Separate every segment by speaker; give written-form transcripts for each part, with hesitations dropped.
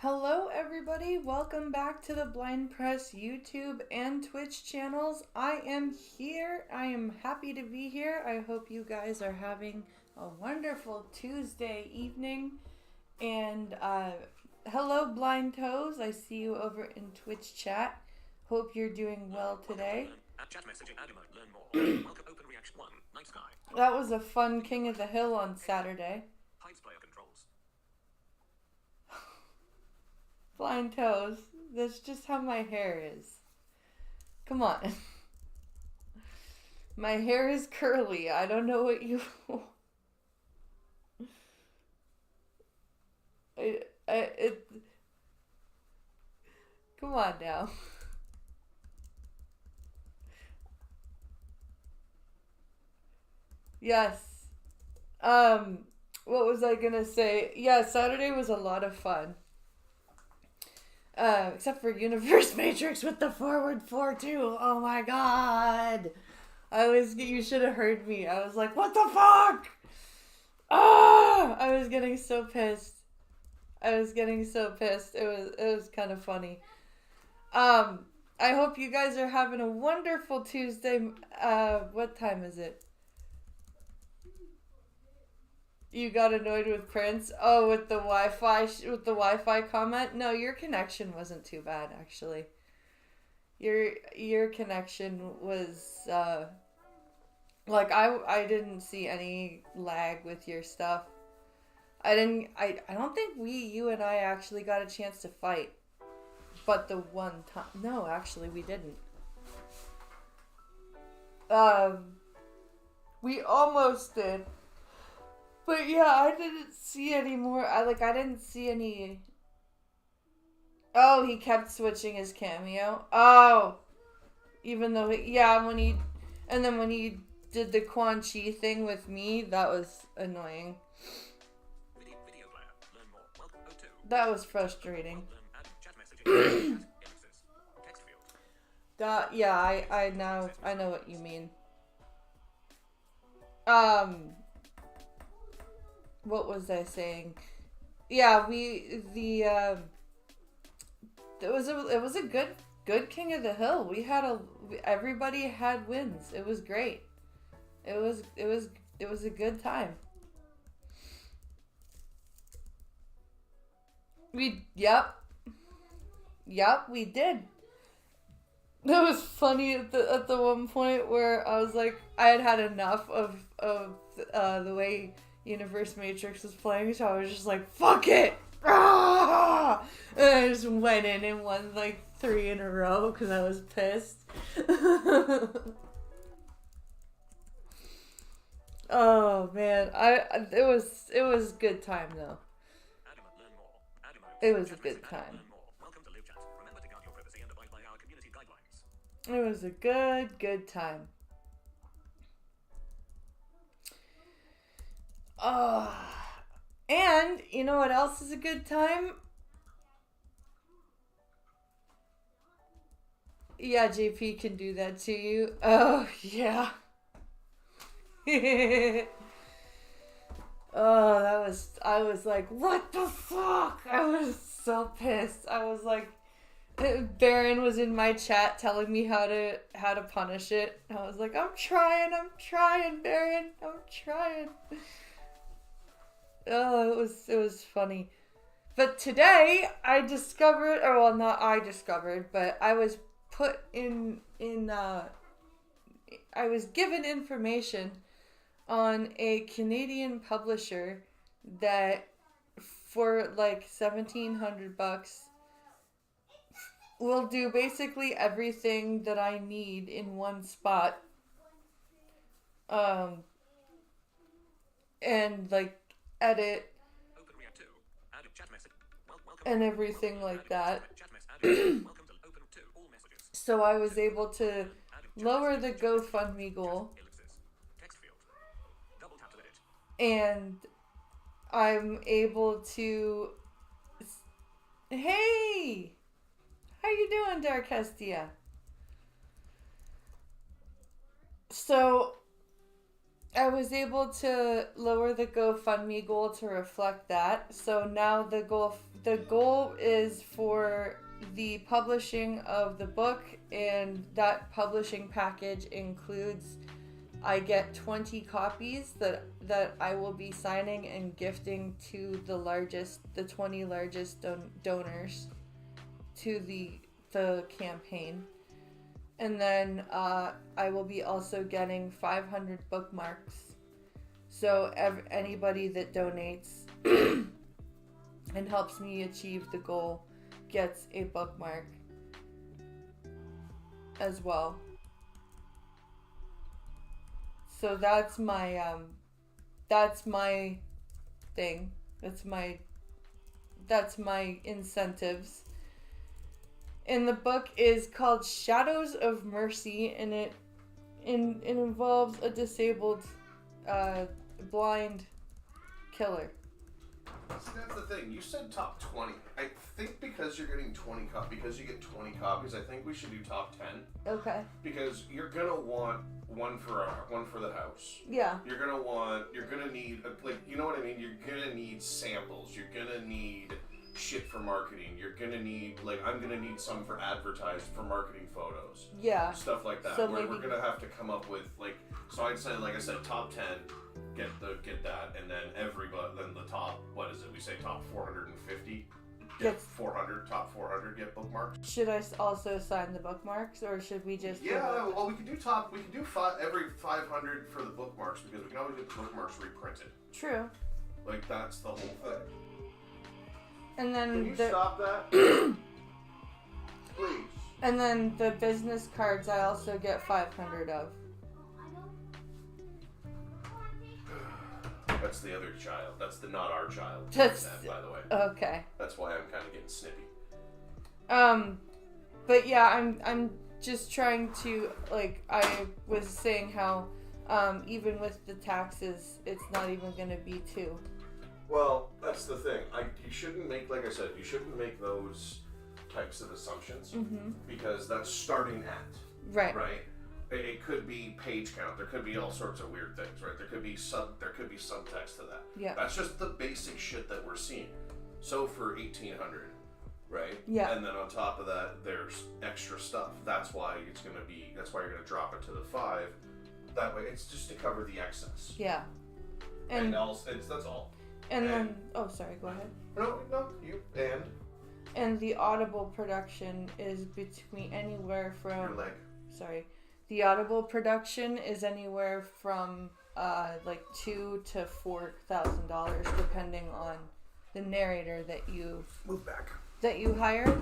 Speaker 1: Hello everybody, welcome back to the Blind Press YouTube and Twitch channels. I am here, I am happy to be here. I hope you guys are having a wonderful Tuesday evening. And hello Blind Toes, I see you over in Twitch chat. Hope you're doing well today. That was a fun King of the Hill on Saturday. Blind Toes, that's just how my hair is. Come on. My hair is curly. I don't know what you... Come on now. Yes. What was I gonna say? Yeah, Saturday was a lot of fun. Except for Universe Matrix with the forward 4-2. Oh my god. You should have heard me. I was like, what the fuck? Ah! I was getting so pissed. It was kind of funny. I hope you guys are having a wonderful Tuesday. What time is it? You got annoyed with Prince? Oh, with the Wi-Fi comment? No, your connection wasn't too bad, actually. Your connection was, like, I didn't see any lag with your stuff. I don't think you and I actually got a chance to fight. But the one time, no, actually, we didn't. We almost did. But yeah, I didn't see any more. I didn't see any. Oh, he kept switching his cameo. Oh, even though when he did the Quan Chi thing with me, that was annoying. That was frustrating. I know what you mean. What was I saying? Yeah, it was a good King of the Hill. Everybody had wins. It was great. It was a good time. Yep, we did. That was funny at the one point where I was like, I had enough of the way Universe Matrix was playing, so I was just like, fuck it! Ah! And I just went in and won like 3 in a row because I was pissed. Oh man, it was good time though. It was a good time. It was a good time. And you know what else is a good time? Yeah, JP can do that to you. Oh, yeah. Oh, I was like, what the fuck? I was so pissed. I was like, Baron was in my chat telling me how to punish it. I was like, I'm trying, Baron. I'm trying. Oh, it was funny. But today I discovered, or well, not I discovered, but I was put I was given information on a Canadian publisher that for like $1,700 will do basically everything that I need in one spot. And like edit and everything like that. So I was able to lower the GoFundMe goal, and I'm able to... Hey! How you doing, Darkestia? So I was able to lower the GoFundMe goal to reflect that. So now the the goal is for the publishing of the book, and that publishing package includes I get 20 copies that I will be signing and gifting to the 20 largest donors to the campaign. And then I will be also getting 500 bookmarks. So anybody that donates and helps me achieve the goal gets a bookmark as well. So that's my thing. That's my incentives. And the book is called Shadows of Mercy, and it involves a disabled blind killer.
Speaker 2: See, that's the thing. You said top 20. I think because you're getting 20 because you get 20 copies, I think we should do top 10.
Speaker 1: Okay.
Speaker 2: Because you're gonna want one for the house.
Speaker 1: Yeah.
Speaker 2: You're gonna need like, you know what I mean? You're gonna need samples. You're gonna need shit for marketing. You're gonna need, like, I'm gonna need some for for marketing photos.
Speaker 1: Yeah.
Speaker 2: Stuff like that.
Speaker 1: So
Speaker 2: we're
Speaker 1: maybe
Speaker 2: gonna have to come up with, like, so I'd say, like I said, top 10. Get that, and then then the top, what is it? We say top 450. Get 400. Top 400 get bookmarks.
Speaker 1: Should I also sign the bookmarks, or should we just?
Speaker 2: Yeah, well, we can do every 500 for the bookmarks, because we can always get the bookmarks reprinted.
Speaker 1: True.
Speaker 2: Like, that's the whole thing.
Speaker 1: And then
Speaker 2: can you stop that, please?
Speaker 1: And then the business cards I also get 500 of.
Speaker 2: That's the other child. That's the not our child.
Speaker 1: That's
Speaker 2: that, by the way.
Speaker 1: Okay.
Speaker 2: That's why I'm kind of getting snippy.
Speaker 1: But yeah, I'm just trying to, like, I was saying how, even with the taxes, it's not even going to be 2.
Speaker 2: Well, that's the thing. You shouldn't make, like I said, you shouldn't make those types of assumptions, because that's starting at.
Speaker 1: Right.
Speaker 2: Right. It could be page count. There could be all sorts of weird things, right? There could be subtext to that.
Speaker 1: Yeah.
Speaker 2: That's just the basic shit that we're seeing. So for 1,800, right?
Speaker 1: Yeah.
Speaker 2: And then on top of that, there's extra stuff. That's why you're gonna drop it to the 5. That way, it's just to cover the excess.
Speaker 1: Yeah.
Speaker 2: And that's all.
Speaker 1: And then, oh, sorry, go ahead.
Speaker 2: No, you and.
Speaker 1: And the Audible production is between anywhere from.
Speaker 2: Your leg.
Speaker 1: Sorry. The Audible production is anywhere from like $2,000 to $4,000, depending on the narrator that you
Speaker 2: move back.
Speaker 1: That you hire.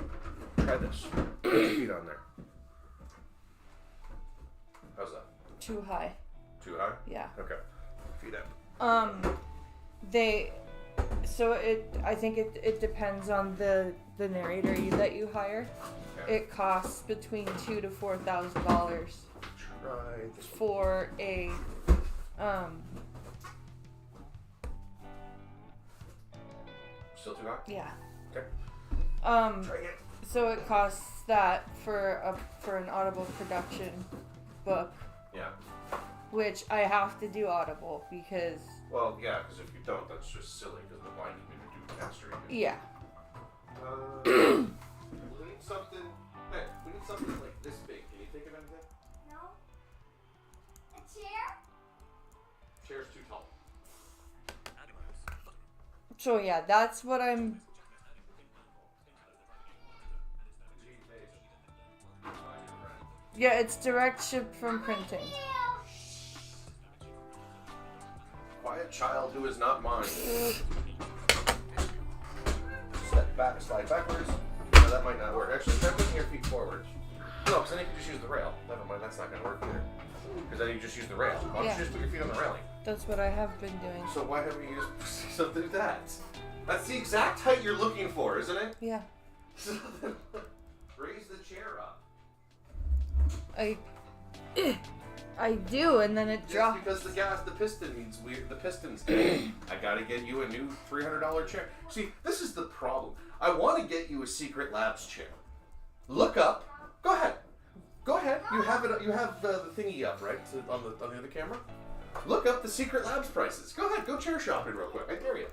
Speaker 2: Try this. Put your feet on there. How's that?
Speaker 1: Too high.
Speaker 2: Too high?
Speaker 1: Yeah.
Speaker 2: Okay. Feet up.
Speaker 1: I think it depends on the narrator that you hire. Okay. It costs between $2,000 to $4,000 for a
Speaker 2: Still too high?
Speaker 1: Yeah.
Speaker 2: Okay.
Speaker 1: Try again. So it costs that for an Audible production book.
Speaker 2: Yeah.
Speaker 1: Which I have to do Audible because.
Speaker 2: Well, yeah, because if you don't, that's just silly because the blind you do faster.
Speaker 1: Yeah.
Speaker 2: We need something. Hey, we need something like this big. Can you think of anything?
Speaker 3: No. A chair?
Speaker 2: Chair's too tall.
Speaker 1: So yeah, that's what I'm. Yeah, it's direct ship from printing.
Speaker 2: Quiet child who is not mine. Slide backwards. No, that might not work. Actually, try putting your feet forward. No, because then you can just use the rail. Never mind, that's not going to work either. Because then you just use the rail. Why don't you just put your feet on the railing?
Speaker 1: That's what I have been doing.
Speaker 2: So why haven't you just something like that? That's the exact height you're looking for, isn't it?
Speaker 1: Yeah.
Speaker 2: So then raise the chair up.
Speaker 1: I do, and then it drops.
Speaker 2: Because the piston needs weird. The piston's dead. I gotta get you a new $300 chair. See, this is the problem. I want to get you a Secret Labs chair. Look up. Go ahead. Go ahead. You have it. You have the thingy up, right? On the other camera. Look up the Secret Labs prices. Go ahead. Go chair shopping real quick. I dare you.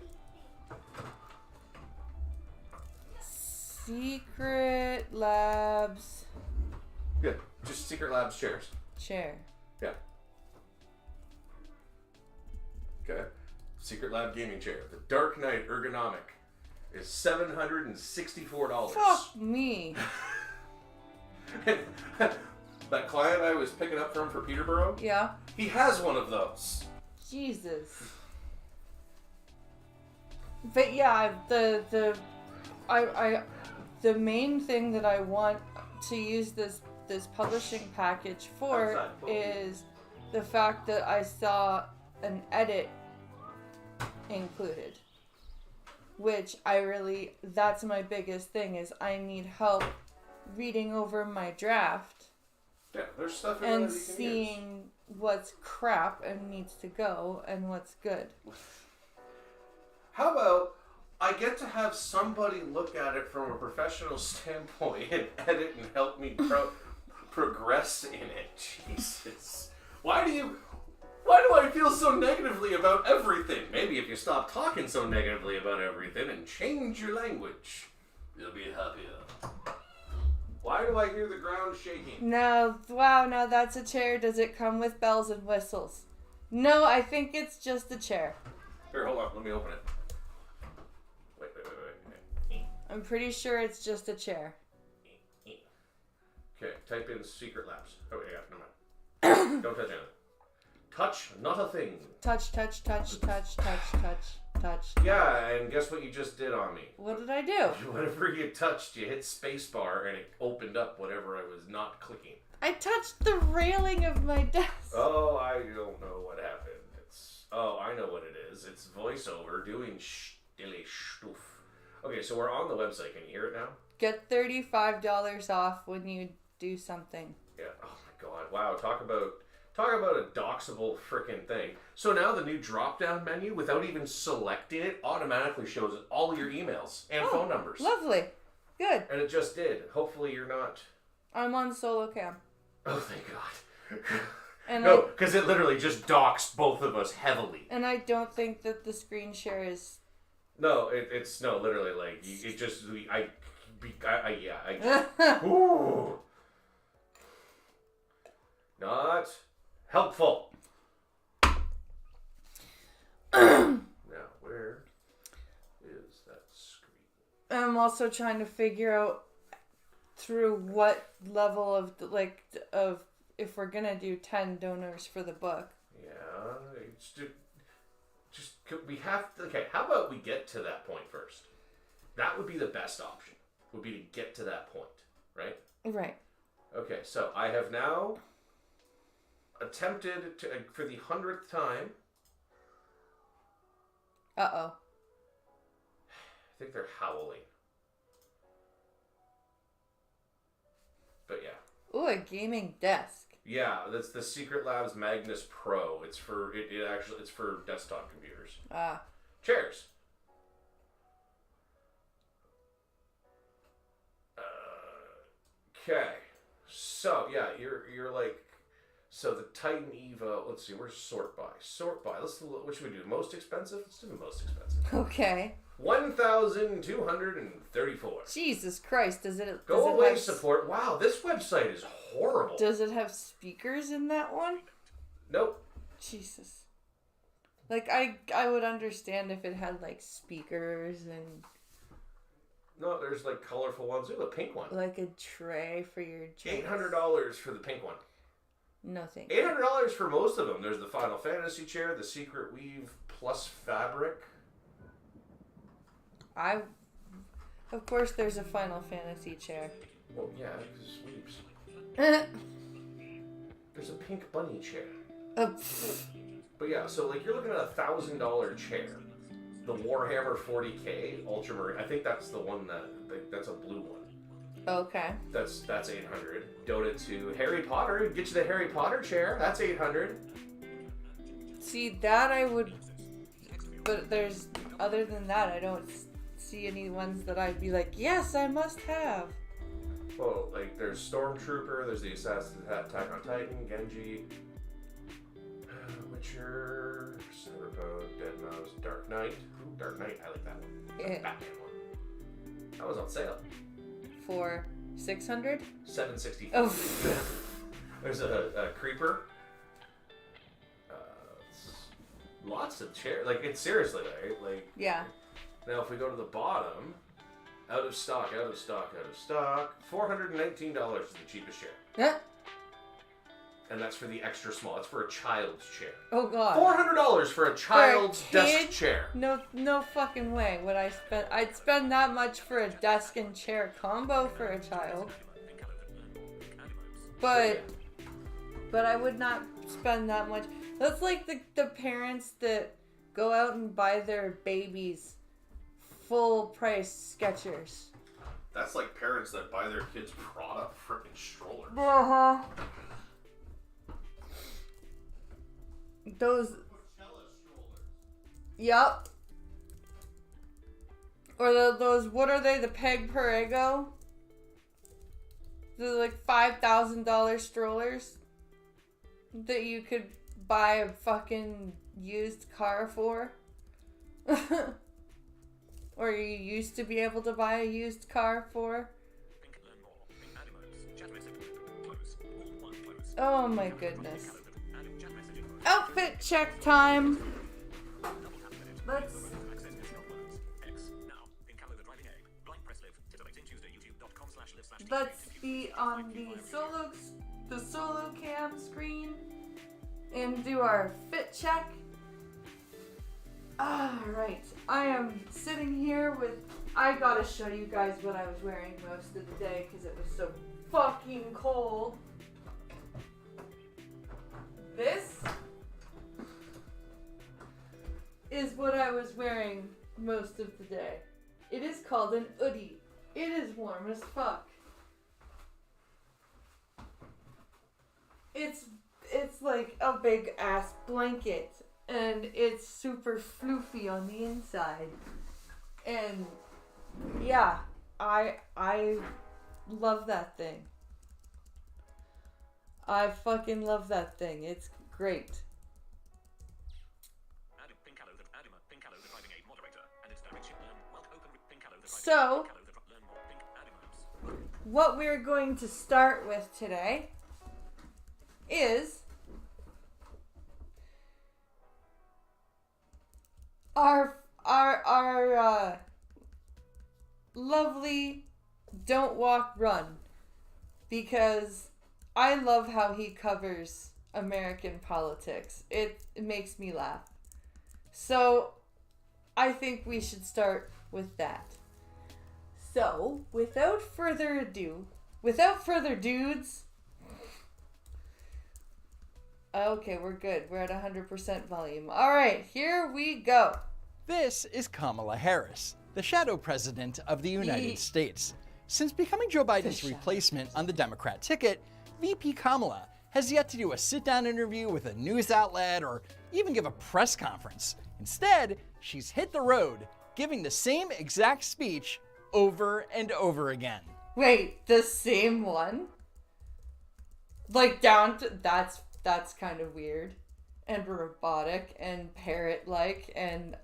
Speaker 1: Secret Labs
Speaker 2: Yeah, just Secret Labs chairs.
Speaker 1: chair.
Speaker 2: Yeah. Okay. Secret Lab gaming chair. The Dark Knight ergonomic is $764.
Speaker 1: Fuck me.
Speaker 2: That client I was picking up from for Peterborough,
Speaker 1: Yeah.
Speaker 2: he has one of those.
Speaker 1: Jesus. But yeah, the main thing that I want to use this publishing package for is the fact that I saw an edit included, which that's my biggest thing, is I need help reading over my draft
Speaker 2: Yeah, there's stuff in there
Speaker 1: and
Speaker 2: that you can
Speaker 1: seeing what's crap and needs to go and what's good.
Speaker 2: How about I get to have somebody look at it from a professional standpoint and edit and help me progress in it? Jesus. Why do I feel so negatively about everything? Maybe if you stop talking so negatively about everything and change your language, you'll be happier. Why do I hear the ground shaking?
Speaker 1: No, wow, now that's a chair. Does it come with bells and whistles? No, I think it's just a chair.
Speaker 2: Here, hold on. Let me open it. Wait.
Speaker 1: I'm pretty sure it's just a chair.
Speaker 2: Okay, type in Secret Labs. Oh, yeah, never mind. Don't touch anything. Touch, not a thing.
Speaker 1: Touch.
Speaker 2: Yeah, and guess what you just did on me?
Speaker 1: What did I do?
Speaker 2: Whenever you touched, you hit spacebar and it opened up whatever I was not clicking.
Speaker 1: I touched the railing of my desk.
Speaker 2: Oh, I don't know what happened. I know what it is. It's voiceover doing silly stuff. Okay, so we're on the website. Can you hear it now?
Speaker 1: Get $35 off when you do something.
Speaker 2: Yeah. Oh my god. Wow. Talk about a doxable frickin' thing. So now the new drop-down menu, without even selecting it, automatically shows all your emails and phone numbers.
Speaker 1: Lovely. Good.
Speaker 2: And it just did. Hopefully you're not...
Speaker 1: I'm on solo cam.
Speaker 2: Oh, thank God.
Speaker 1: And
Speaker 2: No, because it literally just doxed both of us heavily.
Speaker 1: And I don't think that the screen share is...
Speaker 2: No, it's literally like, it just... Ooh. Not helpful. Now, where is that screen?
Speaker 1: I'm also trying to figure out through what level of if we're gonna do 10 donors for the book.
Speaker 2: Yeah, we have to. Okay, how about we get to that point first? That would be the best option. Would be to get to that point, right?
Speaker 1: Right.
Speaker 2: Okay, so I have now attempted to, for the 100th time.
Speaker 1: Uh-oh.
Speaker 2: I think they're howling. But yeah.
Speaker 1: Ooh, a gaming desk.
Speaker 2: Yeah, that's the Secret Labs Magnus Pro. It's for it's for desktop computers.
Speaker 1: Ah.
Speaker 2: Chairs. Okay. So yeah, you're like, so the Titan Evo. Let's see, where's sort by? Sort by. What should we do? Most expensive? Let's do the most expensive.
Speaker 1: Okay.
Speaker 2: 1,234.
Speaker 1: Jesus Christ! Does it
Speaker 2: Go away support. Wow, this website is horrible.
Speaker 1: Does it have speakers in that one?
Speaker 2: Nope.
Speaker 1: Jesus. Like I would understand if it had like speakers and.
Speaker 2: No, there's like colorful ones. Ooh, a pink one.
Speaker 1: Like a tray for your drinks.
Speaker 2: $800 for the pink one.
Speaker 1: No thank
Speaker 2: you. $800 for most of them. There's the Final Fantasy chair, the Secret Weave plus fabric.
Speaker 1: Of course, there's a Final Fantasy chair.
Speaker 2: Well, yeah, because it's weaves. There's a pink bunny chair. But yeah, so like you're looking at $1,000 chair. The Warhammer 40K Ultramarine. I think that's the one that's a blue one.
Speaker 1: Okay.
Speaker 2: That's 800. Dota 2 Harry Potter. Get you the Harry Potter chair. That's 800.
Speaker 1: See, that I would, but there's other than that, I don't see any ones that I'd be like, yes, I must have.
Speaker 2: Well, like there's Stormtrooper. There's the Assassin's Attack on Titan, Genji, Witcher, Cyberpunk, Deadmau5, Dark Knight. Ooh, Dark Knight, I like that one.
Speaker 1: Yeah.
Speaker 2: Batman one. That was on sale.
Speaker 1: for $600.
Speaker 2: $760.
Speaker 1: Oh.
Speaker 2: There's a creeper. Lots of chairs. Like, it's seriously, right? Like,
Speaker 1: Yeah.
Speaker 2: now if we go to the bottom, out of stock. $419 is the cheapest chair.
Speaker 1: Yeah.
Speaker 2: And that's for the extra small. It's for a child's chair.
Speaker 1: Oh God.
Speaker 2: $400 for a child's
Speaker 1: For a kid?
Speaker 2: desk chair.
Speaker 1: No fucking way would I spend. I'd spend that much for a desk and chair combo for a child. But I would not spend that much. That's like the parents that go out and buy their babies full price Skechers.
Speaker 2: That's like parents that buy their kids Prada freaking strollers.
Speaker 1: Uh-huh. Those. Yup. Or those, what are they? The Peg Perego? They're like $5,000 strollers that you could buy a fucking used car for. Or you used to be able to buy a used car for. Oh my goodness. Outfit check time. Let's be on the solo cam screen and do our fit check. Alright, I am sitting here with, I gotta show you guys what I was wearing most of the day because it was so fucking cold. This is what I was wearing most of the day. It is called an hoodie. It is warm as fuck. It's like a big ass blanket and it's super floofy on the inside. And yeah, I love that thing. I fucking love that thing. It's great. So, what we're going to start with today is our lovely Don't Walk Run, because I love how he covers American politics. It makes me laugh. So I think we should start with that. So, without further dudes. Okay, we're good. We're at 100% volume. All right, here we go.
Speaker 4: This is Kamala Harris, the shadow president of the United States. Since becoming Joe Biden's replacement on the Democrat ticket, VP Kamala has yet to do a sit-down interview with a news outlet or even give a press conference. Instead, she's hit the road, giving the same exact speech over and over again.
Speaker 1: Wait, the same one? Like down to... That's kind of weird. And robotic and parrot-like and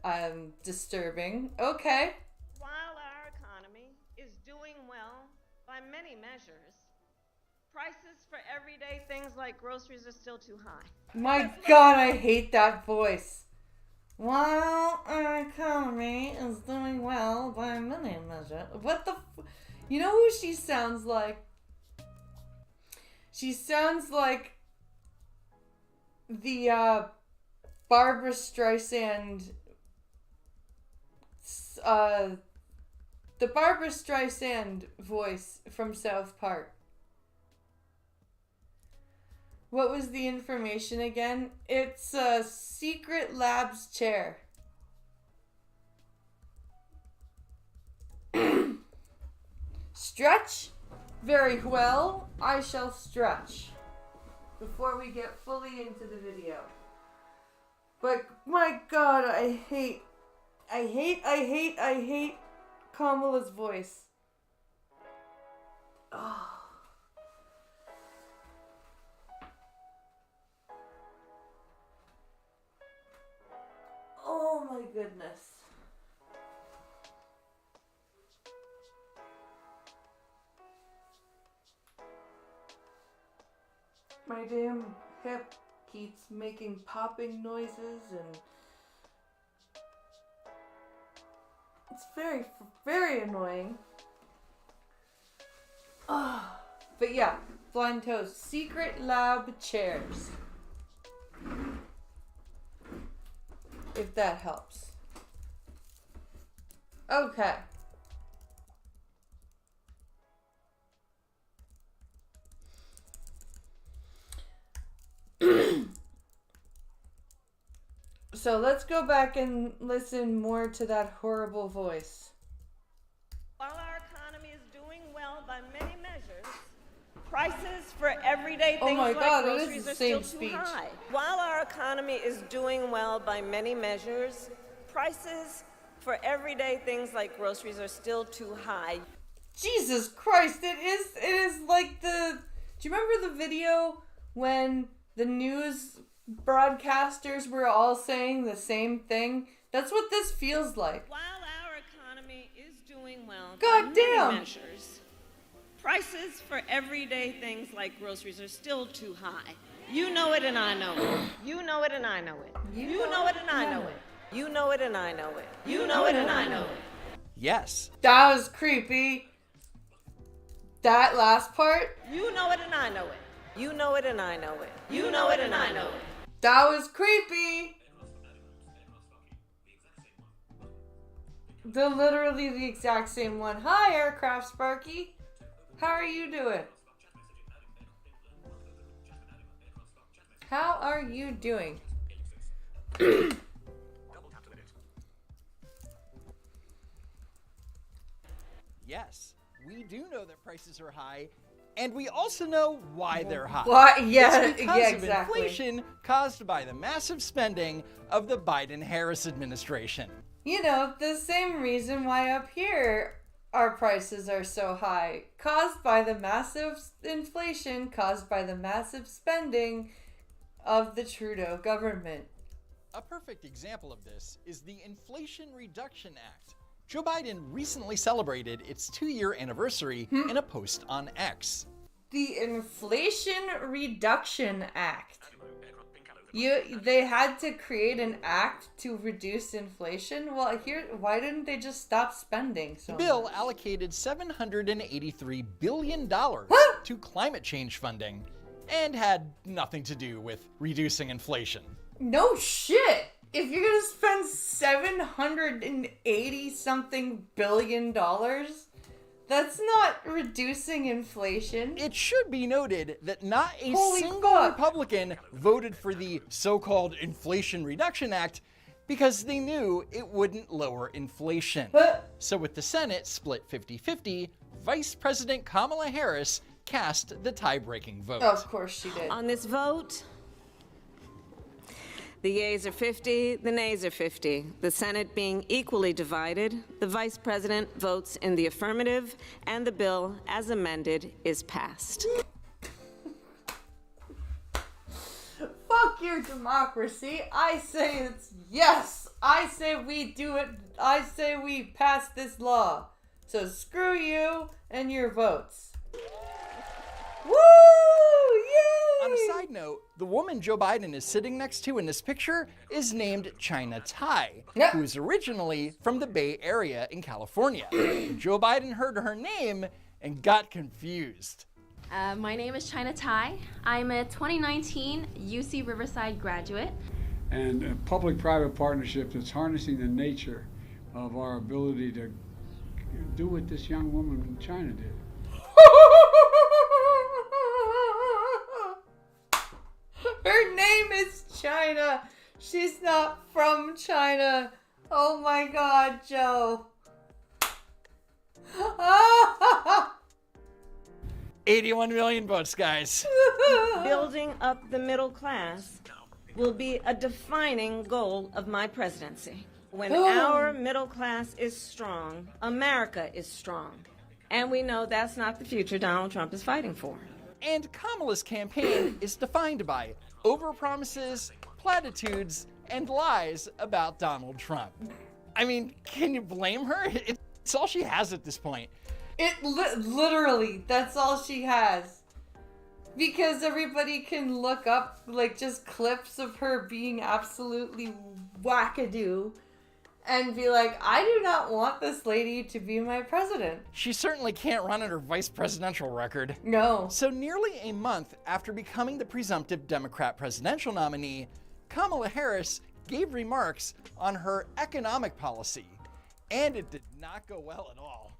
Speaker 1: disturbing. Okay.
Speaker 5: While our economy is doing well by many measures, prices for everyday things like groceries are still too high.
Speaker 1: My God, I hate that voice. While our economy is doing well by many measures. What the you know who she sounds like? She sounds like the Barbara Streisand the Barbara Streisand voice from South Park. What was the information again? It's a secret labs chair. Stretch? Very well. I shall stretch before we get fully into the video. But my God, I hate Kamala's voice. Oh. Oh my goodness. My damn hip keeps making popping noises and it's very, very annoying. But yeah, Blind Toast, secret lab chairs. If that helps. Okay. So let's go back and listen more to that horrible voice.
Speaker 5: While our economy is doing well by many measures, prices for everyday
Speaker 1: Oh
Speaker 5: things
Speaker 1: my
Speaker 5: like
Speaker 1: God, it is
Speaker 5: groceries
Speaker 1: the
Speaker 5: are still
Speaker 1: same
Speaker 5: too
Speaker 1: speech.
Speaker 5: high. While our economy is doing well by many measures, prices for everyday things like groceries are still too high.
Speaker 1: Jesus Christ, it is like the... Do you remember the video when the news broadcasters were all saying the same thing? That's what this feels like.
Speaker 5: While our economy is doing well
Speaker 1: God
Speaker 5: by
Speaker 1: damn.
Speaker 5: many measures, prices for everyday things like groceries are still too high. You know it and I know it. You know it and I know it. You know it and I know it. You know it and I know it. You know it and I know it.
Speaker 4: Yes.
Speaker 1: That was creepy. That last part,
Speaker 5: You know it and I know it. You know it and I know it. You know it and I know it.
Speaker 1: that was creepy. Literally the exact same one. Hi, Aircraft Sparky. How are you doing? How are you doing?
Speaker 4: Yes, we do know that prices are high, and we also know why they're high.
Speaker 1: Why? Yeah,
Speaker 4: It's because
Speaker 1: yeah,
Speaker 4: of
Speaker 1: exactly.
Speaker 4: inflation caused by the massive spending of the Biden-Harris administration.
Speaker 1: You know, the same reason why up here our prices are so high. Caused by the massive inflation, caused by the massive spending of the Trudeau government.
Speaker 4: A perfect example of this is the Inflation Reduction Act. Joe Biden recently celebrated its 2-year anniversary in a post on X.
Speaker 1: The Inflation Reduction Act. They had to create an act to reduce inflation? Well, why didn't they just stop spending so
Speaker 4: The bill
Speaker 1: much?
Speaker 4: allocated $783 billion to climate change funding and had nothing to do with reducing inflation.
Speaker 1: No shit! If you're gonna spend $780 something billion, that's not reducing inflation.
Speaker 4: It should be noted that not a
Speaker 1: Holy
Speaker 4: single
Speaker 1: fuck.
Speaker 4: Republican voted for the so-called Inflation Reduction Act because they knew it wouldn't lower inflation.
Speaker 1: But
Speaker 4: So with the Senate split 50-50, Vice President Kamala Harris cast the tie-breaking vote.
Speaker 1: of course she did.
Speaker 5: On this vote, the yeas are 50, the nays are 50. The Senate being equally divided, the Vice President votes in the affirmative, and the bill, as amended, is passed.
Speaker 1: Fuck your democracy. I say it's yes. I say we do it. I say we pass this law. So screw you and your votes. Woo! Yay!
Speaker 4: On a side note, the woman Joe Biden is sitting next to in this picture is named China Tai,
Speaker 1: Yep.
Speaker 4: who is originally from the Bay Area in California. Joe Biden heard her name and got confused.
Speaker 6: My name is China Tai. I'm a 2019 UC Riverside graduate.
Speaker 7: And a public-private partnership that's harnessing the nature of our ability to do what this young woman in China did.
Speaker 1: Her name is China. She's not from China. Oh my God, Joe.
Speaker 4: 81 million votes, guys.
Speaker 5: Building up the middle class will be a defining goal of my presidency. When our middle class is strong, America is strong. And we know that's not the future Donald Trump is fighting for.
Speaker 4: And Kamala's campaign is defined by overpromises, platitudes, and lies about Donald Trump. I mean, can you blame her? It's all she has at this point.
Speaker 1: Literally, that's all she has. Because everybody can look up, like, just clips of her being absolutely wackadoo and be like, I do not want this lady to be my president.
Speaker 4: She certainly can't run on her vice presidential record.
Speaker 1: No.
Speaker 4: So nearly a month after becoming the presumptive Democrat presidential nominee, Kamala Harris gave remarks on her economic policy. And it did not go well at all.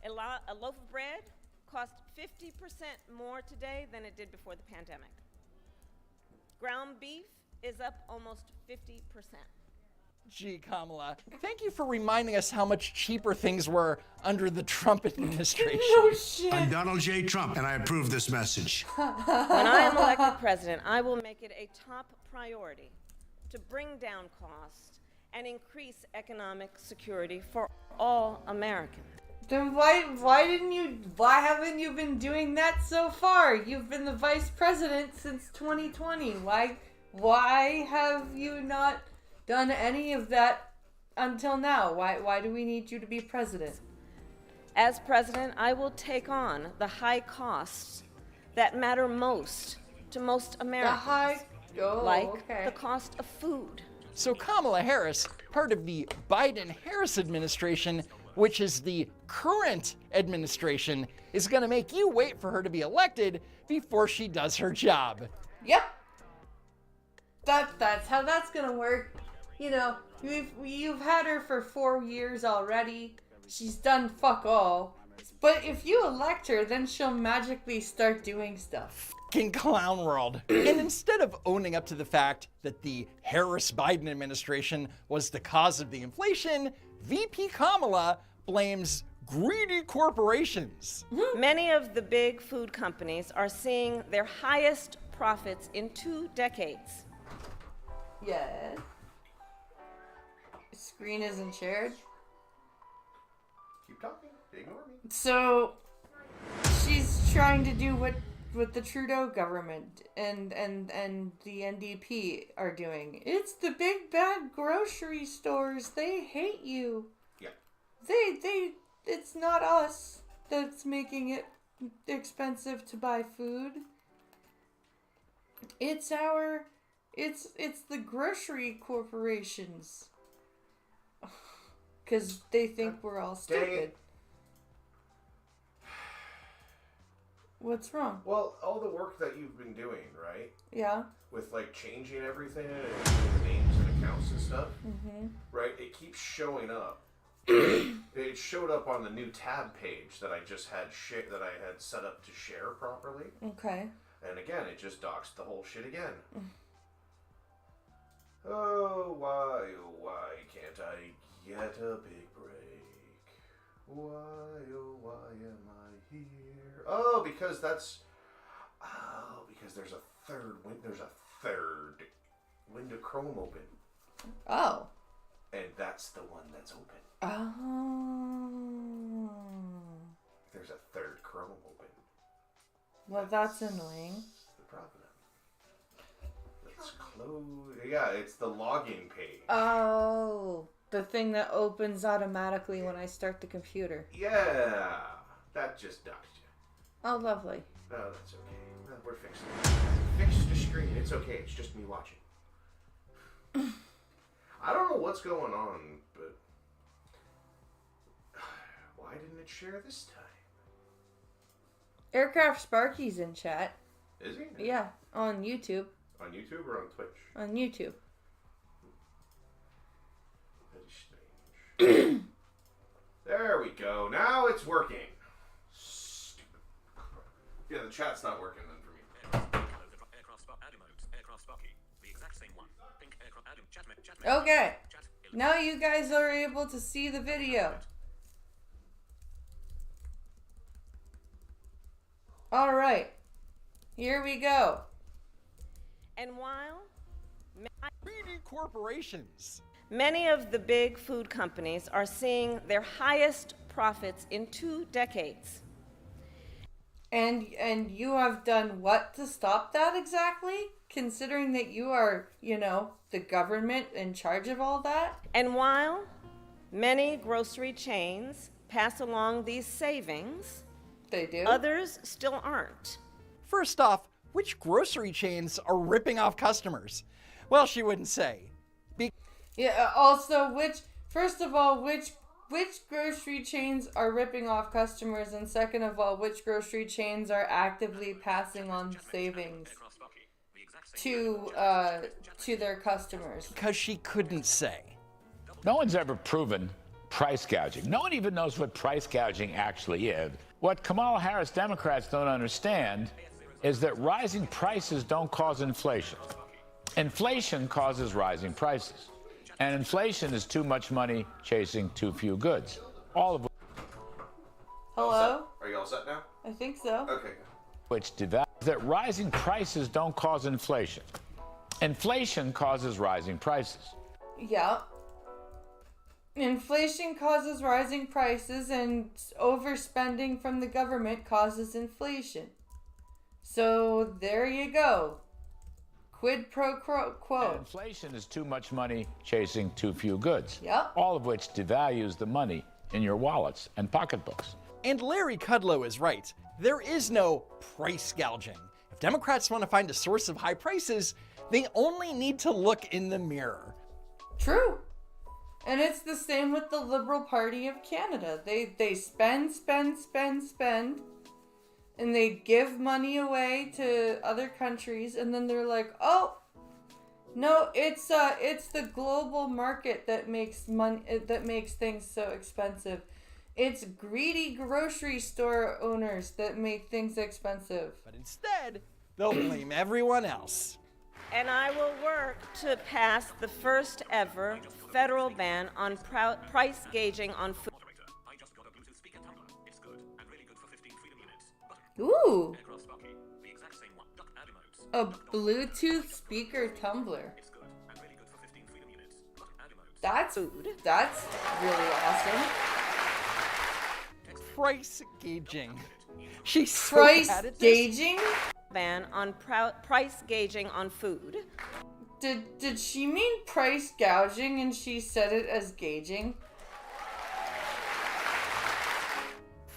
Speaker 5: A loaf of bread costs 50% more today than it did before the pandemic. Ground beef is up almost 50%.
Speaker 4: Gee, Kamala, thank you for reminding us how much cheaper things were under the Trump administration.
Speaker 1: No shit.
Speaker 8: I'm Donald J. Trump, and I approve this message.
Speaker 5: When I am elected president, I will make it a top priority to bring down costs and increase economic security for all Americans.
Speaker 1: Then why haven't you been doing that so far? You've been the vice president since 2020. Why have you not done any of that until now? Why do we need you to be president?
Speaker 5: As president, I will take on the high costs that matter most to most Americans. The cost of food.
Speaker 4: So Kamala Harris, part of the Biden-Harris administration, which is the current administration, is going to make you wait for her to be elected before she does her job.
Speaker 1: Yep. That's how that's going to work. You know, you've had her for 4 years already. She's done fuck all. But if you elect her, then she'll magically start doing stuff.
Speaker 4: Fucking clown world. And instead of owning up to the fact that the Harris-Biden administration was the cause of the inflation, VP Kamala blames greedy corporations.
Speaker 5: Many of the big food companies are seeing their highest profits in 2 decades.
Speaker 1: Yes. Screen isn't shared.
Speaker 2: Keep talking. Ignore me.
Speaker 1: So she's trying to do what the Trudeau government and the NDP are doing. It's the big bad grocery stores. They hate you.
Speaker 2: Yeah.
Speaker 1: It's not us that's making it expensive to buy food. It's the grocery corporations. Because they think we're all stupid. What's wrong?
Speaker 2: Well, all the work that you've been doing, right?
Speaker 1: Yeah.
Speaker 2: With like changing everything and doing names and accounts and stuff, right? It keeps showing up. It showed up on the new tab page that I just had that I had set up to share properly.
Speaker 1: Okay.
Speaker 2: And again, it just doxed the whole shit again. Oh, why can't I get a big break? Why, oh, why am I here? Oh, because there's a third window Chrome open.
Speaker 1: Oh.
Speaker 2: And that's the one that's open.
Speaker 1: Oh.
Speaker 2: There's a third Chrome open.
Speaker 1: Well, that's annoying.
Speaker 2: The problem. Let's close. Yeah, it's the login page.
Speaker 1: Oh. The thing that opens automatically when I start the computer.
Speaker 2: Yeah. That just doxed you.
Speaker 1: Oh, lovely.
Speaker 2: Oh, that's okay. No, we're fixing it. Fixed the screen. It's okay. It's just me watching. I don't know what's going on, but why didn't it share this time?
Speaker 1: Aircraft Sparky's in chat.
Speaker 2: Is he?
Speaker 1: Yeah, on YouTube.
Speaker 2: On YouTube or on Twitch?
Speaker 1: On YouTube.
Speaker 2: That is strange. There we go. Now it's working. Stupid. Yeah, the chat's not working then for me.
Speaker 1: Okay. Now you guys are able to see the video. All right. Here we go.
Speaker 5: And while
Speaker 4: Greedy corporations.
Speaker 5: many of the big food companies are seeing their highest profits in 2 decades.
Speaker 1: And you have done what to stop that exactly? Considering that you are, the government in charge of all that?
Speaker 5: And while many grocery chains pass along these savings,
Speaker 1: They do.
Speaker 5: others still aren't.
Speaker 4: First off, which grocery chains are ripping off customers. Well, she wouldn't say.
Speaker 1: Yeah, also, first of all, which grocery chains are ripping off customers, and second of all, which grocery chains are actively passing on savings to their customers?
Speaker 4: Because she couldn't say.
Speaker 9: No one's ever proven price gouging. No one even knows what price gouging actually is. What Kamala Harris Democrats don't understand is that rising prices don't cause inflation. Inflation causes rising prices. And inflation is too much money chasing too few goods. All of
Speaker 1: Hello?
Speaker 2: Are you all set now?
Speaker 1: I think so.
Speaker 2: Okay.
Speaker 9: which devalues that rising prices don't cause inflation. Inflation causes rising prices.
Speaker 1: Yeah. Inflation causes rising prices, and overspending from the government causes inflation. So there you go. Quid pro quo.
Speaker 9: And inflation is too much money chasing too few goods.
Speaker 1: Yep.
Speaker 9: All of which devalues the money in your wallets and pocketbooks.
Speaker 4: And Larry Kudlow is right. There is no price gouging. If Democrats want to find a source of high prices, they only need to look in the mirror.
Speaker 1: True. And it's the same with the Liberal Party of Canada. They spend, and they give money away to other countries, and then they're like, oh, no, it's the global market that makes things so expensive. It's greedy grocery store owners that make things expensive.
Speaker 4: But instead, they'll blame everyone else.
Speaker 5: And I will work to pass the first ever federal ban on price gauging on food.
Speaker 1: Ooh. A Bluetooth speaker tumbler. That's really awesome.
Speaker 4: Price gauging. She's so
Speaker 1: Price
Speaker 4: bad at this.
Speaker 1: gauging?
Speaker 5: Ban on price gauging on food.
Speaker 1: Did she mean price gouging and she said it as gauging?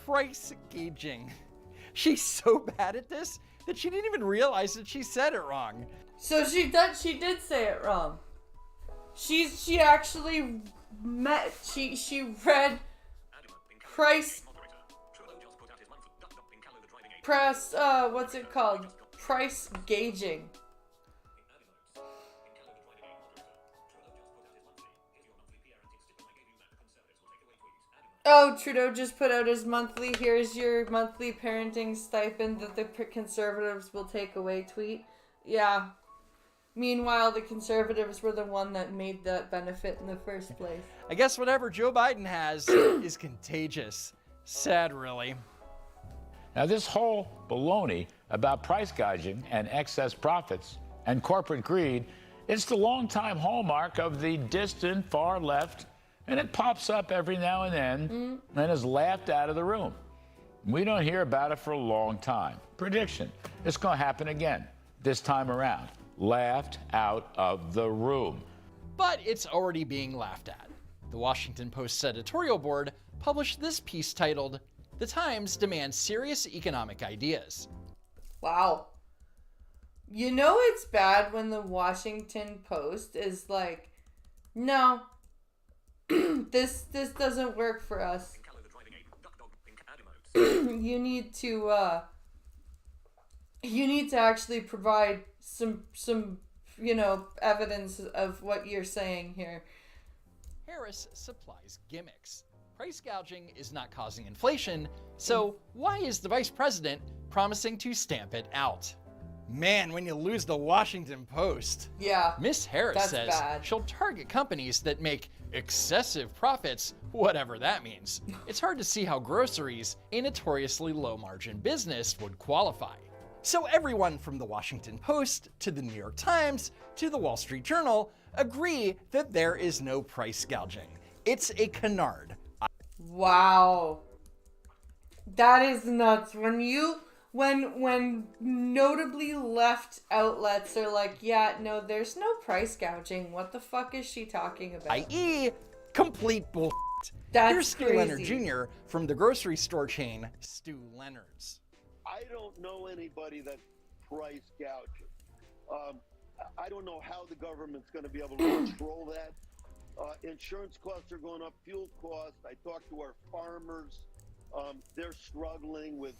Speaker 4: Price gauging. She's so bad at this that she didn't even realize that she said it wrong.
Speaker 1: So she did say it wrong. She actually she read price what's it called? Price gauging. Oh, Trudeau just put out his monthly, here's your monthly parenting stipend that the Conservatives will take away tweet. Yeah. Meanwhile, the Conservatives were the one that made that benefit in the first place.
Speaker 4: I guess whatever Joe Biden has is contagious. Sad, really.
Speaker 9: Now, this whole baloney about price gouging and excess profits and corporate greed, it's the longtime hallmark of the distant far left, and it pops up every now and then and is laughed out of the room. We don't hear about it for a long time. Prediction, it's going to happen again, this time around. Laughed out of the room.
Speaker 4: But it's already being laughed at. The Washington Post's editorial board published this piece titled, "The Times Demands Serious Economic Ideas."
Speaker 1: Wow. You know it's bad when the Washington Post is like, no, this doesn't work for us. You need to actually provide some evidence of what you're saying here.
Speaker 4: Harris supplies gimmicks. Price gouging is not causing inflation, so why is the vice president promising to stamp it out? Man, when you lose the Washington Post.
Speaker 1: Yeah.
Speaker 4: Miss Harris
Speaker 1: that's
Speaker 4: says
Speaker 1: bad.
Speaker 4: She'll target companies that make excessive profits, whatever that means. It's hard to see how groceries, a notoriously low-margin business, would qualify. So everyone from the Washington Post to the New York Times to the Wall Street Journal agree that there is no price gouging. It's a canard.
Speaker 1: Wow. That is nuts. When notably left outlets are like, yeah, no, there's no price gouging. What the fuck is she talking about?
Speaker 4: I.e., complete bullshit.
Speaker 1: That's
Speaker 4: Here's Stu
Speaker 1: crazy.
Speaker 4: Leonard Jr. from the grocery store chain Stu Leonard's.
Speaker 10: I don't know anybody that price gouging. I don't know how the government's going to be able to control that. Insurance costs are going up, fuel costs. I talked to our farmers. They're struggling with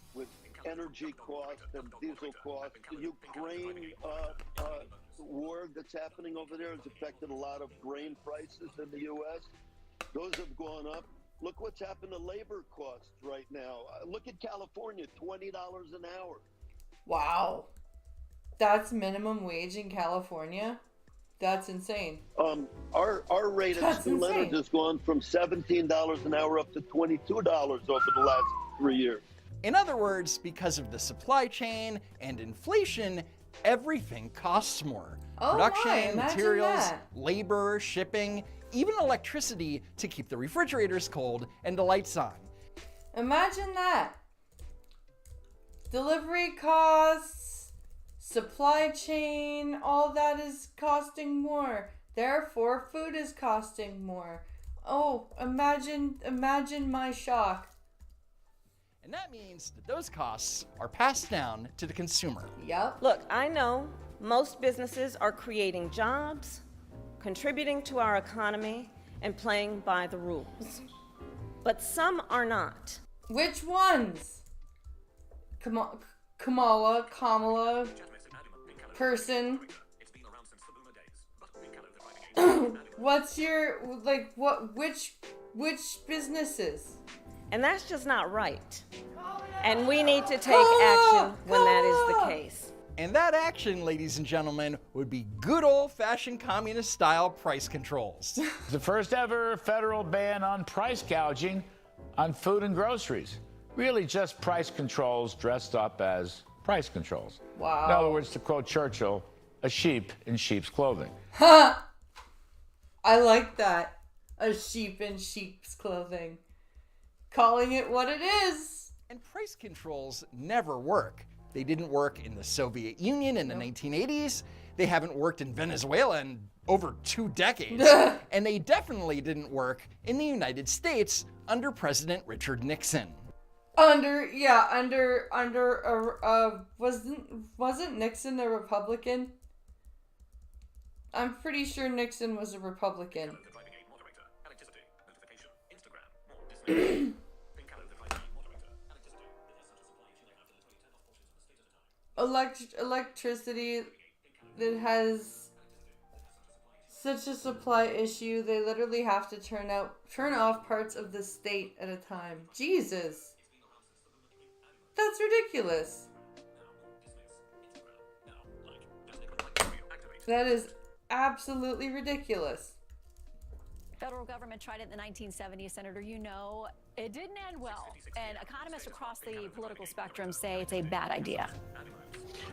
Speaker 10: energy costs and diesel costs. The Ukraine war that's happening over there has affected a lot of grain prices in the U.S. Those have gone up. Look what's happened to labor costs right now. Look at California, $20 an hour.
Speaker 1: Wow. That's minimum wage in California? That's insane.
Speaker 10: Our rate at Stu Leonard has gone from $17 an hour up to $22 over the last 3 years.
Speaker 4: In other words, because of the supply chain and inflation, everything costs more. Production, materials, labor, shipping, even electricity to keep the refrigerators cold and the lights on.
Speaker 1: Imagine that. Delivery costs, supply chain, all that is costing more. Therefore, food is costing more. Oh, imagine my shock.
Speaker 4: And that means that those costs are passed down to the consumer.
Speaker 1: Yep.
Speaker 5: Look, I know most businesses are creating jobs, contributing to our economy, and playing by the rules. But some are not.
Speaker 1: Which ones? Kamala, person. What's your, like, which businesses?
Speaker 5: And that's just not right. And we need to take action when that is the case.
Speaker 4: And that action, ladies and gentlemen, would be good old-fashioned communist-style price controls.
Speaker 9: The first ever federal ban on price gouging on food and groceries. Really just price controls dressed up as price controls.
Speaker 1: Wow.
Speaker 9: In other words, to quote Churchill, a sheep in sheep's clothing.
Speaker 1: Ha! I like that. A sheep in sheep's clothing. Calling it what it is.
Speaker 4: And price controls never work. They didn't work in the Soviet Union in the 1980s. They haven't worked in Venezuela in over 2 decades. And they definitely didn't work in the United States under President Richard Nixon.
Speaker 1: Wasn't Nixon a Republican? I'm pretty sure Nixon was a Republican. Electricity that has such a supply issue, they literally have to turn off parts of the state at a time. Jesus. That's ridiculous. That is absolutely ridiculous.
Speaker 11: Federal government tried it in the 1970s, Senator. You know, it didn't end well. And economists across the political spectrum say it's a bad idea.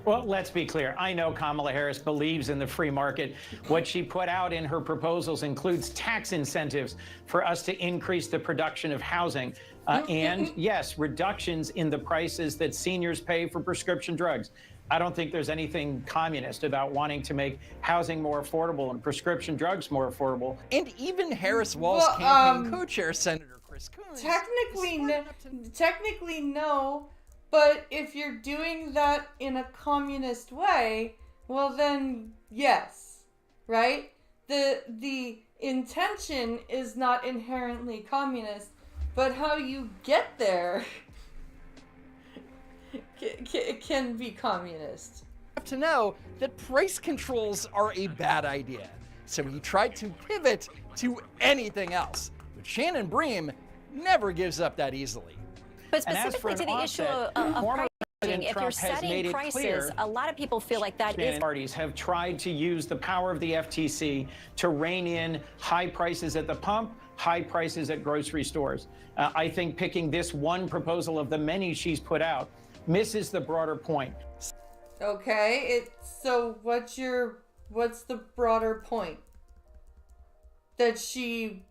Speaker 12: Well, let's be clear. I know Kamala Harris believes in the free market. What she put out in her proposals includes tax incentives for us to increase the production of housing. And yes, reductions in the prices that seniors pay for prescription drugs. I don't think there's anything communist about wanting to make housing more affordable and prescription drugs more affordable.
Speaker 4: And even Harris Wall's campaign co-chair, Senator Chris Coons.
Speaker 1: Technically no, but if you're doing that in a communist way, well then yes, right? The intention is not inherently communist, but how you get there can be communist.
Speaker 4: You have to know that price controls are a bad idea, so he tried to pivot to anything else. But Shannon Bream never gives up that easily.
Speaker 11: But specifically to the issue of pricing, if you're setting prices, a lot of people feel like that is...
Speaker 12: Parties have tried to use the power of the FTC to rein in high prices at the pump, high prices at grocery stores. I think picking this one proposal of the many she's put out misses the broader point.
Speaker 1: Okay, so what's the broader point? That she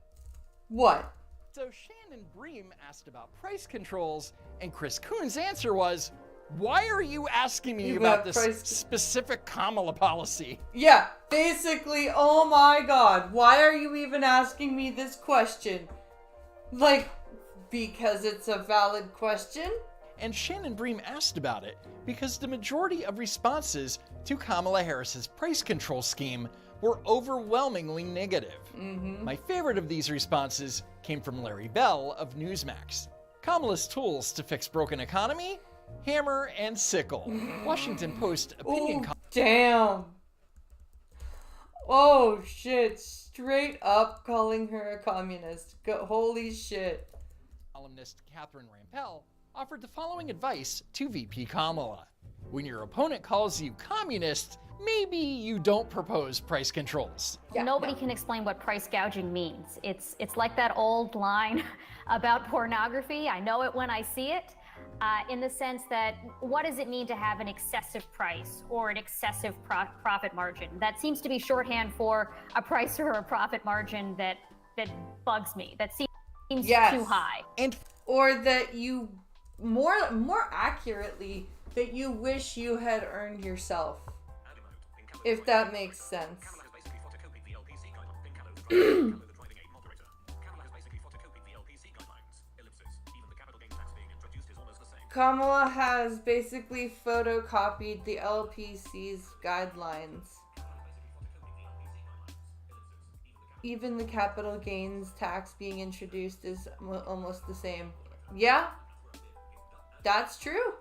Speaker 1: what?
Speaker 4: So Shannon Bream asked about price controls, and Chris Coons' answer was, why are you asking me about this specific Kamala policy?
Speaker 1: Yeah, basically, oh my god, why are you even asking me this question? Like, because it's a valid question?
Speaker 4: and Shannon Bream asked about it because the majority of responses to Kamala Harris's price control scheme were overwhelmingly negative. My favorite of these responses came from Larry Bell of Newsmax. Kamala's tools to fix broken economy? Hammer and sickle. Washington Post opinion.
Speaker 1: Damn. Oh shit, straight up calling her a communist. Holy shit.
Speaker 4: Columnist Catherine Rampell offered the following advice to VP Kamala. When your opponent calls you communist, maybe you don't propose price controls.
Speaker 13: Nobody can explain what price gouging means. It's like that old line about pornography. I know it when I see it. In the sense that, what does it mean to have an excessive price or an excessive profit margin? That seems to be shorthand for a price or a profit margin that bugs me. That seems too high.
Speaker 1: Or that you, more accurately, that you wish you had earned yourself. If that makes sense. Kamala has basically photocopied the LPC's guidelines. Even the capital gains tax being introduced is almost the same. Yeah, that's true.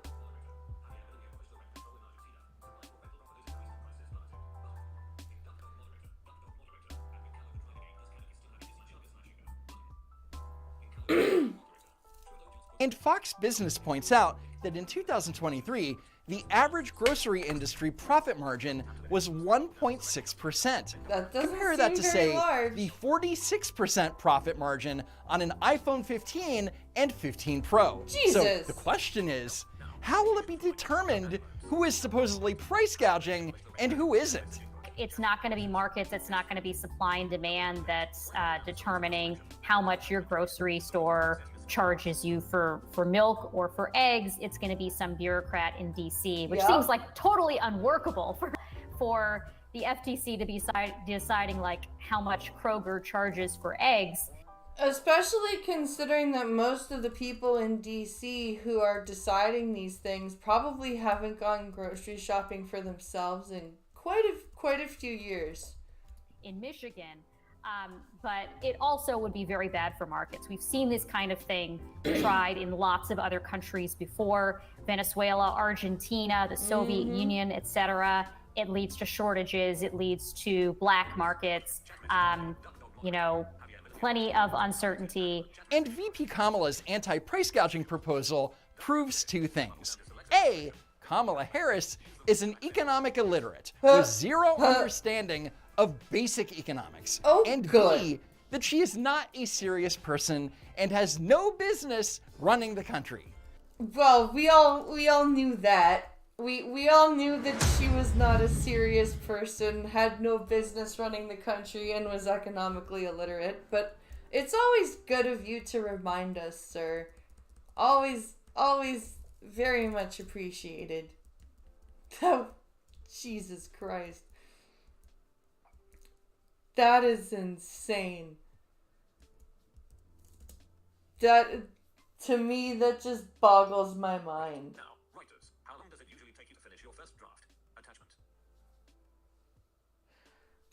Speaker 4: And Fox Business points out that in 2023, the average grocery industry profit margin was 1.6%.
Speaker 1: That doesn't
Speaker 4: Compare
Speaker 1: seem
Speaker 4: that to,
Speaker 1: very
Speaker 4: say,
Speaker 1: large.
Speaker 4: the 46% profit margin on an iPhone 15 and 15 Pro.
Speaker 1: Jesus.
Speaker 4: So the question is, how will it be determined who is supposedly price gouging and who isn't?
Speaker 13: It's not going to be markets, it's not going to be supply and demand that's determining how much your grocery store charges you for milk or for eggs. It's going to be some bureaucrat in DC, which seems like totally unworkable for the FTC to be deciding like how much Kroger charges for eggs.
Speaker 1: Especially considering that most of the people in DC who are deciding these things probably haven't gone grocery shopping for themselves in quite a few years.
Speaker 13: In Michigan, but it also would be very bad for markets. We've seen this kind of thing tried in lots of other countries before. Venezuela, Argentina, the Soviet Union, etc. It leads to shortages. It leads to black markets. Plenty of uncertainty.
Speaker 4: And VP Kamala's anti-price gouging proposal proves two things. A, Kamala Harris is an economic illiterate with zero understanding of basic economics. And B, that she is not a serious person and has no business running the country.
Speaker 1: Well, we all knew that. We all knew that she was not a serious person, had no business running the country, and was economically illiterate. But it's always good of you to remind us, sir. Always very much appreciated. Oh, Jesus Christ. That is insane. That, to me, that just boggles my mind.
Speaker 14: Now, writers, how long does it usually take you to finish your first draft?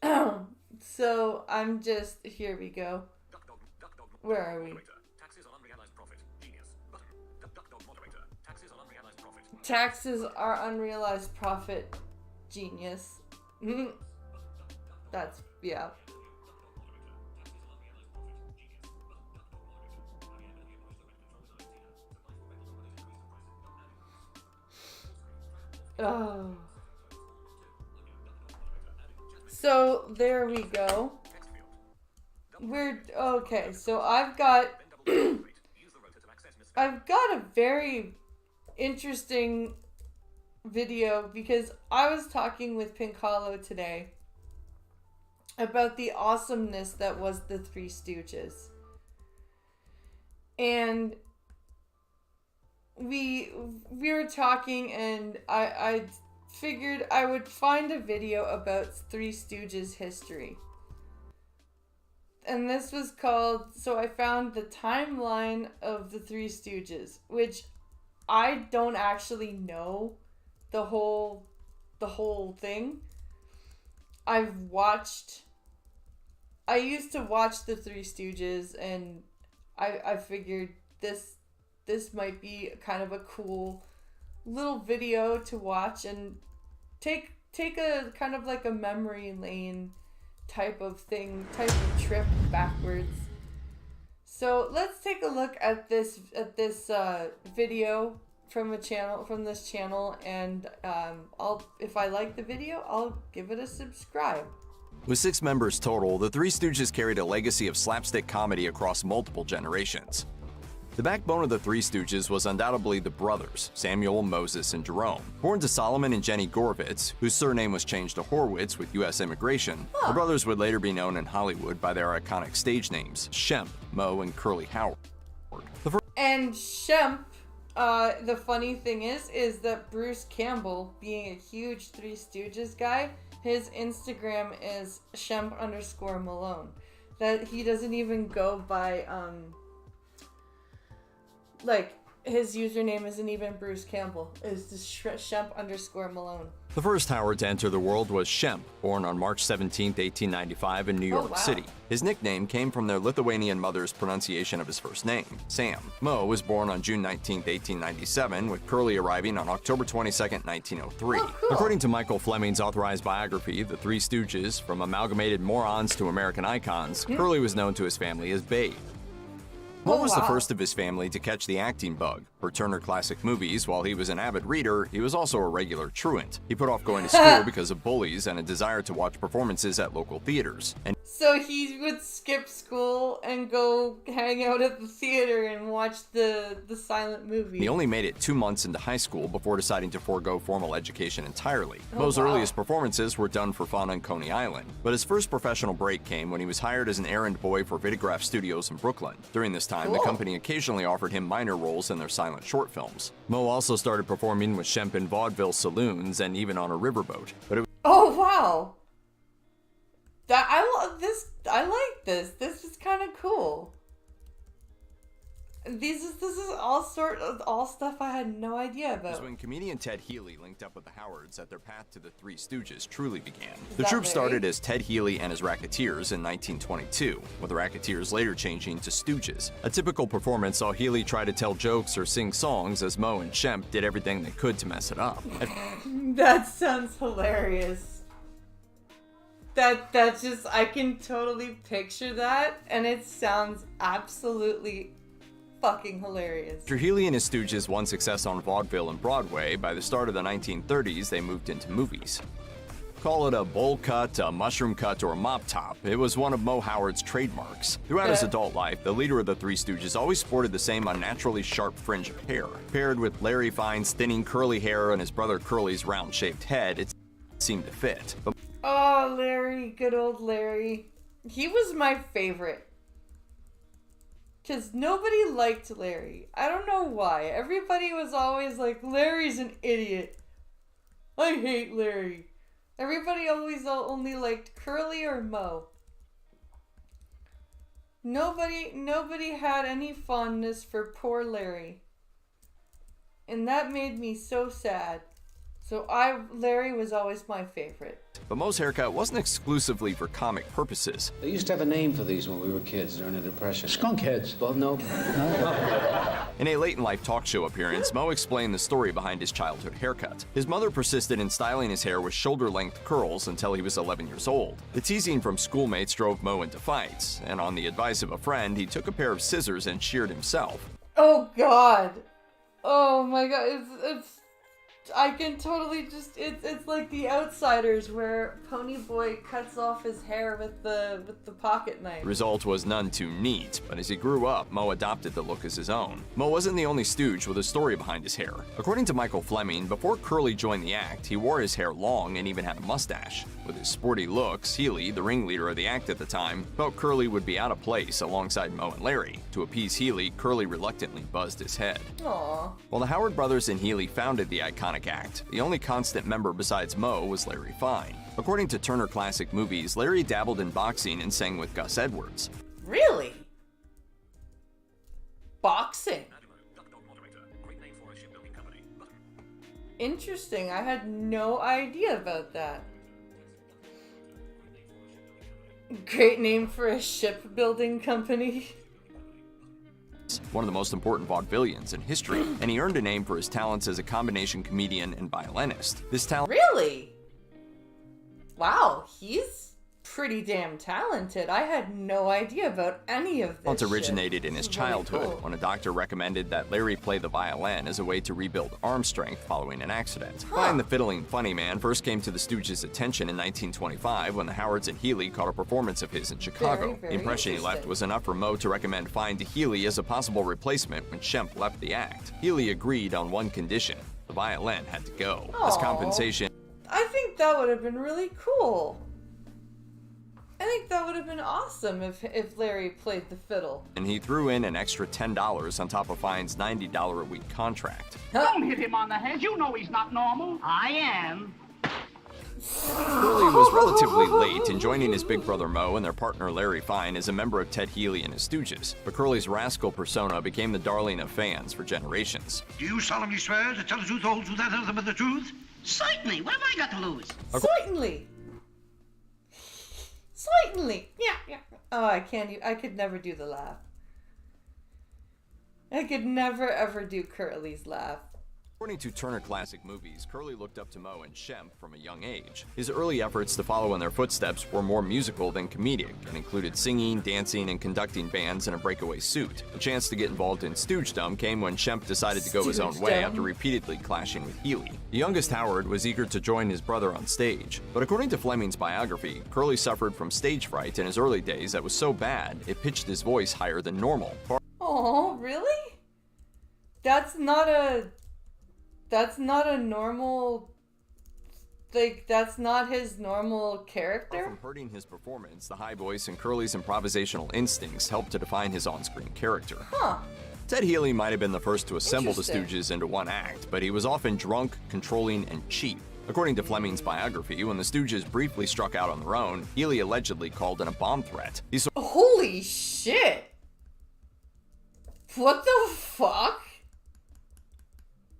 Speaker 14: Attachment.
Speaker 1: So, I'm just, here we go. Where are we?
Speaker 14: Taxes on unrealized profit. Genius. Button. Duck moderator. Taxes on unrealized profit.
Speaker 1: Taxes are unrealized profit. Genius. That's, yeah. Oh. So there we go. We're okay. So I've got a very interesting video because I was talking with Pink Hollow today about the awesomeness that was the Three Stooges. And we were talking, and I figured I would find a video about Three Stooges history. And this was called, so I found the timeline of the Three Stooges, which I don't actually know the whole thing. I used to watch the Three Stooges, and I figured this might be kind of a cool little video to watch and take a kind of like a memory lane type of trip backwards. So let's take a look at this video from this channel, and if I like the video, I'll give it a subscribe.
Speaker 15: With 6 members total, the Three Stooges carried a legacy of slapstick comedy across multiple generations. The backbone of the Three Stooges was undoubtedly the brothers, Samuel, Moses, and Jerome. Born to Solomon and Jenny Gorovitz, whose surname was changed to Horwitz with U.S. immigration, the brothers would later be known in Hollywood by their iconic stage names, Shemp, Mo, and Curly Howard.
Speaker 1: And Shemp, the funny thing is that Bruce Campbell, being a huge Three Stooges guy, his Instagram is Shemp_Malone. That he doesn't even go by, like, his username isn't even Bruce Campbell. It's just Shemp_Malone.
Speaker 15: The first Howard to enter the world was Shemp, born on March 17, 1895 in New York City. His nickname came from their Lithuanian mother's pronunciation of his first name, Sam. Mo was born on June 19, 1897, with Curly arriving on October 22, 1903. According to Michael Fleming's authorized biography, The Three Stooges, From Amalgamated Morons to American Icons, Curly was known to his family as Babe. Mo was the first of his family to catch the acting bug. For Turner Classic Movies, while he was an avid reader, he was also a regular truant. He put off going to school because of bullies and a desire to watch performances at local theaters.
Speaker 1: So he would skip school and go hang out at the theater and watch the silent movie.
Speaker 15: He only made it 2 months into high school before deciding to forego formal education entirely. Mo's earliest performances were done for fun on Coney Island, but his first professional break came when he was hired as an errand boy for Vitagraph Studios in Brooklyn. During this time, the company occasionally offered him minor roles in their silent short films. Mo also started performing with Shemp in vaudeville saloons and even on a riverboat.
Speaker 1: Oh wow! I like this. This is kind of cool. This is all stuff I had no idea about.
Speaker 15: It was when comedian Ted Healy linked up with the Howards that their path to the Three Stooges truly began. The troupe started as Ted Healy and his Racketeers in 1922, with the Racketeers later changing to Stooges. A typical performance saw Healy try to tell jokes or sing songs as Mo and Shemp did everything they could to mess it up.
Speaker 1: That sounds hilarious. That's just, I can totally picture that, and it sounds absolutely fucking hilarious.
Speaker 15: After Healy and his Stooges won success on vaudeville and Broadway, by the start of the 1930s they moved into movies. Call it a bowl cut, a mushroom cut, or a mop top, it was one of Mo Howard's trademarks. Throughout his adult life, the leader of the Three Stooges always sported the same unnaturally sharp fringe of hair. Paired with Larry Fine's thinning curly hair and his brother Curly's round-shaped head, it seemed to fit.
Speaker 1: Oh, Larry, good old Larry. He was my favorite. Because nobody liked Larry. I don't know why. Everybody was always like, Larry's an idiot. I hate Larry. Everybody always only liked Curly or Mo. Nobody had any fondness for poor Larry. And that made me so sad. So Larry was always my favorite.
Speaker 15: But Mo's haircut wasn't exclusively for comic purposes.
Speaker 16: They used to have a name for these when we were kids during the Depression. Skunk heads. Well, no.
Speaker 15: In a late-in-life talk show appearance, Mo explained the story behind his childhood haircut. His mother persisted in styling his hair with shoulder-length curls until he was 11 years old. The teasing from schoolmates drove Mo into fights, and on the advice of a friend, he took a pair of scissors and sheared himself.
Speaker 1: Oh God! Oh my God! It's I can totally just it's like The Outsiders where Ponyboy cuts off his hair with the pocket knife.
Speaker 15: The result was none too neat, but as he grew up, Mo adopted the look as his own. Mo wasn't the only stooge with a story behind his hair. According to Michael Fleming, before Curly joined the act, he wore his hair long and even had a mustache. With his sporty looks, Healy, the ringleader of the act at the time, felt Curly would be out of place alongside Mo and Larry. To appease Healy, Curly reluctantly buzzed his head.
Speaker 1: Aww.
Speaker 15: While the Howard brothers and Healy founded the iconic act, the only constant member besides Mo was Larry Fine. According to Turner Classic Movies, Larry dabbled in boxing and sang with Gus Edwards.
Speaker 1: Really? Boxing? Interesting. I had no idea about that. Great name for a shipbuilding company.
Speaker 15: One of the most important vaudevillians in history, and he earned a name for his talents as a combination comedian and violinist. This talent—
Speaker 1: Really? Wow, he's pretty damn talented. I had no idea about any of this
Speaker 15: originated in his childhood
Speaker 1: really cool.
Speaker 15: when a doctor recommended that Larry play the violin as a way to rebuild arm strength following an accident. Brian the Fiddling Funny Man first came to the Stooges' attention in 1925 when the Howards and Healy caught a performance of his in Chicago.
Speaker 1: Very
Speaker 15: The impression he left was enough for Moe to recommend Fine to Healy as a possible replacement when Shemp left the act. Healy agreed on one condition: the violin had to go. As
Speaker 1: Aw.
Speaker 15: compensation,
Speaker 1: I think that would have been really cool. I think that would have been awesome if Larry played the fiddle.
Speaker 15: and he threw in an extra $10 on top of Fine's $90 a week contract.
Speaker 17: Don't hit him on the head. You know he's not normal. I am.
Speaker 15: Curly was relatively late in joining his big brother Moe and their partner Larry Fine as a member of Ted Healy and his Stooges, but Curly's rascal persona became the darling of fans for generations.
Speaker 17: Do you solemnly swear to tell the truth, the whole truth, and nothing but the truth? Certainly. What have I got to lose?
Speaker 1: Certainly. Certainly. Yeah. Oh, I could never do the laugh. I could never ever do Curly's laugh.
Speaker 15: According to Turner Classic Movies, Curly looked up to Moe and Shemp from a young age. His early efforts to follow in their footsteps were more musical than comedic and included singing, dancing, and conducting bands in a breakaway suit. A chance to get involved in Stoogedom came when Shemp decided to go his own way after repeatedly clashing with Healy. The youngest Howard was eager to join his brother on stage, but according to Fleming's biography, Curly suffered from stage fright in his early days that was so bad it pitched his voice higher than normal.
Speaker 1: Oh, really? That's not a normal, like, that's not his normal character?
Speaker 15: From hurting his performance, the high voice and Curly's improvisational instincts helped to define his on-screen character. Ted Healy might have been the first to assemble the Stooges into one act, but he was often drunk, controlling, and cheap. According to Fleming's biography, when the Stooges briefly struck out on their own, Healy allegedly called in a bomb threat.
Speaker 1: Holy shit! What the fuck?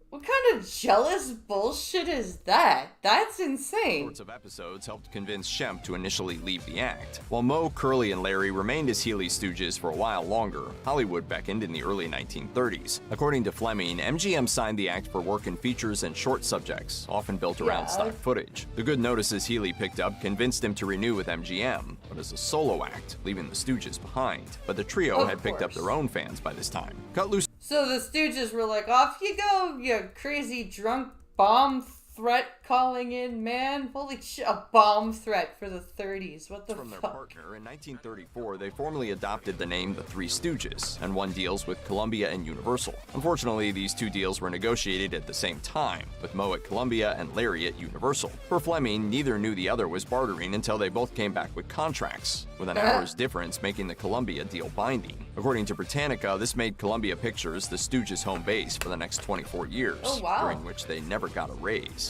Speaker 1: What kind of jealous bullshit is that? That's insane.
Speaker 15: Sorts of episodes helped convince Shemp to initially leave the act. While Moe, Curly, and Larry remained as Healy Stooges for a while longer, Hollywood beckoned in the early 1930s. According to Fleming, MGM signed the act for work in features and short subjects, often built around stock footage. The good notices Healy picked up convinced him to renew with MGM, but as a solo act, leaving the Stooges behind. But the trio had picked up their own fans by this time. Cut loose.
Speaker 1: So the Stooges were like, off you go, you crazy drunk bomb threat calling in man. Holy shit, a bomb threat for the 30s. What the
Speaker 15: From their
Speaker 1: fuck?
Speaker 15: partner, in 1934, they formally adopted the name The Three Stooges, and won deals with Columbia and Universal. Unfortunately, these two deals were negotiated at the same time, with Moe at Columbia and Larry at Universal. For Fleming, neither knew the other was bartering until they both came back with contracts, with an hour's difference making the Columbia deal binding. According to Britannica, this made Columbia Pictures the Stooges' home base for the next 24 years, during which they never got a raise.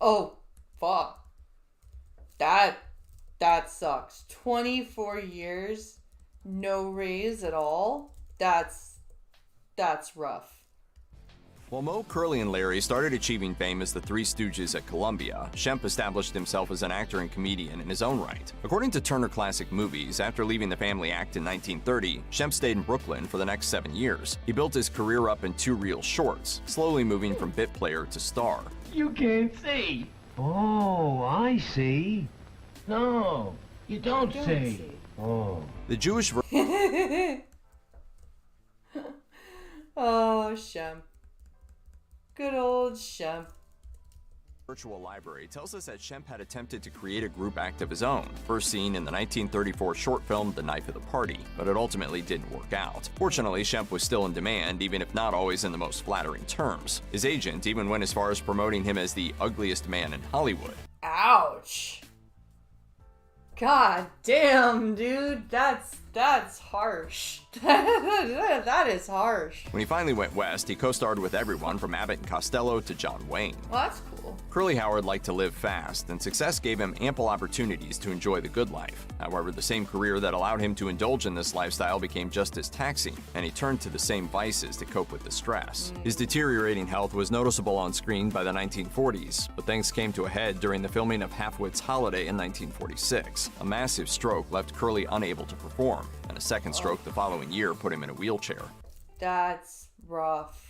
Speaker 1: Oh, fuck. That sucks. 24 years, no raise at all? That's rough.
Speaker 15: While Moe, Curly, and Larry started achieving fame as the Three Stooges at Columbia, Shemp established himself as an actor and comedian in his own right. According to Turner Classic Movies, after leaving the family act in 1930, Shemp stayed in Brooklyn for the next 7 years. He built his career up in 2 reel shorts, slowly moving from bit player to star.
Speaker 18: You can't see. Oh, I see. No, you don't see. Oh.
Speaker 15: The Jewish
Speaker 1: Oh, Shemp. Good old Shemp.
Speaker 15: Virtual Library tells us that Shemp had attempted to create a group act of his own, first seen in the 1934 short film The Knife of the Party, but it ultimately didn't work out. Fortunately, Shemp was still in demand, even if not always in the most flattering terms. His agent even went as far as promoting him as the ugliest man in Hollywood.
Speaker 1: Ouch. God damn, dude. That's That's harsh. That is harsh.
Speaker 15: When he finally went west, he co-starred with everyone from Abbott and Costello to John Wayne.
Speaker 1: Well, that's cool.
Speaker 15: Curly Howard liked to live fast, and success gave him ample opportunities to enjoy the good life. However, the same career that allowed him to indulge in this lifestyle became just as taxing, and he turned to the same vices to cope with the stress. His deteriorating health was noticeable on screen by the 1940s, but things came to a head during the filming of Half-Wit's Holiday in 1946. A massive stroke left Curly unable to perform, and a second stroke the following year put him in a wheelchair.
Speaker 1: That's rough.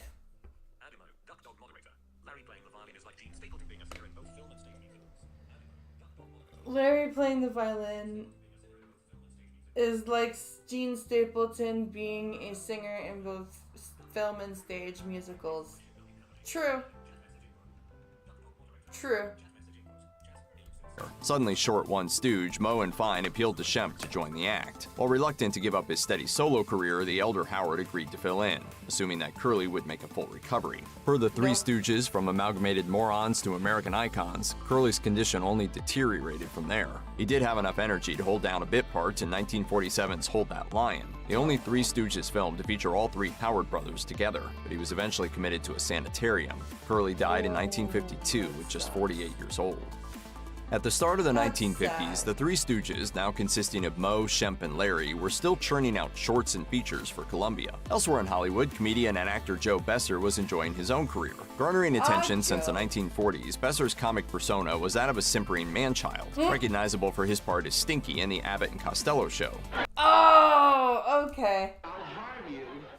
Speaker 1: Larry playing the violin is like Gene Stapleton being a singer in both film and stage musicals. True. True.
Speaker 15: Suddenly short one stooge, Moe and Fine appealed to Shemp to join the act. While reluctant to give up his steady solo career, the elder Howard agreed to fill in, assuming that Curly would make a full recovery. Per the Three Stooges, from amalgamated morons to American icons, Curly's condition only deteriorated from there. He did have enough energy to hold down a bit part in 1947's Hold That Lion, the only Three Stooges film to feature all three Howard brothers together, but he was eventually committed to a sanitarium. Curly died in 1952 with just 48 years old. At the start of the 1950s, the Three Stooges, now consisting of Moe, Shemp, and Larry, were still churning out shorts and features for Columbia. Elsewhere in Hollywood, comedian and actor Joe Besser was enjoying his own career. Garnering attention since the 1940s, Besser's comic persona was that of a simpering man-child, recognizable for his part as Stinky in the Abbott and Costello show.
Speaker 1: Oh, okay.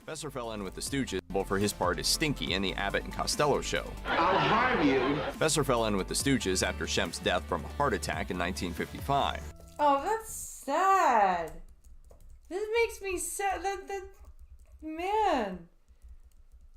Speaker 15: Besser fell in with the Stooges for his part as Stinky in the Abbott and Costello show.
Speaker 18: I'll harm you.
Speaker 15: Besser fell in with the Stooges after Shemp's death from a heart attack in 1955.
Speaker 1: Oh, that's sad. This makes me sad. Man.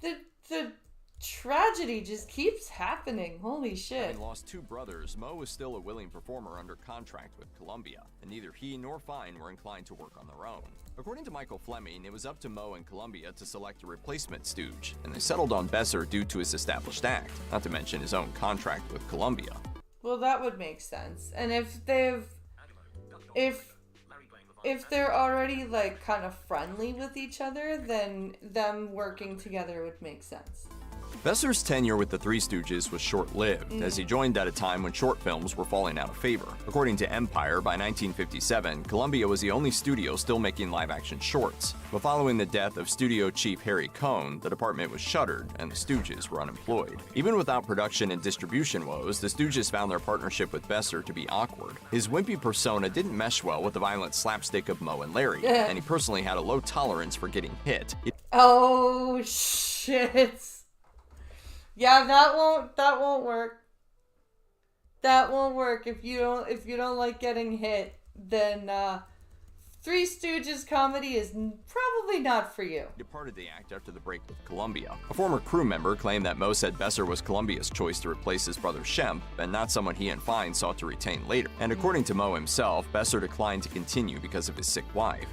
Speaker 1: The tragedy just keeps happening. Holy shit.
Speaker 15: Having lost two brothers, Moe was still a willing performer under contract with Columbia, and neither he nor Fine were inclined to work on their own. According to Michael Fleming, it was up to Moe and Columbia to select a replacement stooge, and they settled on Besser due to his established act, not to mention his own contract with Columbia.
Speaker 1: Well, that would make sense. And if they're already like kind of friendly with each other, then them working together would make sense.
Speaker 15: Besser's tenure with the Three Stooges was short-lived, as he joined at a time when short films were falling out of favor. According to Empire, by 1957, Columbia was the only studio still making live-action shorts. But following the death of studio chief Harry Cohn, the department was shuttered, and the Stooges were unemployed. Even without production and distribution woes, the Stooges found their partnership with Besser to be awkward. His wimpy persona didn't mesh well with the violent slapstick of Moe and Larry, and he personally had a low tolerance for getting hit.
Speaker 1: Oh, shit. Yeah, that won't work. That won't work if you don't like getting hit. Then Three Stooges comedy is probably not for you.
Speaker 15: Departed the act after the break with Columbia. A former crew member claimed that Moe said Besser was Columbia's choice to replace his brother Shemp, and not someone he and Fine sought to retain later. And according to Moe himself, Besser declined to continue because of his sick wife.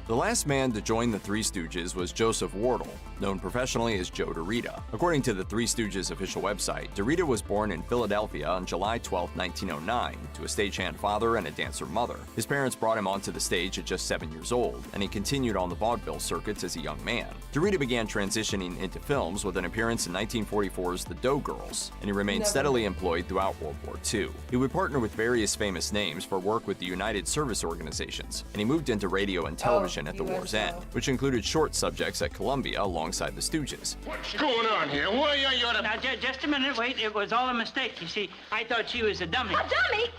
Speaker 15: The last man to join the Three Stooges was Joseph Wardle, known professionally as Joe DeRita. According to the Three Stooges official website, DeRita was born in Philadelphia on July 12, 1909, to a stagehand father and a dancer mother. His parents brought him onto the stage at just 7 years old, and he continued on the vaudeville circuits as a young man. DeRita began transitioning into films with an appearance in 1944's The Doe Girls, and he remained steadily employed throughout World War II. He would partner with various famous names for work with the United Service Organizations, and he moved into radio and television at the war's end, which included short subjects at Columbia alongside the Stooges.
Speaker 18: What's going on here? Why are you Now, just a minute, wait. It was all a mistake. You see, I thought she was a dummy.
Speaker 3: A dummy?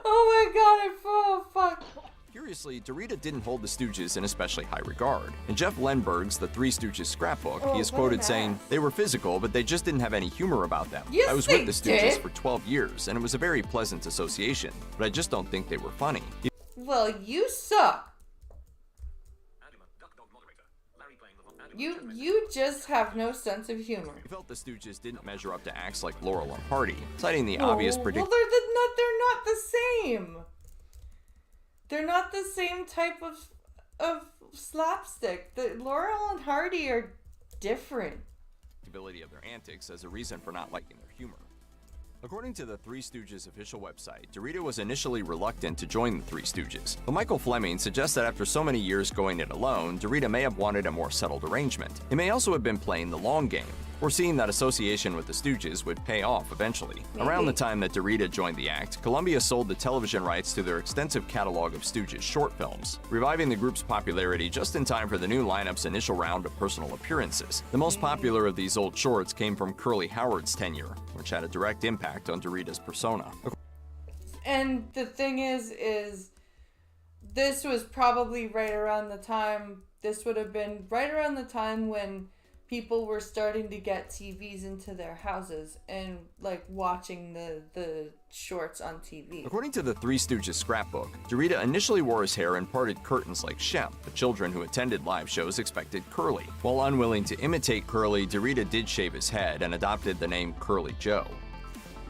Speaker 1: Oh my god, oh fuck.
Speaker 15: Curiously, DeRita didn't hold the Stooges in especially high regard. In Jeff Lenberg's The Three Stooges scrapbook, he is quoted saying, "They were physical, but they just didn't have any humor about them.
Speaker 1: Yes,
Speaker 15: I was
Speaker 1: they
Speaker 15: with the Stooges
Speaker 1: did.
Speaker 15: for 12 years, and it was a very pleasant association, but I just don't think they were funny."
Speaker 1: Well, you suck. You just have no sense of humor.
Speaker 15: He felt the Stooges didn't measure up to acts like Laurel and Hardy, citing the obvious
Speaker 1: Well,
Speaker 15: prediction.
Speaker 1: they're not the same. They're not the same type of slapstick. The Laurel and Hardy are different.
Speaker 15: of their antics as a reason for not liking their humor. According to the Three Stooges official website, Dorita was initially reluctant to join the Three Stooges, but Michael Fleming suggests that after so many years going it alone, Dorita may have wanted a more settled arrangement. It may also have been playing the long game, foreseeing that association with the Stooges would pay off eventually.
Speaker 1: Maybe.
Speaker 15: Around the time that Dorita joined the act, Columbia sold the television rights to their extensive catalog of Stooges short films, reviving the group's popularity just in time for the new lineup's initial round of personal appearances. The most popular of these old shorts came from Curly Howard's tenure, which had a direct impact on Dorita's persona.
Speaker 1: And the thing is this was probably right around the time, this would have been right around the time when people were starting to get TVs into their houses and like watching the shorts on TV.
Speaker 15: According to the Three Stooges scrapbook, Dorita initially wore his hair in parted curtains like Shemp, but children who attended live shows expected Curly. While unwilling to imitate Curly, Dorita did shave his head and adopted the name Curly Joe.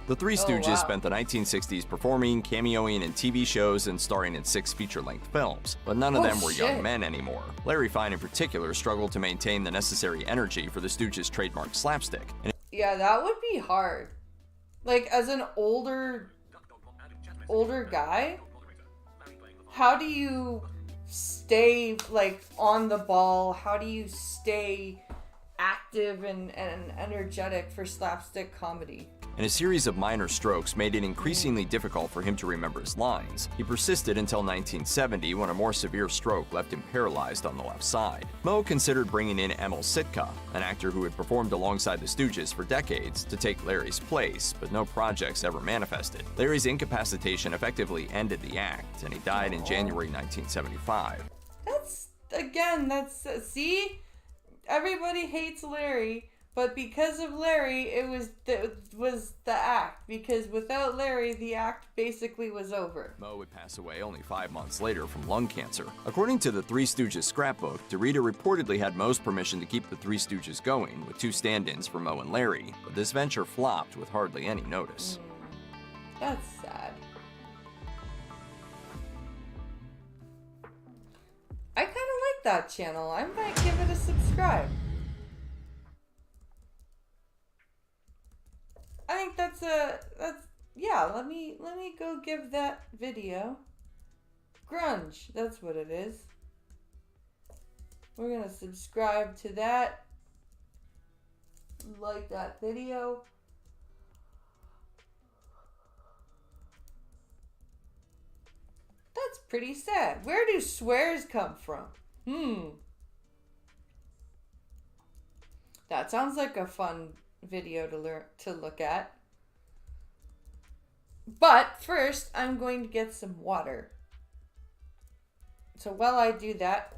Speaker 15: The Three Stooges spent the 1960s performing, cameoing in TV shows, and starring in 6 feature-length films, but none of them were young men anymore. Larry Fine in particular struggled to maintain the necessary energy for the Stooges' trademark slapstick.
Speaker 1: Yeah, that would be hard. Like, as an older guy, how do you stay, like, on the ball? How do you stay active and energetic for slapstick comedy?
Speaker 15: And a series of minor strokes made it increasingly difficult for him to remember his lines. He persisted until 1970 when a more severe stroke left him paralyzed on the left side. Moe considered bringing in Emil Sitka, an actor who had performed alongside the Stooges for decades, to take Larry's place, but no projects ever manifested. Larry's incapacitation effectively ended the act, and he died in January 1975.
Speaker 1: See? Everybody hates Larry. But because of Larry, it was the act. Because without Larry, the act basically was over.
Speaker 15: Moe would pass away only 5 months later from lung cancer. According to the Three Stooges scrapbook, Dorita reportedly had Moe's permission to keep the Three Stooges going, with 2 stand-ins for Moe and Larry, but this venture flopped with hardly any notice.
Speaker 1: That's sad. I kind of like that channel. I might give it a subscribe. I think yeah, let me go give that video. Grunge, that's what it is. We're gonna subscribe to that. Like that video. That's pretty sad. Where do swears come from? That sounds like a fun video to look at. But first, I'm going to get some water. So while I do that,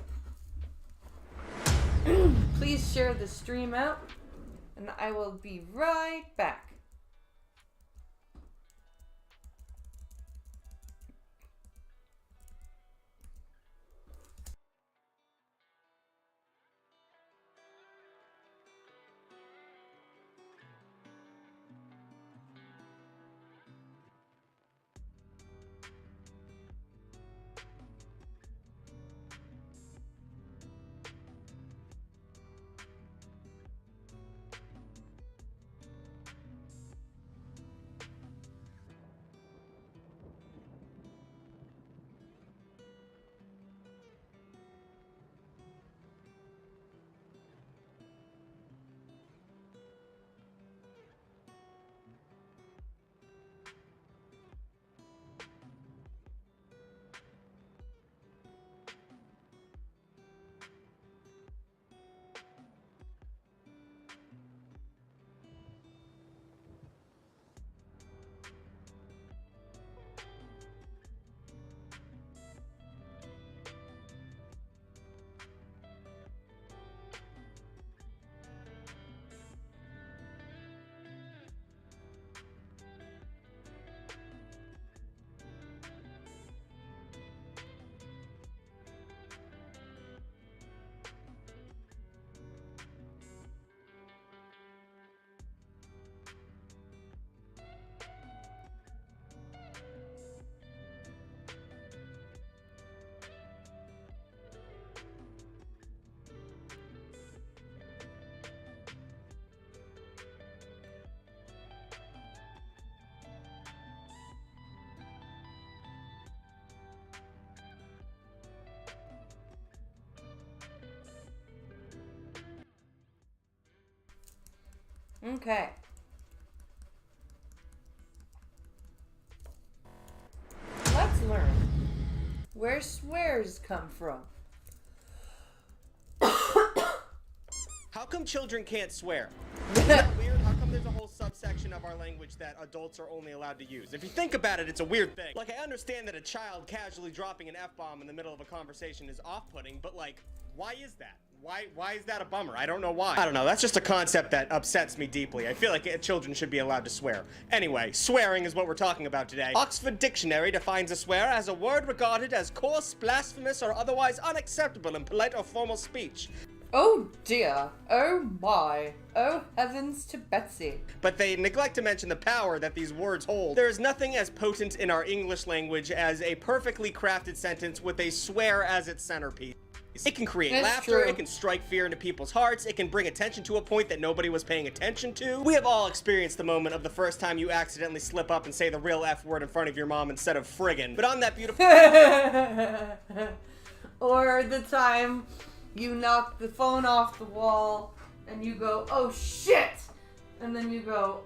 Speaker 1: please share the stream out, and I will be right back. Okay. Let's learn where swears come from.
Speaker 19: How come children can't swear? Isn't that weird? How come there's a whole subsection of our language that adults are only allowed to use? If you think about it, it's a weird thing. Like, I understand that a child casually dropping an F-bomb in the middle of a conversation is off-putting, but like, why is that? Why is that a bummer? I don't know why. I don't know. That's just a concept that upsets me deeply. I feel like children should be allowed to swear. Anyway, swearing is what we're talking about today. Oxford Dictionary defines a swear as a word regarded as coarse, blasphemous, or otherwise unacceptable in polite or formal speech.
Speaker 1: Oh dear. Oh my. Oh heavens to Betsy.
Speaker 19: But they neglect to mention the power that these words hold. There is nothing as potent in our English language as a perfectly crafted sentence with a swear as its centerpiece. It can create laughter, it can strike fear into people's hearts, it can bring attention to a point that nobody was paying attention to. We have all experienced the moment of the first time you accidentally slip up and say the real F word in front of your mom instead of friggin'. But on that beautiful...
Speaker 1: Or the time you knock the phone off the wall and you go, oh shit! And then you go,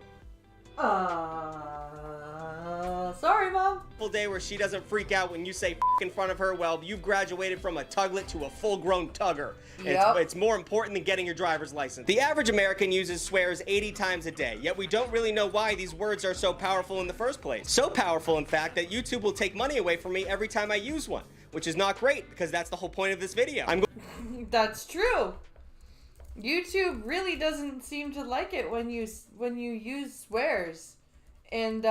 Speaker 1: sorry, Mom.
Speaker 19: Day where she doesn't freak out when you say f in front of her. Well, you've graduated from a tuglet to a full-grown tugger.
Speaker 1: Yep.
Speaker 19: It's more important than getting your driver's license. The average American uses swears 80 times a day, yet we don't really know why these words are so powerful in the first place. So powerful, in fact, that YouTube will take money away from me every time I use one, which is not great because that's the whole point of this video.
Speaker 1: That's true. YouTube really doesn't seem to like it when you use swears, and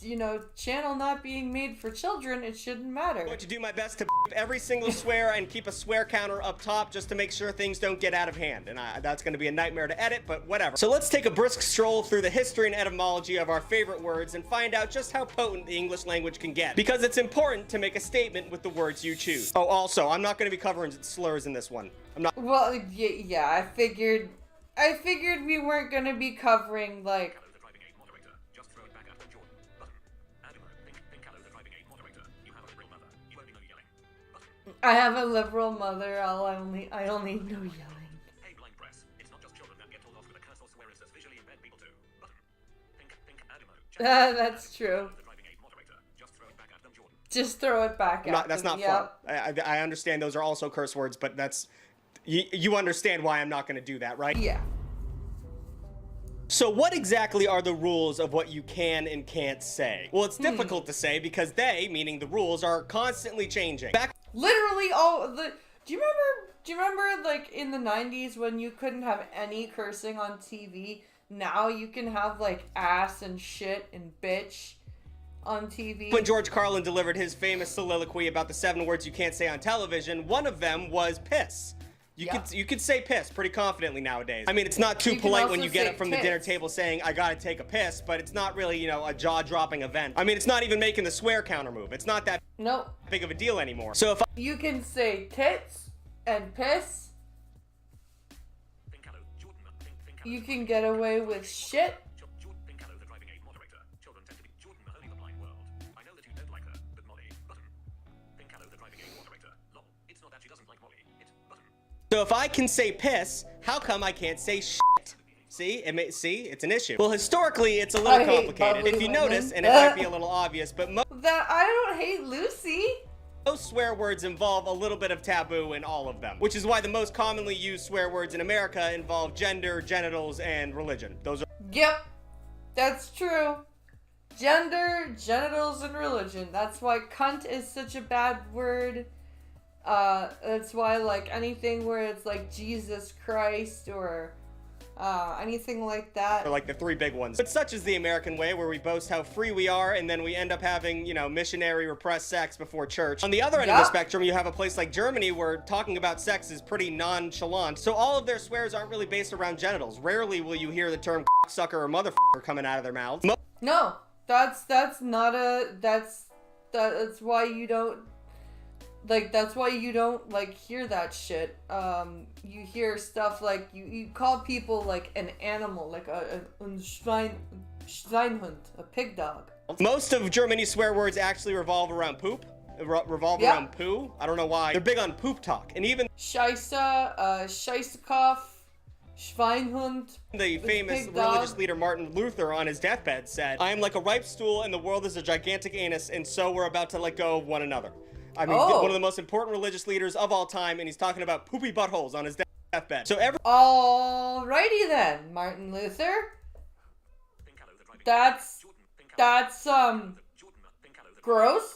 Speaker 1: you know, channel not being made for children, it shouldn't matter.
Speaker 19: I'm going to do my best to every single swear and keep a swear counter up top just to make sure things don't get out of hand, and that's going to be a nightmare to edit, but whatever. So let's take a brisk stroll through the history and etymology of our favorite words and find out just how potent the English language can get, because it's important to make a statement with the words you choose. Oh, also, I'm not going to be covering slurs in this one. I'm not.
Speaker 1: Well, yeah, I figured we weren't going to be covering, like... I have a liberal mother. I only know yelling.
Speaker 14: Hey, blank press. It's not just children that get told off with a curse or swear, it's visually impaired people too.
Speaker 1: That's true. Just throw it back at them.
Speaker 19: That's not fun. I understand those are also curse words, but that's... You understand why I'm not going to do that, right?
Speaker 1: Yeah.
Speaker 19: So what exactly are the rules of what you can and can't say? Well, it's difficult to say because they, meaning the rules, are constantly changing.
Speaker 1: Literally all the... Do you remember like in the 90s when you couldn't have any cursing on TV? Now you can have like ass and shit and bitch on TV.
Speaker 19: When George Carlin delivered his famous soliloquy about the 7 words you can't say on television, one of them was piss. You could say piss pretty confidently nowadays. I mean, it's not too polite when you get up from the dinner table saying, I gotta take a piss, but it's not really, you know, a jaw-dropping event. I mean, it's not even making the swear counter move. It's not that big of a deal anymore. So if
Speaker 1: you can say tits and piss. You can get away with shit.
Speaker 19: So if I can say piss, how come I can't say shit? See, it's an issue. Well, historically, it's a little complicated. If you notice, and it might be a little obvious, but
Speaker 1: I don't hate Lucy.
Speaker 19: Most swear words involve a little bit of taboo in all of them, which is why the most commonly used swear words in America involve gender, genitals, and religion. Those are.
Speaker 1: Yep, that's true. Gender, genitals, and religion. That's why cunt is such a bad word. That's why, like, anything where it's like Jesus Christ or anything like that.
Speaker 19: Or like the 3 big ones. But such is the American way, where we boast how free we are, and then we end up having, you know, missionary repressed sex before church. On the other end of the spectrum, you have a place like Germany where talking about sex is pretty nonchalant. So all of their swears aren't really based around genitals. Rarely will you hear the term sucker or motherfucker coming out of their mouths.
Speaker 1: No, that's why you don't. Like, that's why you don't, like, hear that shit. You hear stuff like, you call people, like, an animal, like a Schweinhund, a pig dog.
Speaker 19: Most of Germany's swear words actually revolve around poop. Around poo. I don't know why. They're big on poop talk. And even...
Speaker 1: Scheisse, Scheissekopf, Schweinhund.
Speaker 19: The famous
Speaker 1: pig dog.
Speaker 19: religious leader Martin Luther on his deathbed said, I am like a ripe stool and the world is a gigantic anus, and so we're about to let go of one another. I mean,
Speaker 1: Oh.
Speaker 19: one of the most important religious leaders of all time, and he's talking about poopy buttholes on his deathbed. So
Speaker 1: Alrighty then, Martin Luther. That's gross.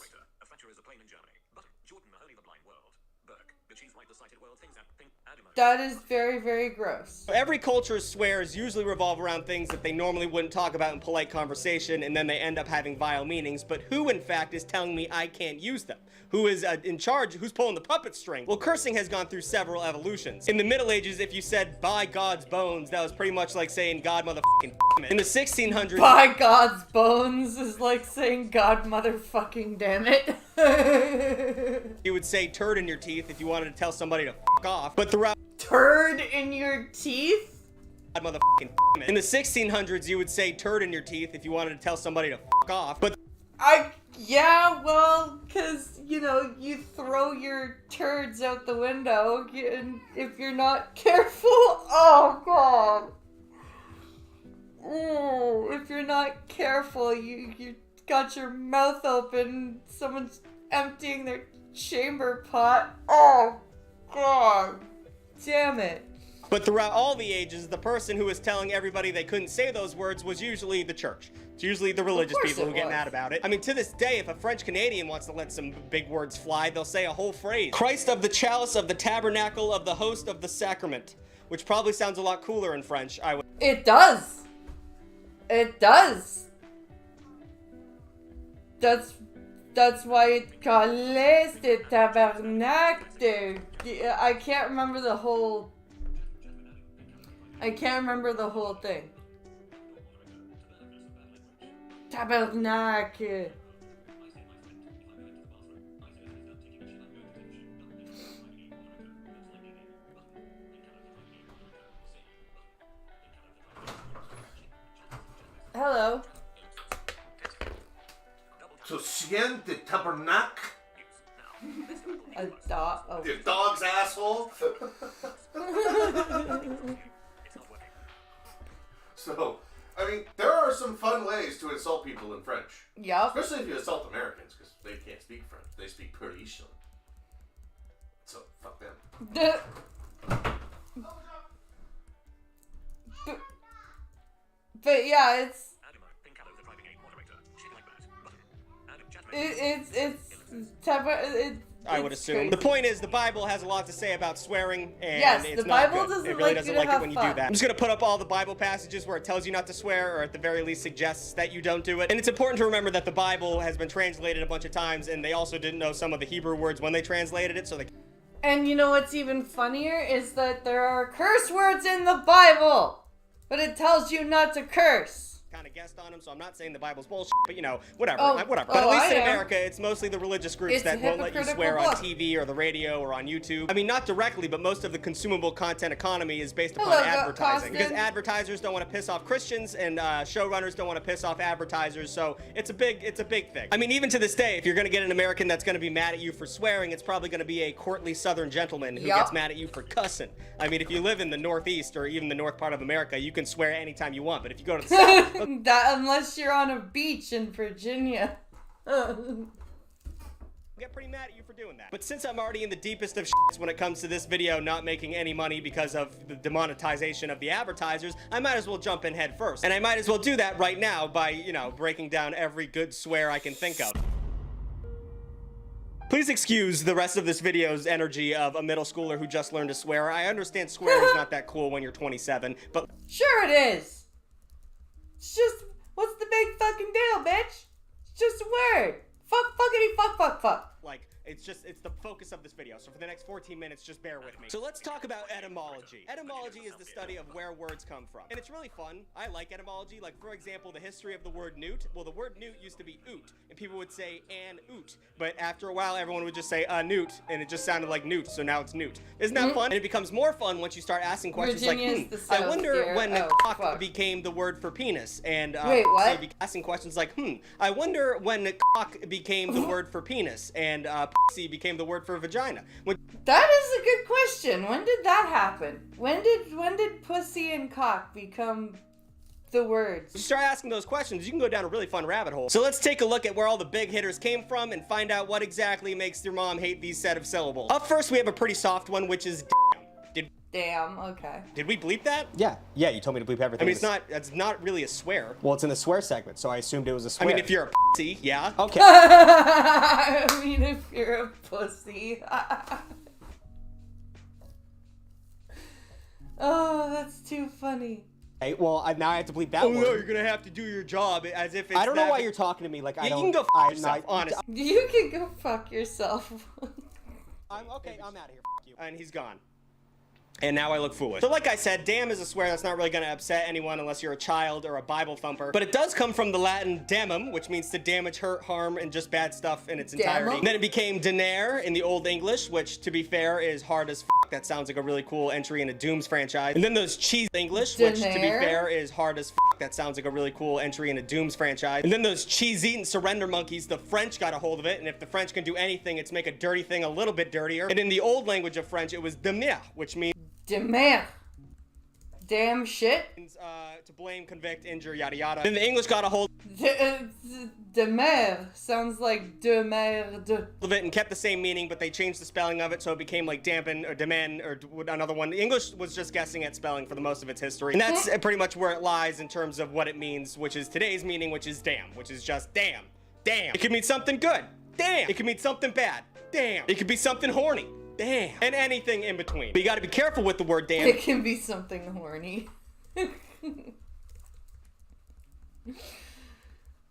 Speaker 1: That is very, very gross.
Speaker 19: Every culture's swears usually revolve around things that they normally wouldn't talk about in polite conversation, and then they end up having vile meanings. But who, in fact, is telling me I can't use them? Who is in charge? Who's pulling the puppet string? Well, cursing has gone through several evolutions. In the Middle Ages, if you said, by God's bones, that was pretty much like saying, God motherfucking damn it. In the 1600s...
Speaker 1: By God's bones is like saying, God motherfucking damn it.
Speaker 19: You would say turd in your teeth if you wanted to tell somebody to f*** off. But throughout...
Speaker 1: Turd in your teeth?
Speaker 19: God motherfucking damn it. In the 1600s, you would say turd in your teeth if you wanted to tell somebody to f*** off. But...
Speaker 1: Yeah, well, because, you know, you throw your turds out the window, and if you're not careful, oh god. Ooh, if you're not careful, you got your mouth open, someone's emptying their chamber pot. Oh god. Damn it.
Speaker 19: But throughout all the ages, the person who was telling everybody they couldn't say those words was usually the church. It's usually the religious people who get mad about it. I mean, to this day, if a French Canadian wants to let some big words fly, they'll say a whole phrase. Christ of the chalice of the tabernacle of the host of the sacrament. Which probably sounds a lot cooler in French, I would.
Speaker 1: It does. It does. That's why it calls the tabernacle. I can't remember the whole thing. Tabernacle. Hello.
Speaker 2: So sien de tabernacle.
Speaker 1: A dog. Oh.
Speaker 2: Your dog's asshole. So, I mean, there are some fun ways to insult people in French.
Speaker 1: Yeah.
Speaker 2: Especially if you insult Americans, because they can't speak French. They speak Parisian. So, fuck them.
Speaker 1: But yeah,
Speaker 19: I would assume.
Speaker 1: crazy.
Speaker 19: The point is, the Bible has a lot to say about swearing, and
Speaker 1: Yes,
Speaker 19: it's
Speaker 1: the
Speaker 19: not
Speaker 1: Bible
Speaker 19: good.
Speaker 1: doesn't
Speaker 19: It really
Speaker 1: like
Speaker 19: doesn't
Speaker 1: you to
Speaker 19: like it
Speaker 1: have
Speaker 19: when you
Speaker 1: fun.
Speaker 19: do that. I'm just gonna put up all the Bible passages where it tells you not to swear, or at the very least suggests that you don't do it. And it's important to remember that the Bible has been translated a bunch of times, and they also didn't know some of the Hebrew words when they translated it, so they...
Speaker 1: And you know what's even funnier is that there are curse words in the Bible, but it tells you not to curse.
Speaker 19: kind of guessed on them, so I'm not saying the Bible's bullshit, but you know, whatever.
Speaker 1: Oh,
Speaker 19: But
Speaker 1: oh,
Speaker 19: at least
Speaker 1: I
Speaker 19: in
Speaker 1: am.
Speaker 19: America, it's mostly the religious groups
Speaker 1: It's
Speaker 19: that
Speaker 1: a
Speaker 19: won't let you
Speaker 1: hypocritical
Speaker 19: swear on
Speaker 1: book.
Speaker 19: TV or the radio or on YouTube. I mean, not directly, but most of the consumable content economy is based upon
Speaker 1: Hello,
Speaker 19: advertising. Because
Speaker 1: Costin.
Speaker 19: advertisers don't want to piss off Christians, and showrunners don't want to piss off advertisers, so it's a big thing. I mean, even to this day, if you're going to get an American that's going to be mad at you for swearing, it's probably going to be a courtly Southern gentleman who
Speaker 1: Yup.
Speaker 19: gets mad at you for cussing. I mean, if you live in the Northeast or even the north part of America, you can swear anytime you want, but if you go to the South,
Speaker 1: That unless you're on a beach in Virginia.
Speaker 19: get pretty mad at you for doing that. But since I'm already in the deepest of shits when it comes to this video not making any money because of the demonetization of the advertisers, I might as well jump in head first. And I might as well do that right now by, you know, breaking down every good swear I can think of. Please excuse the rest of this video's energy of a middle schooler who just learned to swear. I understand swearing is not that cool when you're 27, but...
Speaker 1: Sure it is. It's just, what's the big fucking deal, bitch? It's just a word. Fuck, fuckity, fuck, fuck, fuck.
Speaker 19: Like, it's the focus of this video. So for the next 14 minutes, just bear with me. So let's talk about etymology. Etymology is the study of where words come from. And it's really fun. I like etymology. Like, for example, the history of the word newt. Well, the word newt used to be oot. And people would say an oot, but after a while everyone would just say a newt, and it just sounded like newt, so now it's newt. Isn't that fun? And it becomes more fun once you start asking questions
Speaker 1: Virginia's the
Speaker 19: I
Speaker 1: South
Speaker 19: wonder
Speaker 1: here.
Speaker 19: when
Speaker 1: Oh,
Speaker 19: cock
Speaker 1: fuck.
Speaker 19: became the word for penis, and
Speaker 1: Wait, what?
Speaker 19: so you'd be asking questions like, I wonder when cock became the word for penis, and pussy became the word for vagina.
Speaker 1: That is a good question. When did that happen? When did pussy and cock become the words?
Speaker 19: You start asking those questions, you can go down a really fun rabbit hole. So let's take a look at where all the big hitters came from and find out what exactly makes your mom hate these set of syllables. Up first, we have a pretty soft one, which is
Speaker 1: Damn, okay.
Speaker 19: Did we bleep that?
Speaker 20: Yeah, you told me to bleep everything.
Speaker 19: I mean, it's not really a swear.
Speaker 20: Well, it's in the swear segment, so I assumed it was a swear.
Speaker 19: I mean, if you're a pussy, yeah.
Speaker 20: Okay.
Speaker 1: I mean, if you're a pussy. Oh, that's too funny.
Speaker 20: Hey, well, now I have to bleep that
Speaker 19: Oh
Speaker 20: word.
Speaker 19: no, you're gonna have to do your job as if it's
Speaker 20: I don't know
Speaker 19: that
Speaker 20: why
Speaker 19: big.
Speaker 20: you're talking to me like I
Speaker 19: You
Speaker 20: don't.
Speaker 19: can go f yourself, honestly.
Speaker 1: You can go fuck yourself.
Speaker 20: I'm out of here. F you.
Speaker 19: And he's gone. And now I look foolish. So like I said, damn is a swear that's not really going to upset anyone unless you're a child or a Bible thumper. But it does come from the Latin damnum, which means to damage, hurt, harm, and just bad stuff in its entirety.
Speaker 1: Damnum?
Speaker 19: Then it became denaire in the Old English, which to be fair is hard as f***. That sounds like a really cool entry in a Dooms franchise. And then there's cheese English, which to be
Speaker 1: Denaire?
Speaker 19: fair is hard as f***. That sounds like a really cool entry in a Dooms franchise. And then those cheese-eating surrender monkeys, the French got a hold of it, and if the French can do anything, it's make a dirty thing a little bit dirtier. And in the old language of French, it was demaire, which means
Speaker 1: Demand. Damn shit.
Speaker 19: To blame, convict, injure, yada yada. Then the English got a hold
Speaker 1: De mer sounds like de merde.
Speaker 19: of it and kept the same meaning, but they changed the spelling of it so it became like dampen or demand or another one. The English was just guessing at spelling for the most of its history. And that's pretty much where it lies in terms of what it means, which is today's meaning, which is damn, which is just damn. Damn. It could mean something good. Damn. It could mean something bad. Damn. It could be something horny. Damn. And anything in between. But you gotta be careful with the word damn.
Speaker 1: It can be something horny.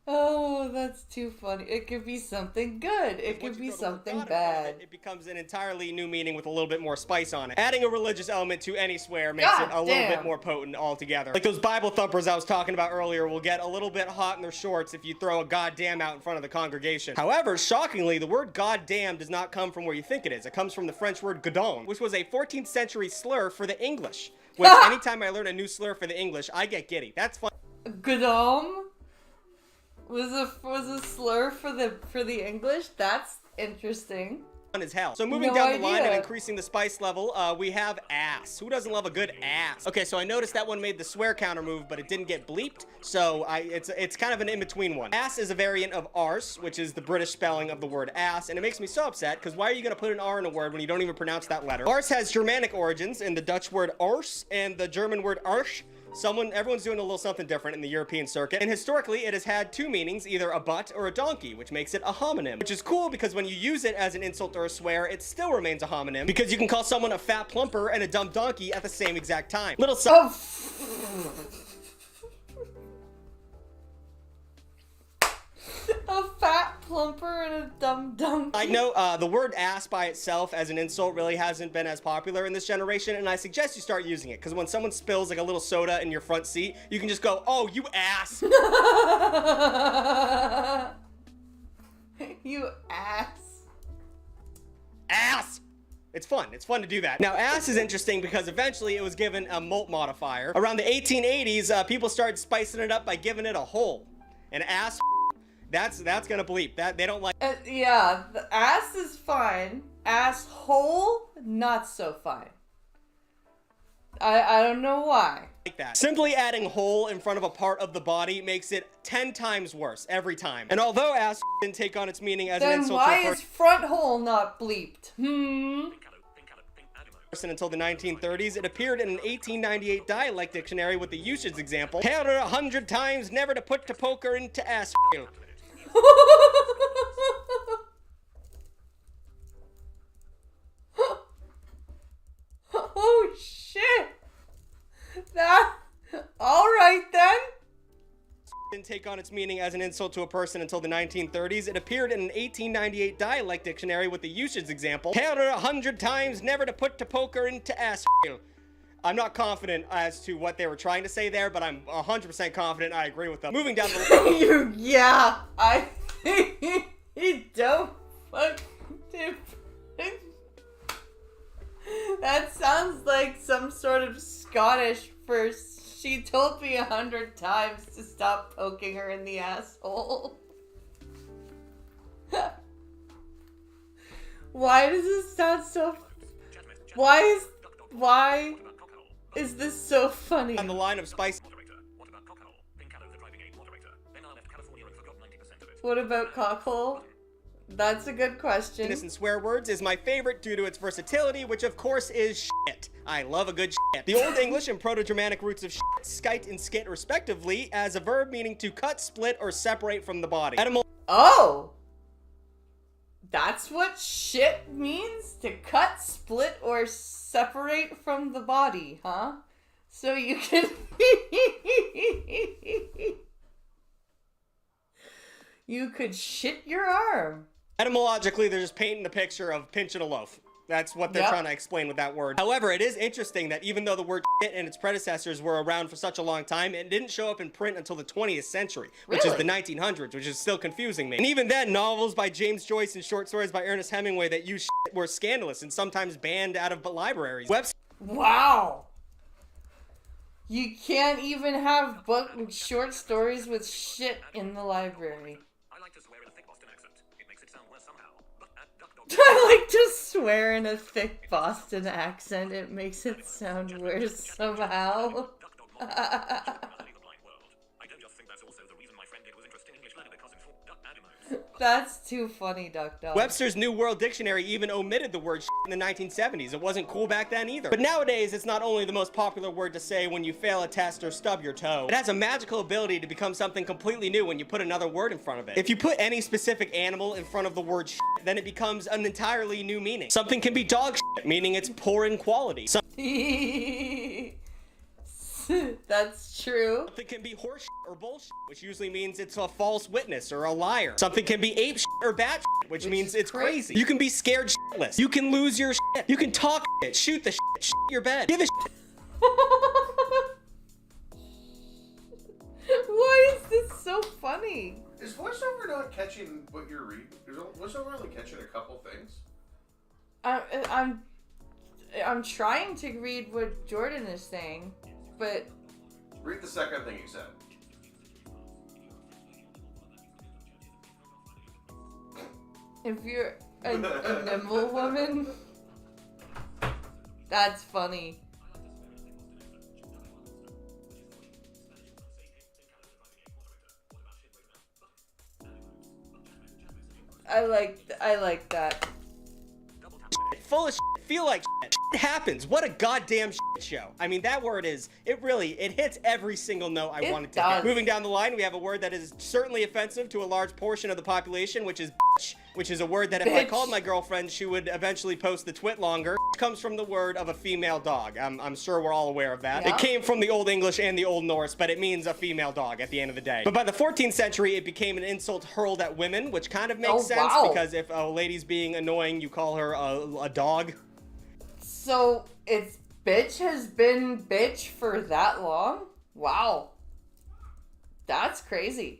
Speaker 1: Oh, that's too funny. It could be something good. It could be something bad.
Speaker 19: It becomes an entirely new meaning with a little bit more spice on it. Adding a religious element to any swear makes
Speaker 1: God
Speaker 19: it a little bit
Speaker 1: damn.
Speaker 19: more potent altogether. Like those Bible thumpers I was talking about earlier will get a little bit hot in their shorts if you throw a goddamn out in front of the congregation. However, shockingly, the word goddamn does not come from where you think it is. It comes from the French word godon, which was a 14th century slur for the English. Which anytime I learn a new slur for the English, I get giddy. That's fun.
Speaker 1: Godom was a slur for the English. That's interesting.
Speaker 19: As hell. So moving
Speaker 1: No
Speaker 19: down the line and
Speaker 1: idea.
Speaker 19: increasing the spice level, we have ass. Who doesn't love a good ass? Okay, so I noticed that one made the swear counter move, but it didn't get bleeped. So it's kind of an in-between one. Ass is a variant of arse, which is the British spelling of the word ass, and it makes me so upset because why are you gonna put an R in a word when you don't even pronounce that letter? Arse has Germanic origins in the Dutch word arse and the German word arsch. Everyone's doing a little something different in the European circuit, and historically it has had two meanings, either a butt or a donkey, which makes it a homonym, which is cool because when you use it as an insult or a swear, it still remains a homonym because you can call someone a fat plumper and a dumb donkey at the same exact time. Little
Speaker 1: A fat plumper and a dumb donkey.
Speaker 19: I know the word ass by itself as an insult really hasn't been as popular in this generation, and I suggest you start using it because when someone spills like a little soda in your front seat, you can just go, "Oh, you ass."
Speaker 1: You ass.
Speaker 19: Ass. It's fun. It's fun to do that. Now, ass is interesting because eventually it was given a molt modifier. Around the 1880s, people started spicing it up by giving it a hole. An ass. That's gonna bleep. That they don't like.
Speaker 1: Yeah, the ass is fine. Asshole, not so fine. I don't know why.
Speaker 19: Like that. Simply adding hole in front of a part of the body makes it 10 times worse every time. And although ass didn't take on its meaning as an
Speaker 1: Then
Speaker 19: insult
Speaker 1: why
Speaker 19: to a
Speaker 1: is front hole not bleeped?
Speaker 19: person until the 1930s, it appeared in an 1898 dialect dictionary with the usage example, "Heard her 100 times, never to put the poker into ass."
Speaker 1: Oh shit! That. Alright then.
Speaker 19: Didn't take on its meaning as an insult to a person until the 1930s. It appeared in an 1898 dialect dictionary with the usage example, "Heard her 100 times, never to put the poker into ass." I'm not confident as to what they were trying to say there, but I'm 100% confident I agree with them. Moving down the
Speaker 1: Yeah, I Don't fuck. That sounds like some sort of Scottish verse. She told me 100 times to stop poking her in the asshole. Why does this sound so... Why is this so funny?
Speaker 19: On the line of spice.
Speaker 1: What about cockhole? That's a good question.
Speaker 19: And swear words is my favorite due to its versatility, which of course is shit. I love a good shit. The Old English and Proto-Germanic roots of shit, skite and skit respectively, as a verb meaning to cut, split, or separate from the body.
Speaker 1: Oh! That's what shit means? To cut, split, or separate from the body, huh? So you can... You could shit your arm.
Speaker 19: Etymologically, they're just painting the picture of pinching a loaf. That's what they're trying to explain with that word. However, it is interesting that even though the word shit and its predecessors were around for such a long time, it didn't show up in print until the 20th century, which is the 1900s, which is still confusing me. And even then, novels by James Joyce and short stories by Ernest Hemingway that used shit were scandalous and sometimes banned out of libraries.
Speaker 1: Wow! You can't even have short stories with shit in the library. I like to swear in a thick Boston accent. It makes it sound worse somehow. That's too funny, Duck Dog.
Speaker 19: Webster's New World Dictionary even omitted the word shit in the 1970s. It wasn't cool back then either. But nowadays, it's not only the most popular word to say when you fail a test or stub your toe, it has a magical ability to become something completely new when you put another word in front of it. If you put any specific animal in front of the word shit, then it becomes an entirely new meaning. Something can be dog shit, meaning it's poor in quality.
Speaker 1: That's true.
Speaker 19: Something can be horse shit or bullshit, which usually means it's a false witness or a liar. Something can be ape shit or bat shit, which means it's crazy. You can be scared shitless. You can lose your shit. You can talk shit, shoot the shit your bed. Give a shit.
Speaker 1: Why is this so funny?
Speaker 2: Is voiceover not catching what you're reading? Is voiceover only catching a couple things?
Speaker 1: I'm trying to read what Jordan is saying, but...
Speaker 2: Read the second thing he said.
Speaker 1: If you're a nimble woman, that's funny. I like that.
Speaker 19: Full of shit, feel like shit. It happens. What a goddamn shit show. I mean, that word is, it hits every single note I wanted to hit. Moving down the line, we have a word that is certainly offensive to a large portion of the population, which is bitch, which is a word that if I called my girlfriend, she would eventually post the twit longer. Comes from the word of a female dog. I'm sure we're all aware of that. Yeah. It came from the Old English and the Old Norse, but it means a female dog at the end of the day. But by the 14th century, it became an insult hurled at women, which kind of makes sense because if a lady's being annoying, you call her a dog.
Speaker 1: So it's bitch has been bitch for that long? Wow. That's crazy.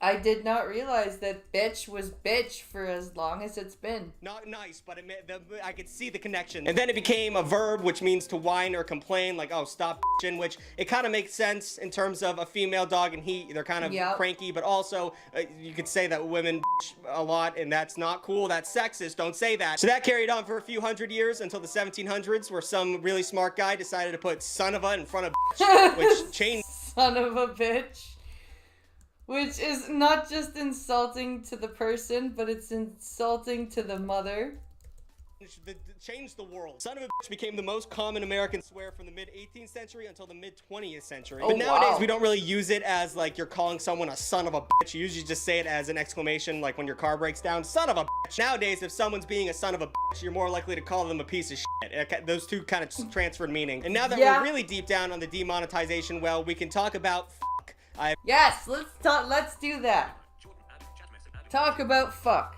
Speaker 1: I did not realize that bitch was bitch for as long as it's been.
Speaker 19: Not nice, but I could see the connection. And then it became a verb, which means to whine or complain, like, oh, stop bitching, which it kind of makes sense in terms of a female dog and they're kind of cranky, but also you could say that women bitch a lot, and that's not cool. That's sexist. Don't say that. So that carried on for a few hundred years until the 1700s, where some really smart guy decided to put son of a in front of bitch, which changed.
Speaker 1: Son of a bitch. Which is not just insulting to the person, but it's insulting to the mother.
Speaker 19: Changed the world. Son of a bitch became the most common American swear from the mid-18th century until the mid-20th century. But nowadays, we don't really use it as, like, you're calling someone a son of a bitch. You usually just say it as an exclamation, like when your car breaks down, son of a bitch. Nowadays, if someone's being a son of a bitch, you're more likely to call them a piece of shit. Those two kind of transferred meaning. And now that we're really deep down on the demonetization well, we can talk about fuck.
Speaker 1: Yes, let's do that. Talk about fuck.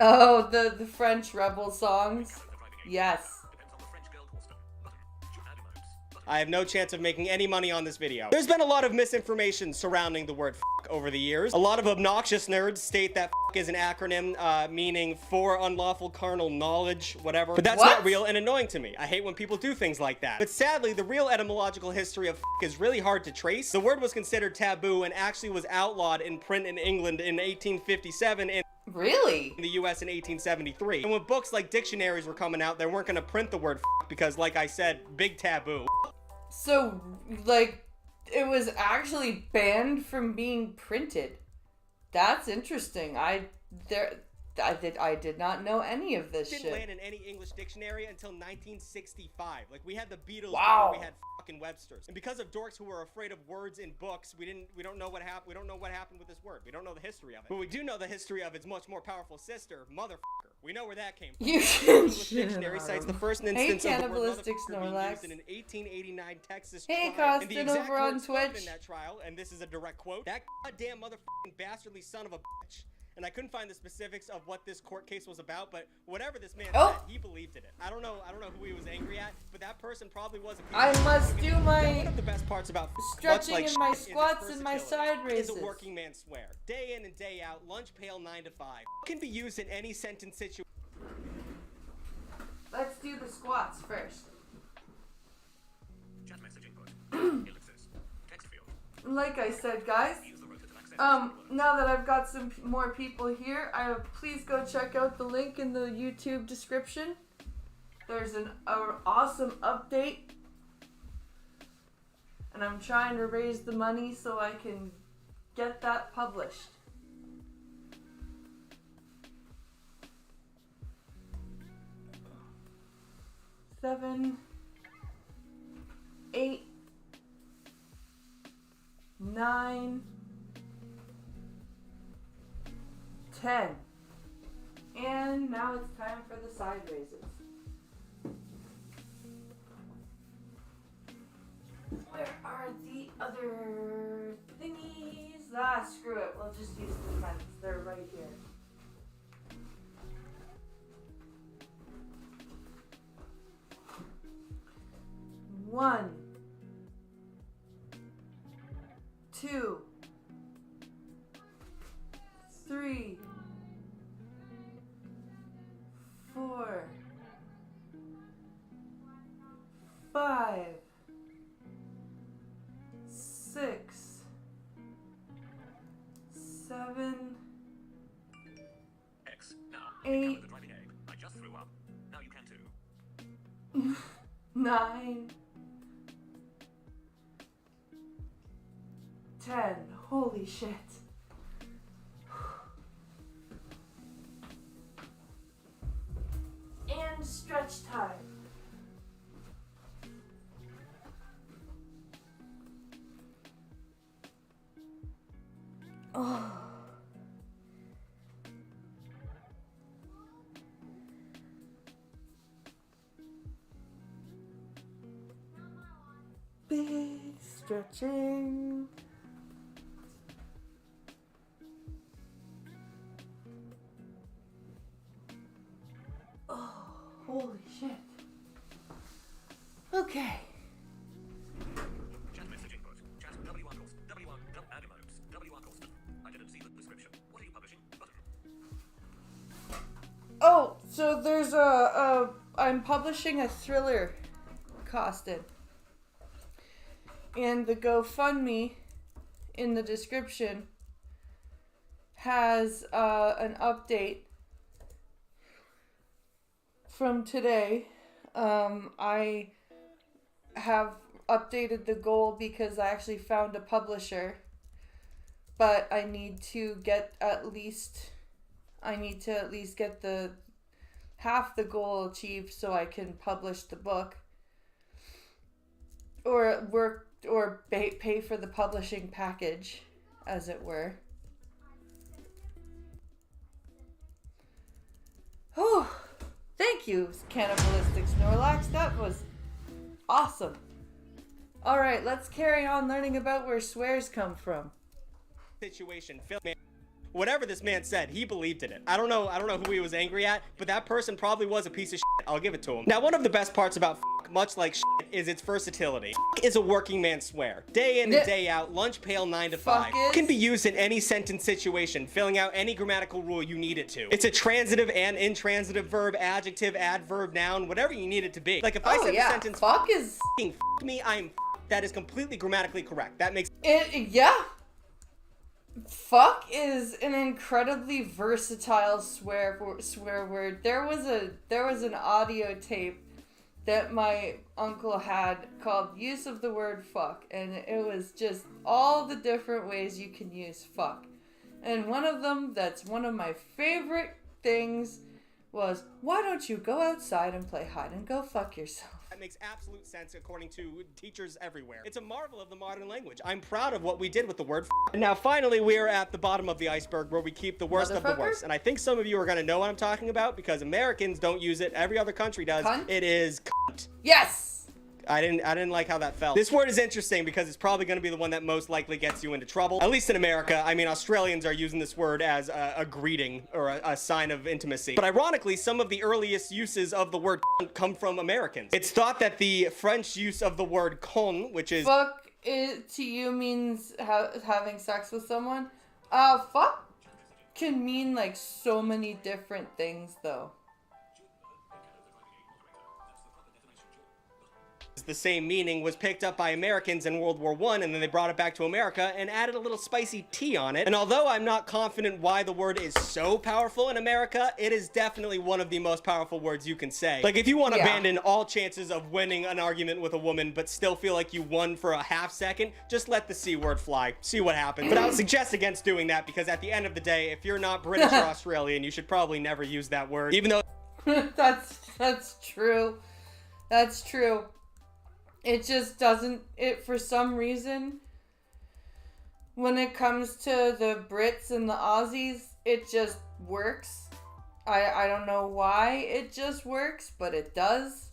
Speaker 1: Oh, the French rebel songs? Yes.
Speaker 19: I have no chance of making any money on this video. There's been a lot of misinformation surrounding the word over the years. A lot of obnoxious nerds state that is an acronym meaning for unlawful carnal knowledge, whatever. But that's not real and annoying to me. I hate when people do things like that. But sadly, the real etymological history of is really hard to trace. The word was considered taboo and actually was outlawed in print in England in 1857 and
Speaker 1: really
Speaker 19: in the US in 1873. And when books like dictionaries were coming out, they weren't going to print the word because, like I said, big taboo.
Speaker 1: So, like, it was actually banned from being printed. That's interesting. I did not know any of this shit.
Speaker 19: Didn't land in any English dictionary until 1965. Like, we had the Beatles
Speaker 1: wow.
Speaker 19: before we had fucking Websters. And because of dorks who were afraid of words in books, we don't know what happened. We don't know what happened with this word. We don't know the history of it. But we do know the history of its much more powerful sister, motherfucker. We know where that came from.
Speaker 1: You
Speaker 19: English dictionary cites the first instance
Speaker 1: hey,
Speaker 19: of the word
Speaker 1: cannibalistic
Speaker 19: Snorlax in an 1889 Texas
Speaker 1: hey,
Speaker 19: trial. And the
Speaker 1: Costin
Speaker 19: exact
Speaker 1: over on
Speaker 19: words spoken
Speaker 1: Twitch.
Speaker 19: in that trial, and this is a direct quote, "That goddamn motherfucking bastardly son of a bitch." And I couldn't find the specifics of what this court case was about, but whatever this man said, he believed in it. I don't know who he was angry at, but that person probably was a piece
Speaker 1: I
Speaker 19: of
Speaker 1: must
Speaker 19: shit.
Speaker 1: do
Speaker 19: Now,
Speaker 1: my
Speaker 19: one of the best parts about
Speaker 1: stretching
Speaker 19: much like
Speaker 1: in my
Speaker 19: shit is its
Speaker 1: squats and my side
Speaker 19: versatility.
Speaker 1: raises.
Speaker 19: Is a working man swear. Day in and day out, lunch pail 9 to 5. Can be used in any sentence situation.
Speaker 1: Let's do the squats first.
Speaker 14: Chat message input. Ellipsis. Text field.
Speaker 1: Like I said, guys, now that I've got some more people here, please go check out the link in the YouTube description. There's an awesome update, and I'm trying to raise the money so I can get that published. Seven, 8, 9, 10. And now it's time for the side raises. Where are the other thingies? Ah, screw it. We'll just use the pens. They're right here. One, 2, 3, 4, 5, 6, 7,
Speaker 14: X. Now,
Speaker 1: 8,
Speaker 14: the driving aid. I just threw up. Now you can too.
Speaker 1: 9, 10. Holy shit. And stretch time. Oh. Big stretching. Oh, holy shit. Okay.
Speaker 14: Chat message input. Chat W1 calls. W1 add emotes. W1 calls. I didn't see the description. What are you publishing? Button.
Speaker 1: Oh, so there's I'm publishing a thriller, Costin. And the GoFundMe in the description has an update from today. I have updated the goal because I actually found a publisher, but I need to at least get the half the goal achieved so I can publish the book or pay for the publishing package, as it were. Oh, thank you, Cannibalistic Snorlax. That was awesome. All right, let's carry on learning about where swears come from.
Speaker 19: Situation. Whatever this man said, he believed in it. I don't know who he was angry at, but that person probably was a piece of shit. I'll give it to him. Now, one of the best parts about much like is its versatility. Is a working man swear. Day in and day out, lunch pail 9 to 5. Can be used in any sentence situation, filling out any grammatical rule you need it to. It's a transitive and intransitive verb, adjective, adverb, noun, whatever you need it to be. Like if I said the sentence
Speaker 1: fuck is
Speaker 19: me, I'm that is completely grammatically correct. That makes
Speaker 1: Fuck is an incredibly versatile swear word. There was an audio tape that my uncle had called Use of the Word Fuck, and it was just all the different ways you can use fuck. And one of them that's one of my favorite things was, why don't you go outside and play hide and go fuck yourself?
Speaker 19: That makes absolute sense according to teachers everywhere. It's a marvel of the modern language. I'm proud of what we did with the word And now finally we are at the bottom of the iceberg where we keep the worst of the worst. And I think some of you are going to know what I'm talking about because Americans don't use it. Every other country does.
Speaker 1: Cunt?
Speaker 19: It is cunt.
Speaker 1: Yes!
Speaker 19: I didn't like how that felt. This word is interesting because it's probably going to be the one that most likely gets you into trouble. At least in America. I mean, Australians are using this word as a greeting or a sign of intimacy. But ironically, some of the earliest uses of the word come from Americans. It's thought that the French use of the word con, which is...
Speaker 1: Fuck to you means having sex with someone. Fuck can mean like so many different things though.
Speaker 19: The same meaning was picked up by Americans in World War I, and then they brought it back to America and added a little spicy tea on it. And although I'm not confident why the word is so powerful in America, it is definitely one of the most powerful words you can say. Like if you want to abandon all chances of winning an argument with a woman but still feel like you won for a half second, just let the C word fly. See what happens. But I would suggest against doing that because at the end of the day, if you're not British or Australian, you should probably never use that word. Even though
Speaker 1: That's true. That's true. It just doesn't, for some reason, when it comes to the Brits and the Aussies, it just works. I don't know why it just works, but it does.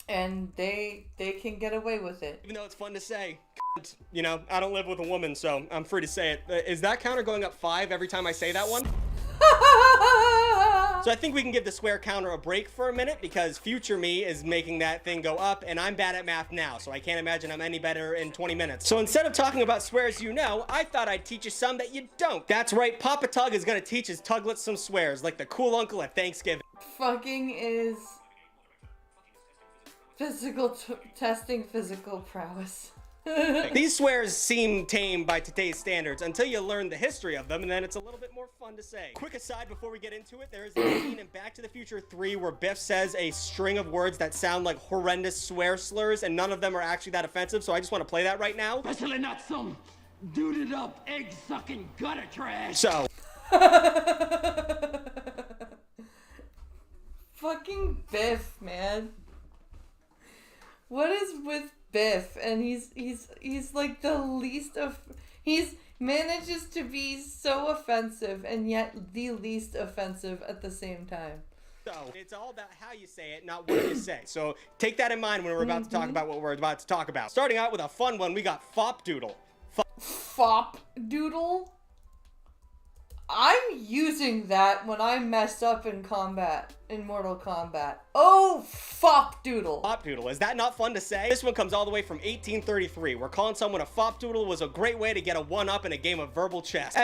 Speaker 1: And they can get away with it.
Speaker 19: Even though it's fun to say, you know, I don't live with a woman, so I'm free to say it. Is that counter going up 5 every time I say that one? So I think we can give the swear counter a break for a minute because future me is making that thing go up and I'm bad at math now, so I can't imagine I'm any better in 20 minutes. So instead of talking about swears you know, I thought I'd teach you some that you don't. That's right, Papa Tug is gonna teach his Tuglets some swears like the cool uncle at Thanksgiving.
Speaker 1: Fucking is testing physical prowess.
Speaker 19: These swears seem tame by today's standards until you learn the history of them, and then it's a little bit more fun to say. Quick aside before we get into it, there is a scene in Back to the Future 3 where Biff says a string of words that sound like horrendous swear slurs, and none of them are actually that offensive, so I just want to play that right now.
Speaker 18: Especially not some duded up, egg-sucking gutter trash.
Speaker 19: So.
Speaker 1: Fucking Biff, man. What is with Biff? And he's like the least of, he's manages to be so offensive and yet the least offensive at the same time.
Speaker 19: So it's all about how you say it, not what you say. So take that in mind when we're about to talk about what we're about to talk about. Starting out with a fun one, we got Fop Doodle.
Speaker 1: Fop Doodle? I'm using that when I messed up in combat, in Mortal Kombat. Oh, Fop Doodle.
Speaker 19: Fop Doodle, is that not fun to say? This one comes all the way from 1833, where calling someone a Fop Doodle was a great way to get a one-up in a game of verbal chess.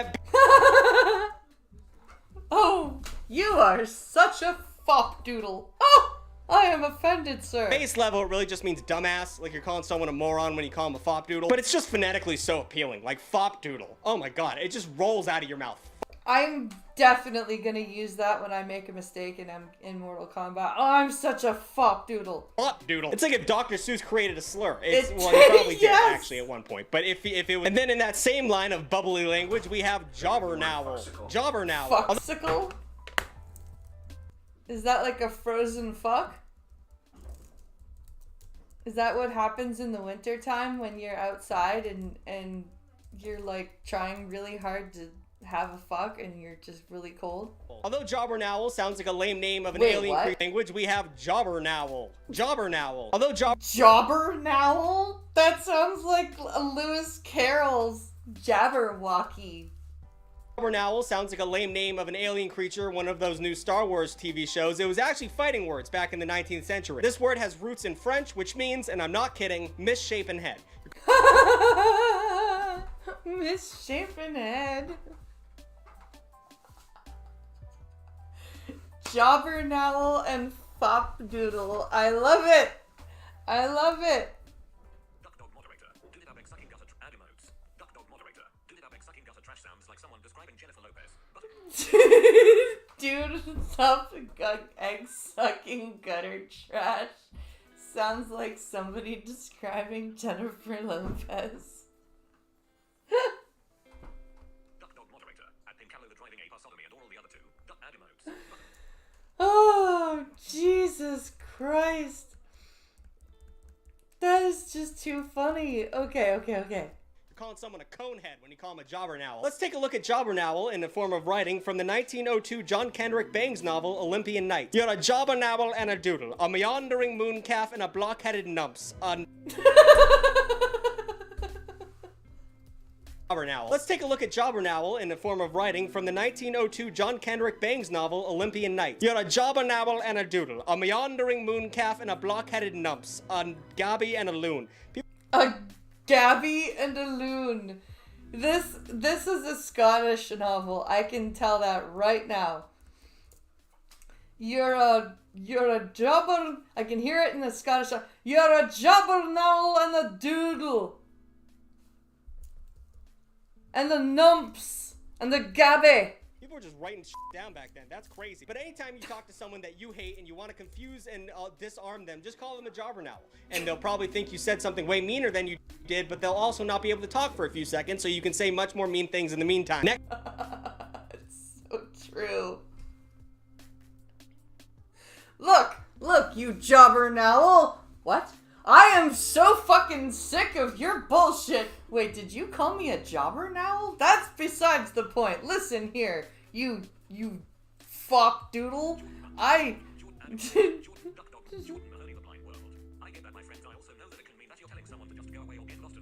Speaker 1: Oh, you are such a Fop Doodle. Oh, I am offended, sir.
Speaker 19: Base level, it really just means dumbass, like you're calling someone a moron when you call them a Fop Doodle. But it's just phonetically so appealing, like Fop Doodle. Oh my god, it just rolls out of your mouth.
Speaker 1: I'm definitely gonna use that when I make a mistake and I'm in Mortal Kombat. Oh, I'm such a Fop Doodle.
Speaker 19: Fop Doodle. It's like if Dr. Seuss created a slur. Well, he probably did actually at one point. But if it was, and then in that same line of bubbly language, we have Jobbernowl. Jobbernowl.
Speaker 1: Fuxicle? Is that like a frozen fuck? Is that what happens in the winter time when you're outside and you're like trying really hard to have a fuck and you're just really cold?
Speaker 19: Although Jobbernowl sounds like a lame name of an alien language, we have Jobbernowl. Jobbernowl. Although
Speaker 1: Jobbernowl? That sounds like Lewis Carroll's Jabberwocky.
Speaker 19: Jabber Owl sounds like a lame name of an alien creature, one of those new Star Wars TV shows. It was actually fighting words back in the 19th century. This word has roots in French, which means, and I'm not kidding, misshapen head.
Speaker 1: Misshapen head. Jobbernowl and Fopdoodle. I love it. I love it.
Speaker 14: Duck dog moderator. Do it up sucking gutter ad emotes. Duck dog moderator. Do it up sucking gutter trash sounds like someone describing Jennifer Lopez.
Speaker 1: Dude, stop egg sucking gutter trash. Sounds like somebody describing Jennifer Lopez.
Speaker 14: Duck dog moderator. At Pincalo the driving ape are sodomy and all the other two. Duck ad emotes.
Speaker 1: Oh, Jesus Christ. That is just too funny. Okay.
Speaker 19: You're calling someone a conehead when you call him a Jobbernowl. Let's take a look at Jobbernowl in the form of writing from the 1902 John Kendrick Bangs novel, Olympian Night. You're a Jobbernowl and a doodle, a meandering mooncalf and a block-headed numps. Jobbernowl. Let's take a look at Jobbernowl in the form of writing from the 1902 John Kendrick Bangs novel, Olympian Night. You're a Jobbernowl and a doodle, a meandering mooncalf and a block-headed numps, a gabby and a loon.
Speaker 1: A Gabby and a loon. This is a Scottish novel. I can tell that right now. You're a jobber. I can hear it in the Scottish. You're a jobbernowl and a doodle. And the numps. And the gabby.
Speaker 19: People were just writing shit down back then. That's crazy. But anytime you talk to someone that you hate and you want to confuse and disarm them, just call them a Jobbernowl. And they'll probably think you said something way meaner than you did, but they'll also not be able to talk for a few seconds, so you can say much more mean things in the meantime.
Speaker 1: It's so true. Look, you Jobbernowl. What? I am so fucking sick of your bullshit. Wait, did you call me a Jobbernowl? That's besides the point. Listen here, you fuck doodle. I get that, my friends. I also know that it can mean that you're telling someone to just go away or get lost.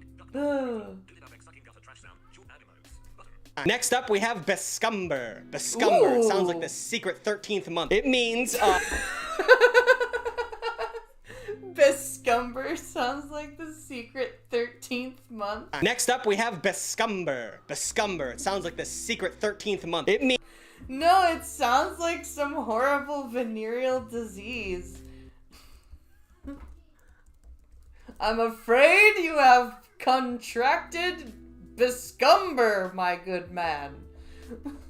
Speaker 19: Next up, we have Bescumber. Bescumber. It sounds like the secret 13th month. It means,
Speaker 1: Bescumber sounds like the secret 13th month.
Speaker 19: Next up, we have Bescumber. Bescumber. It sounds like the secret 13th month. It means...
Speaker 1: No, it sounds like some horrible venereal disease. I'm afraid you have contracted Bescumber, my good man.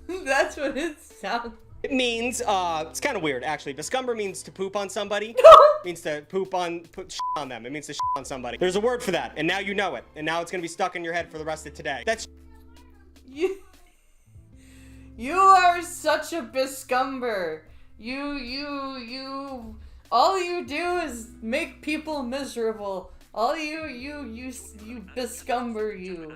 Speaker 1: That's what it sounds.
Speaker 19: It means, it's kind of weird, actually. Bescumber means to poop on somebody. It means to put shit on them. It means to shit on somebody. There's a word for that, and now you know it. And now it's gonna be stuck in your head for the rest of today. That's...
Speaker 1: You are such a Bescumber. You... All you do is make people miserable. All you Bescumber, you.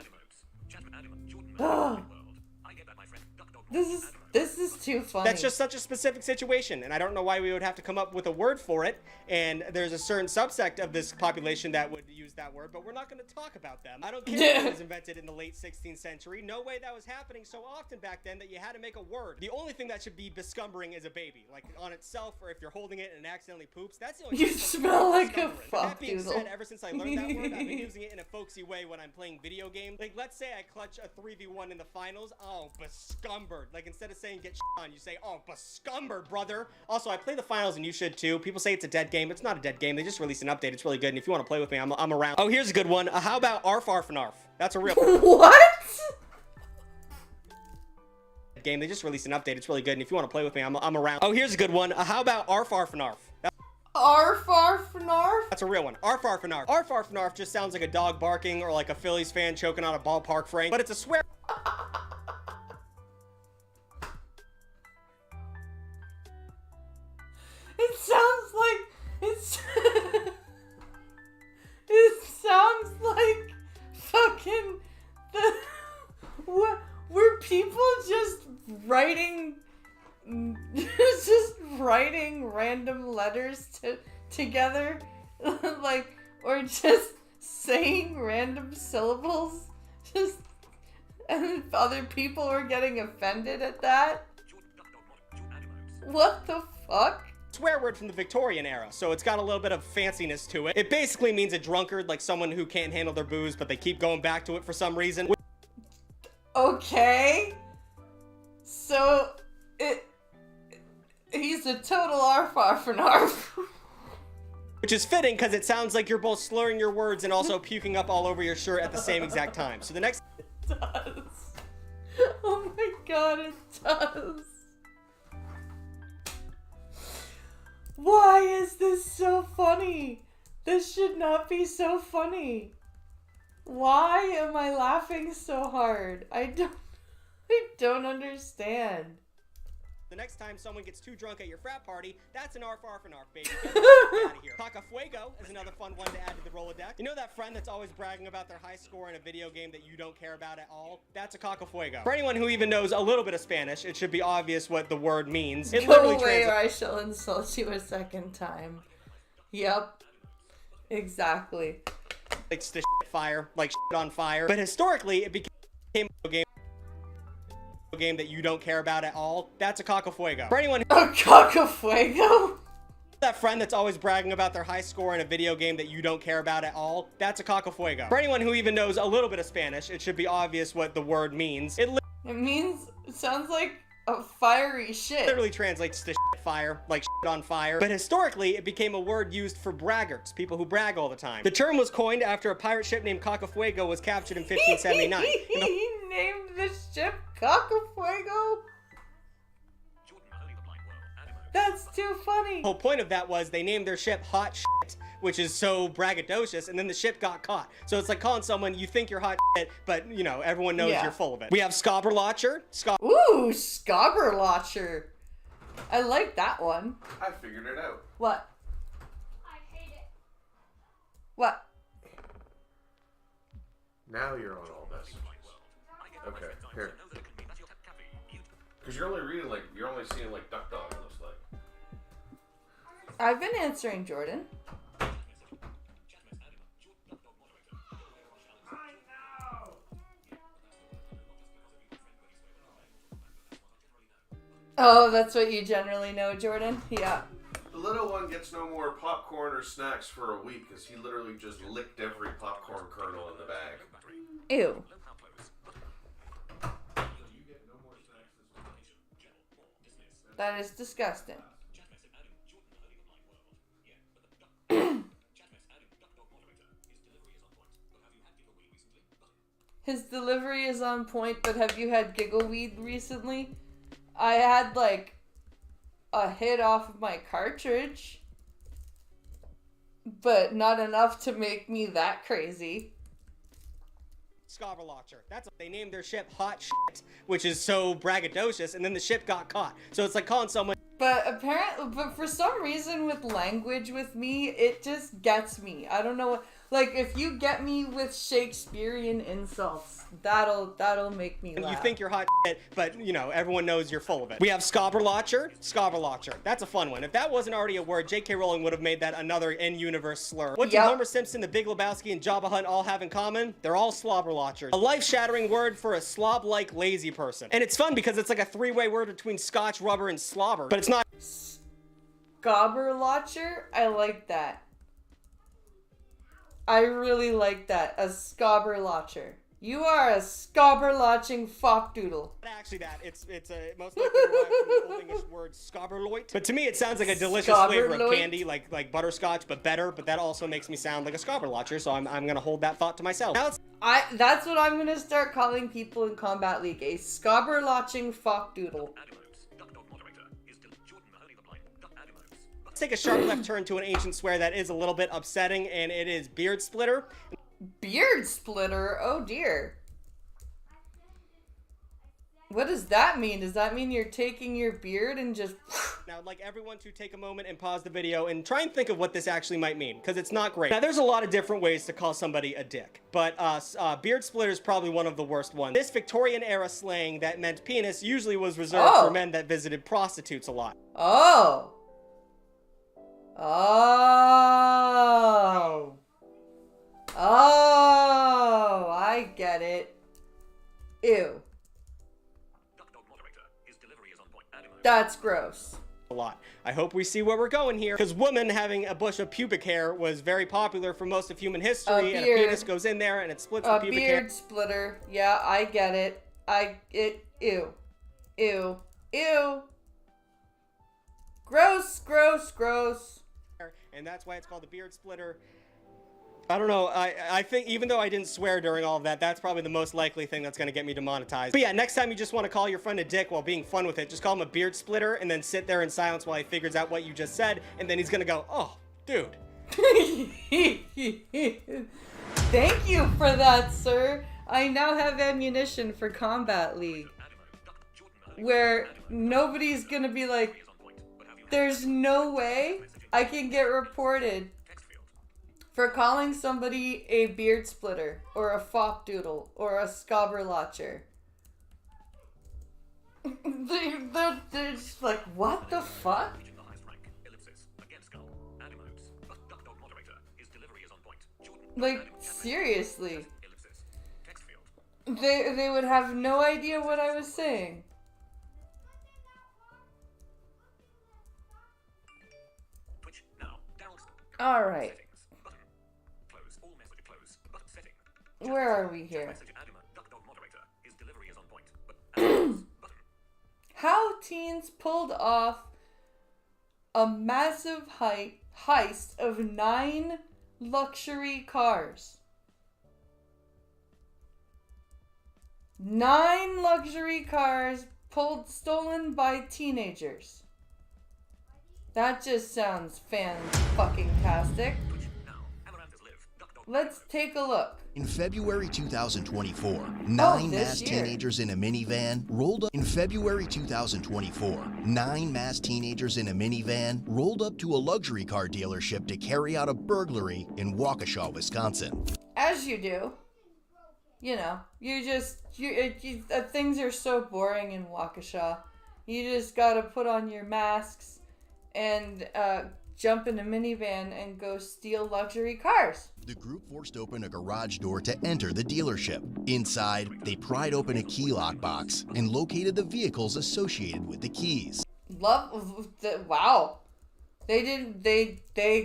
Speaker 1: This is too funny.
Speaker 19: That's just such a specific situation, and I don't know why we would have to come up with a word for it. And there's a certain subsect of this population that would use that word, but we're not going to talk about them. I don't care if it was invented in the late 16th century. No way that was happening so often back then that you had to make a word. The only thing that should be bescumbering is a baby, like on itself, or if you're holding it and it accidentally poops. That's the only
Speaker 1: You smell like a fuck
Speaker 19: That being
Speaker 1: doodle.
Speaker 19: said, ever since I learned that word, I've been using it in a folksy way when I'm playing video games. Like, let's say I clutch a 3v1 in the finals. Oh, bescumbered. Like, instead of saying get shit on, you say, oh, bescumbered, brother. Also, I play the finals and you should too. People say it's a dead game. It's not a dead game. They just released an update. It's really good. And if you want to play with me, I'm around. Oh, here's a good one. How about arf arf and arf? That's a real
Speaker 1: What?
Speaker 19: game. They just released an update. It's really good. And if you want to play with me, I'm around. Oh, here's a good one. How about arf arf and arf?
Speaker 1: Arf arf and arf?
Speaker 19: That's a real one. Arf arf and arf. Arf arf and arf just sounds like a dog barking or like a Phillies fan choking on a ballpark frame, but it's a swear.
Speaker 1: It sounds like it sounds like fucking were people just writing random letters together like, or just saying random syllables just And other people were getting offended at that? What the fuck?
Speaker 19: Swear word from the Victorian era, so it's got a little bit of fanciness to it. It basically means a drunkard, like someone who can't handle their booze, but they keep going back to it for some reason.
Speaker 1: Okay. So, he's a total arf.
Speaker 19: Which is fitting, because it sounds like you're both slurring your words and also puking up all over your shirt at the same exact time. So the next...
Speaker 1: It does. Oh my god, it does. Why is this so funny? This should not be so funny. Why am I laughing so hard? I don't understand.
Speaker 19: The next time someone gets too drunk at your frat party, that's an arf, baby. Get out of here. Cacafuego is another fun one to add to the Rolodex. You know that friend that's always bragging about their high score in a video game that you don't care about at all? That's a cacafuego. For anyone who even knows a little bit of Spanish, it should be obvious what the word means. It
Speaker 1: Go away or I shall insult you a second time. Yep. Exactly.
Speaker 19: Like the fire, like shit on fire. But historically, it became a game that you don't care about at all. That's a cacafuego. For anyone
Speaker 1: a cacafuego?
Speaker 19: That friend that's always bragging about their high score in a video game that you don't care about at all, that's a cacafuego. For anyone who even knows a little bit of Spanish, it should be obvious what the word means. It
Speaker 1: sounds like a fiery shit.
Speaker 19: Literally translates to fire, like shit on fire. But historically, it became a word used for braggarts, people who brag all the time. The term was coined after a pirate ship named Cacafuego was captured in 1579.
Speaker 1: He named the ship Cacafuego? That's too funny.
Speaker 19: The whole point of that was they named their ship Hot Shit, which is so braggadocious, and then the ship got caught. So it's like calling someone, you think you're hot shit, but, you know, everyone knows you're full of it. We have Scobberlotcher.
Speaker 1: Ooh, Scobberlotcher. I like that one.
Speaker 2: I figured it out.
Speaker 1: What?
Speaker 3: I hate it.
Speaker 1: What?
Speaker 2: Now you're on all messages. Okay, here. Because you're only reading like, you're only seeing like Duck Dog, it looks like.
Speaker 1: I've been answering Jordan. Oh, that's what you generally know, Jordan? Yeah.
Speaker 2: The little one gets no more popcorn or snacks for a week because he literally just licked every popcorn kernel in the bag.
Speaker 1: Ew. That is disgusting. His delivery is on point, but have you had giggleweed recently? I had like a hit off of my cartridge, but not enough to make me that crazy.
Speaker 19: Scobberlotcher. They named their ship Hot Shit, which is so braggadocious, and then the ship got caught. So it's like calling someone.
Speaker 1: But for some reason with language with me, it just gets me. I don't know. Like, if you get me with Shakespearean insults, that'll make me laugh.
Speaker 19: You think you're hot shit, but, you know, everyone knows you're full of it. We have Scobberlotcher. Scobberlotcher. That's a fun one. If that wasn't already a word, J.K. Rowling would have made that another in-universe slur. What do Homer Simpson, the Big Lebowski, and Jabba Hutt all have in common? They're all slobberlotchers. A life-shattering word for a slob-like lazy person. And it's fun because it's like a three-way word between scotch, rubber, and slobber, but it's not.
Speaker 1: Scobberlotcher? I like that. I really like that. A scobberlotcher. You are a scobberlotching fopdoodle.
Speaker 19: Actually, it's a most likely derived from the Old English word scobberloit. But to me, it sounds like a delicious flavor of candy, like butterscotch, but better. But that also makes me sound like a scobberlotcher, so I'm gonna hold that thought to myself. Now
Speaker 1: that's what I'm gonna start calling people in Combat League, a scobberlotching fopdoodle.
Speaker 19: Let's take a sharp left turn to an ancient swear that is a little bit upsetting, and it is beard splitter.
Speaker 1: Beard splitter? Oh dear. What does that mean? Does that mean you're taking your beard and just...
Speaker 19: Now, I'd like everyone to take a moment and pause the video and try and think of what this actually might mean, because it's not great. Now, there's a lot of different ways to call somebody a dick, but beard splitter is probably one of the worst ones. This Victorian-era slang that meant penis usually was reserved for men that visited prostitutes a lot.
Speaker 1: Oh. Oh. Oh, I get it. Ew. That's gross.
Speaker 19: A lot. I hope we see where we're going here, because woman having a bush of pubic hair was very popular for most of human history, and a penis goes in there and it splits the pubic hair.
Speaker 1: A beard splitter. Yeah, I get it. Ew. Ew. Ew. Gross, gross, gross.
Speaker 19: And that's why it's called the beard splitter. I don't know. I think even though I didn't swear during all of that, that's probably the most likely thing that's going to get me demonetized. But yeah, next time you just want to call your friend a dick while being fun with it, just call him a beard splitter and then sit there in silence while he figures out what you just said, and then he's going to go, oh, dude.
Speaker 1: Thank you for that, sir. I now have ammunition for Combat League. Where nobody's going to be like, there's no way I can get reported for calling somebody a beard splitter, or a fop doodle, or a scobberlotcher. They're just like, what the fuck? Like, seriously. They would have no idea what I was saying. Alright. Where are we here? How teens pulled off a massive heist of 9 luxury cars. 9 luxury cars stolen by teenagers. That just sounds fan-fucking-tastic. Let's take a look.
Speaker 21: In February 2024, 9 masked teenagers in a minivan rolled up. In February 2024, 9 masked teenagers in a minivan rolled up to a luxury car dealership to carry out a burglary in Waukesha, Wisconsin.
Speaker 1: As you do. You know, things are so boring in Waukesha. You just gotta put on your masks and jump in a minivan and go steal luxury cars.
Speaker 21: The group forced open a garage door to enter the dealership. Inside, they pried open a key lock box and located the vehicles associated with the keys.
Speaker 1: Wow. They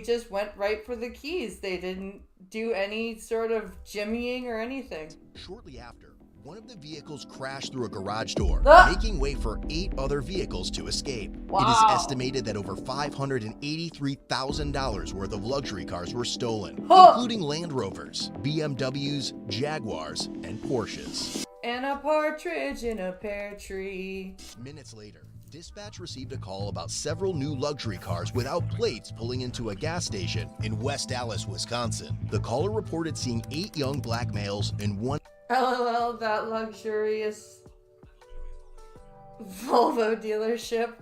Speaker 1: just went right for the keys. They didn't do any sort of jimmying or anything.
Speaker 21: Shortly after, one of the vehicles crashed through a garage door, making way for 8 other vehicles to escape.
Speaker 1: Wow.
Speaker 21: It is estimated that over $583,000 worth of luxury cars were stolen, including Land Rovers, BMWs, Jaguars, and Porsches.
Speaker 1: And a partridge in a pear tree.
Speaker 21: Minutes later, dispatch received a call about several new luxury cars without plates pulling into a gas station in West Allis, Wisconsin. The caller reported seeing 8 young black males and 1
Speaker 1: LOL, that luxurious Volvo dealership.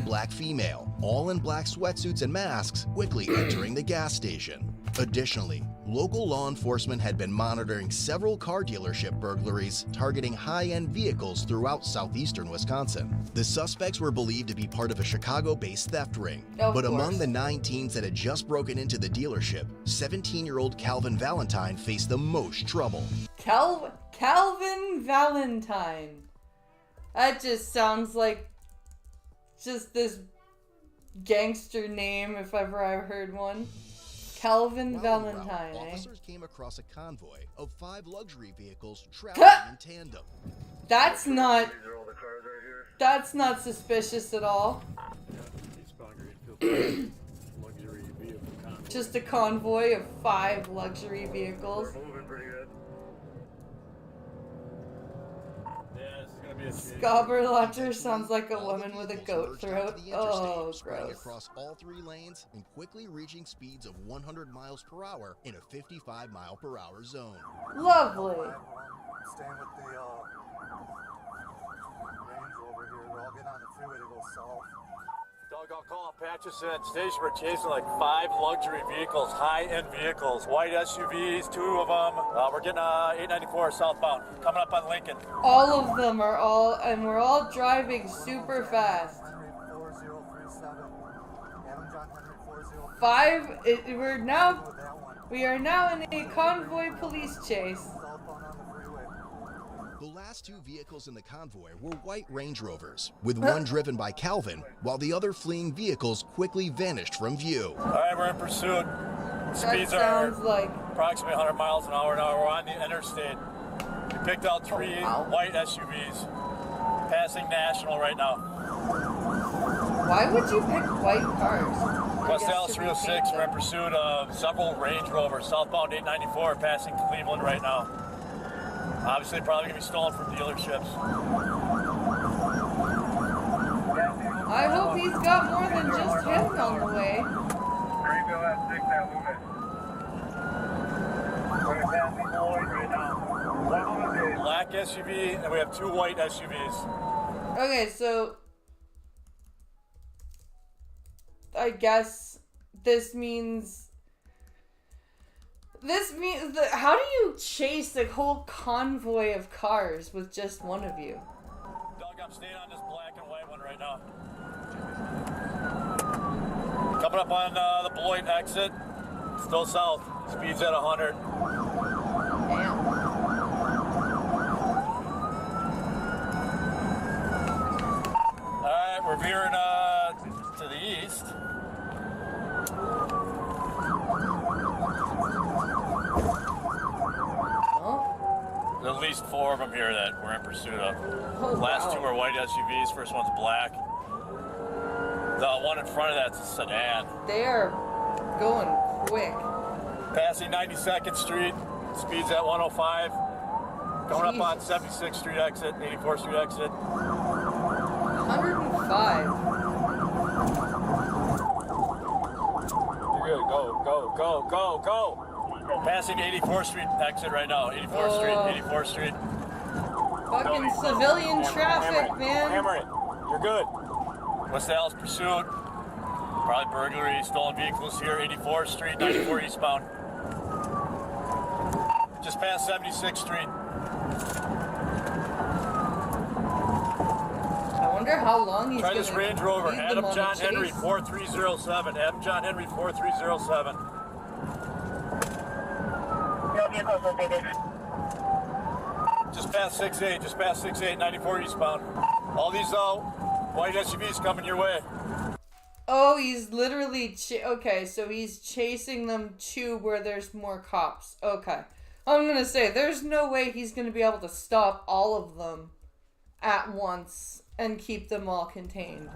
Speaker 21: black female, all in black sweatsuits and masks, quickly entering the gas station. Additionally, local law enforcement had been monitoring several car dealership burglaries targeting high-end vehicles throughout southeastern Wisconsin. The suspects were believed to be part of a Chicago-based theft ring. But among the 9 teens that had just broken into the dealership, 17-year-old Calvin Valentine faced the most trouble.
Speaker 1: Calvin Valentine. That just sounds like just this gangster name if ever I heard one. Calvin Valentine,
Speaker 21: Officers came across a convoy of 5 luxury vehicles traveling in tandem.
Speaker 1: That's not suspicious at all. Just a convoy of 5 luxury vehicles. Scobberlotcher sounds like a woman with a goat throat. Oh, gross.
Speaker 21: Across all 3 lanes and quickly reaching speeds of 100 miles per hour in a 55-mile-per-hour zone.
Speaker 1: Lovely.
Speaker 22: Staying with the Range Rover here. We're all getting on the freeway to go south.
Speaker 23: Doug, I'll call Patcherson at station. We're chasing like 5 luxury vehicles, high-end vehicles, white SUVs, 2 of them. We're getting 894 southbound, coming up on Lincoln.
Speaker 1: All of them are we're all driving super fast. 5, we are now in a convoy police chase.
Speaker 21: The last two vehicles in the convoy were white Range Rovers, with one driven by Calvin, while the other fleeing vehicles quickly vanished from view.
Speaker 23: All right, we're in pursuit. Speeds are approximately 100 miles an hour now. We're on the interstate. We picked out three white SUVs, passing National right now.
Speaker 1: Why would you pick white cars?
Speaker 23: West Dallas 306, we're in pursuit of several Range Rovers, southbound 894, passing Cleveland right now. Obviously, probably going to be stolen from dealerships.
Speaker 1: I hope he's got more than just him on the way.
Speaker 23: Black SUV, and we have two white SUVs.
Speaker 1: Okay, so I guess this means that how do you chase a whole convoy of cars with just one of you?
Speaker 23: Doug, I'm staying on this black and white one right now. Coming up on the Beloit exit, still south. Speed's at 100. All right, we're veering to the east. There's at least four of them here that we're in pursuit of. Last two are white SUVs. First one's black. The one in front of that's a sedan.
Speaker 1: They are going quick.
Speaker 23: Passing 92nd Street. Speeds at 105. Going up on 76th Street exit, 84th Street exit.
Speaker 1: 105.
Speaker 23: You're good. Go. Passing 84th Street exit right now. 84th Street, 84th Street.
Speaker 1: Fucking civilian traffic, man.
Speaker 23: Hammer it. You're good. West Dallas pursuit. Probably burglary, stolen vehicles here. 84th Street, 94 eastbound. Just past 76th Street.
Speaker 1: I wonder how long he's
Speaker 23: Try
Speaker 1: gonna
Speaker 23: this Range Rover.
Speaker 1: lead them
Speaker 23: Adam
Speaker 1: on
Speaker 23: John
Speaker 1: a
Speaker 23: Henry,
Speaker 1: chase.
Speaker 23: 4307. Adam John Henry, 4307. Just past 6-8, 94 eastbound. All these white SUVs coming your way.
Speaker 1: Oh, he's literally okay, so he's chasing them to where there's more cops. Okay. I'm gonna say, there's no way he's gonna be able to stop all of them at once and keep them all contained.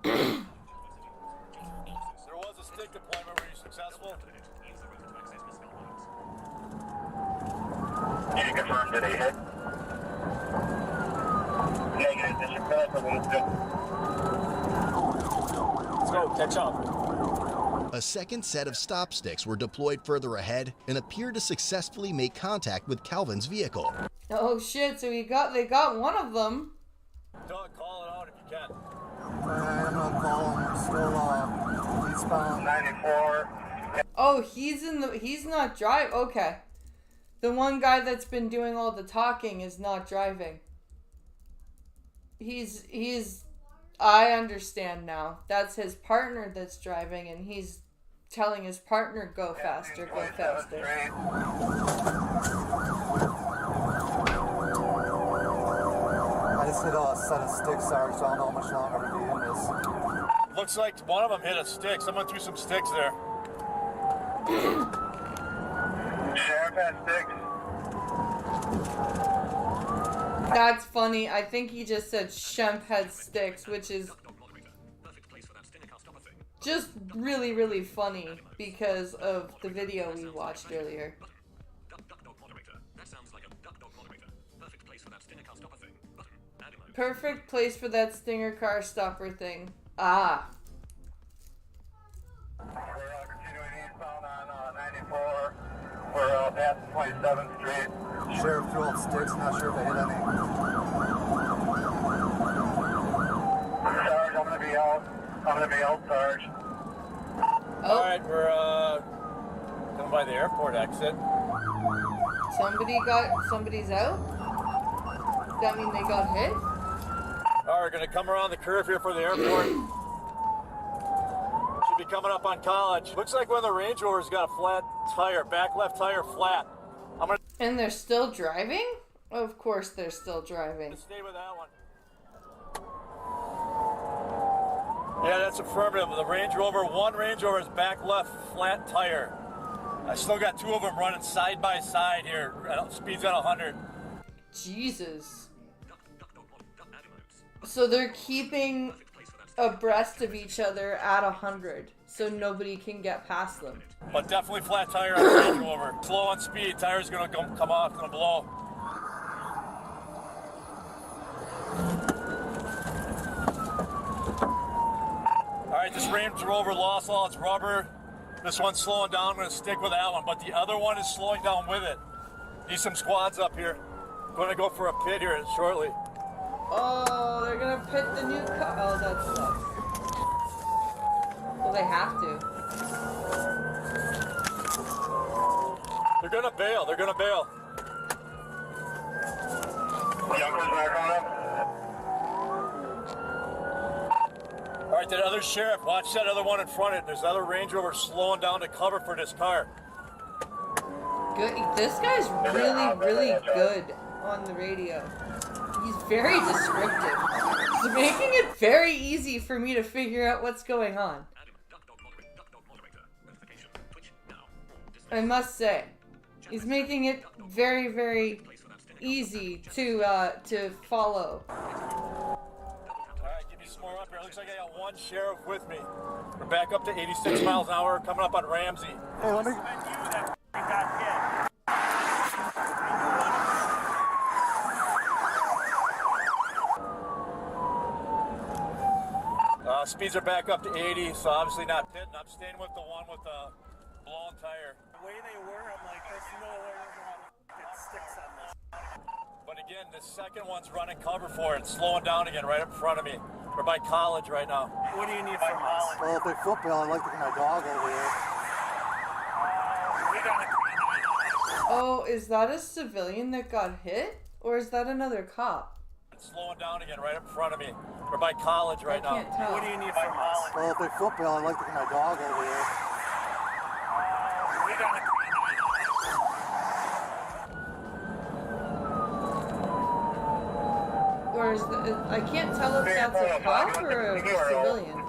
Speaker 23: There was a stick deployment. Were you successful?
Speaker 6: Can you confirm that they hit? Negative. This is correct.
Speaker 23: Let's go. Catch up.
Speaker 21: A second set of stop sticks were deployed further ahead and appeared to successfully make contact with Calvin's vehicle.
Speaker 1: Oh shit, so they got one of them.
Speaker 23: Doug, call it out if you can.
Speaker 22: Alright, I'm gonna call him. Still eastbound 94.
Speaker 1: Oh, he's not driving. Okay. The one guy that's been doing all the talking is not driving. I understand now. That's his partner that's driving, and he's telling his partner, go faster, go faster.
Speaker 22: I just hit a set of sticks, Sarge, so I don't know how much longer we're doing this.
Speaker 23: Looks like one of them hit a stick. Someone threw some sticks there.
Speaker 6: Sheriff has sticks.
Speaker 1: That's funny. I think he just said Shemp had sticks, which is just really, really funny because of the video we watched earlier. Perfect place for that stinger car stopper thing. Ah.
Speaker 6: We're continuing eastbound on 94. We're passing 27th Street.
Speaker 22: Sheriff threw out sticks, not sure if they hit any.
Speaker 6: Sarge, I'm gonna be out, Sarge.
Speaker 23: All right, we're coming by the airport exit.
Speaker 1: Somebody's out? Does that mean they got hit?
Speaker 23: All right, we're gonna come around the curve here for the airport. Should be be coming up on College. Looks like one of the Range Rovers got a flat tire, back left tire flat. I'm gonna
Speaker 1: And they're still driving? Of course they're still driving.
Speaker 23: stay with that one. Yeah, that's affirmative. The Range Rover, one Range Rover is back left flat tire. I still got two of them running side by side here. Speed's at 100.
Speaker 1: Jesus. So they're keeping abreast of each other at 100, so nobody can get past them.
Speaker 23: But definitely flat tire on the Range Rover. Slow on speed, tire's gonna come off, gonna blow. All right, this Range Rover lost all its rubber. This one's slowing down, I'm gonna stick with that one, but the other one is slowing down with it. Need some squads up here. Gonna go for a pit here shortly.
Speaker 1: Oh, they're gonna pit the new car. Oh, that sucks. Well, they have to.
Speaker 23: They're gonna bail, they're gonna bail. All right, that other sheriff, watch that other one in front of it. There's another Range Rover slowing down to cover for this car.
Speaker 1: Good. This guy's really good on the radio. He's very descriptive. He's making it very easy for me to figure out what's going on. I must say, he's making it very easy to follow.
Speaker 23: Alright, give me some more up here. Looks like I got one sheriff with me. We're back up to 86 miles an hour coming up on Ramsey.
Speaker 22: Hey, let me...
Speaker 23: Speeds are back up to 80, so obviously not pitting. I'm staying with the one with the blown tire.
Speaker 22: The way they were, I'm like, there's no way we're gonna get sticks on this.
Speaker 23: But again, the second one's running cover for it, slowing down again right up in front of me. We're by College right now.
Speaker 22: What do you need from us? Well, if they football, I'd like to get my dog over here. We got it.
Speaker 1: Oh, is that a civilian that got hit? Or is that another cop?
Speaker 23: It's slowing down again right up in front of me. We're by College right now.
Speaker 1: I can't tell.
Speaker 22: What do you need from us? Well, if they football, I'd like to get my dog over here. We got it.
Speaker 1: Or is I can't tell if that's a cop or a civilian.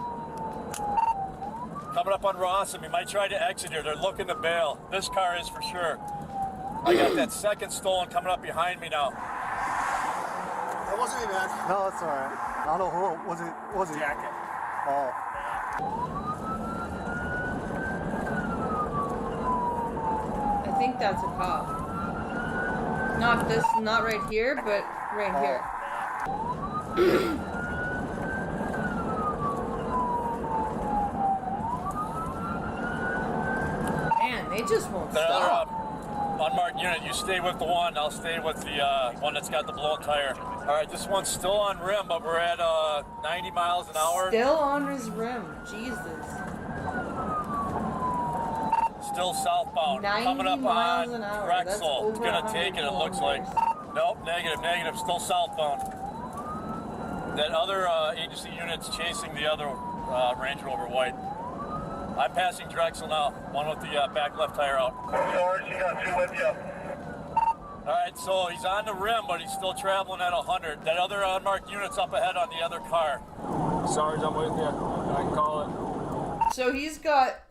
Speaker 23: Coming up on Rossum, he might try to exit here. They're looking to bail. This car is for sure. I got that second stolen coming up behind me now.
Speaker 22: That wasn't me, man. No, that's all right. I don't know who was it. Was it? Jacket. Oh.
Speaker 1: I think that's a cop. Not this, not right here, but right here. Man, they just won't stop.
Speaker 23: Unmarked unit, you stay with the one. I'll stay with the one that's got the blown tire. All right, this one's still on rim, but we're at 90 miles an hour.
Speaker 1: Still on his rim. Jesus.
Speaker 23: Still southbound.
Speaker 1: 90
Speaker 23: Coming up
Speaker 1: miles
Speaker 23: on
Speaker 1: an hour.
Speaker 23: Drexel. It's going to take it, it looks like. Nope, negative. Still southbound. That other agency unit's chasing the other Range Rover white. I'm passing Drexel now. One with the back left tire out.
Speaker 6: George, you got two with you.
Speaker 23: All right, so he's on the rim, but he's still traveling at 100. That other unmarked unit's up ahead on the other car.
Speaker 22: Sarge, I'm with you. I can call it.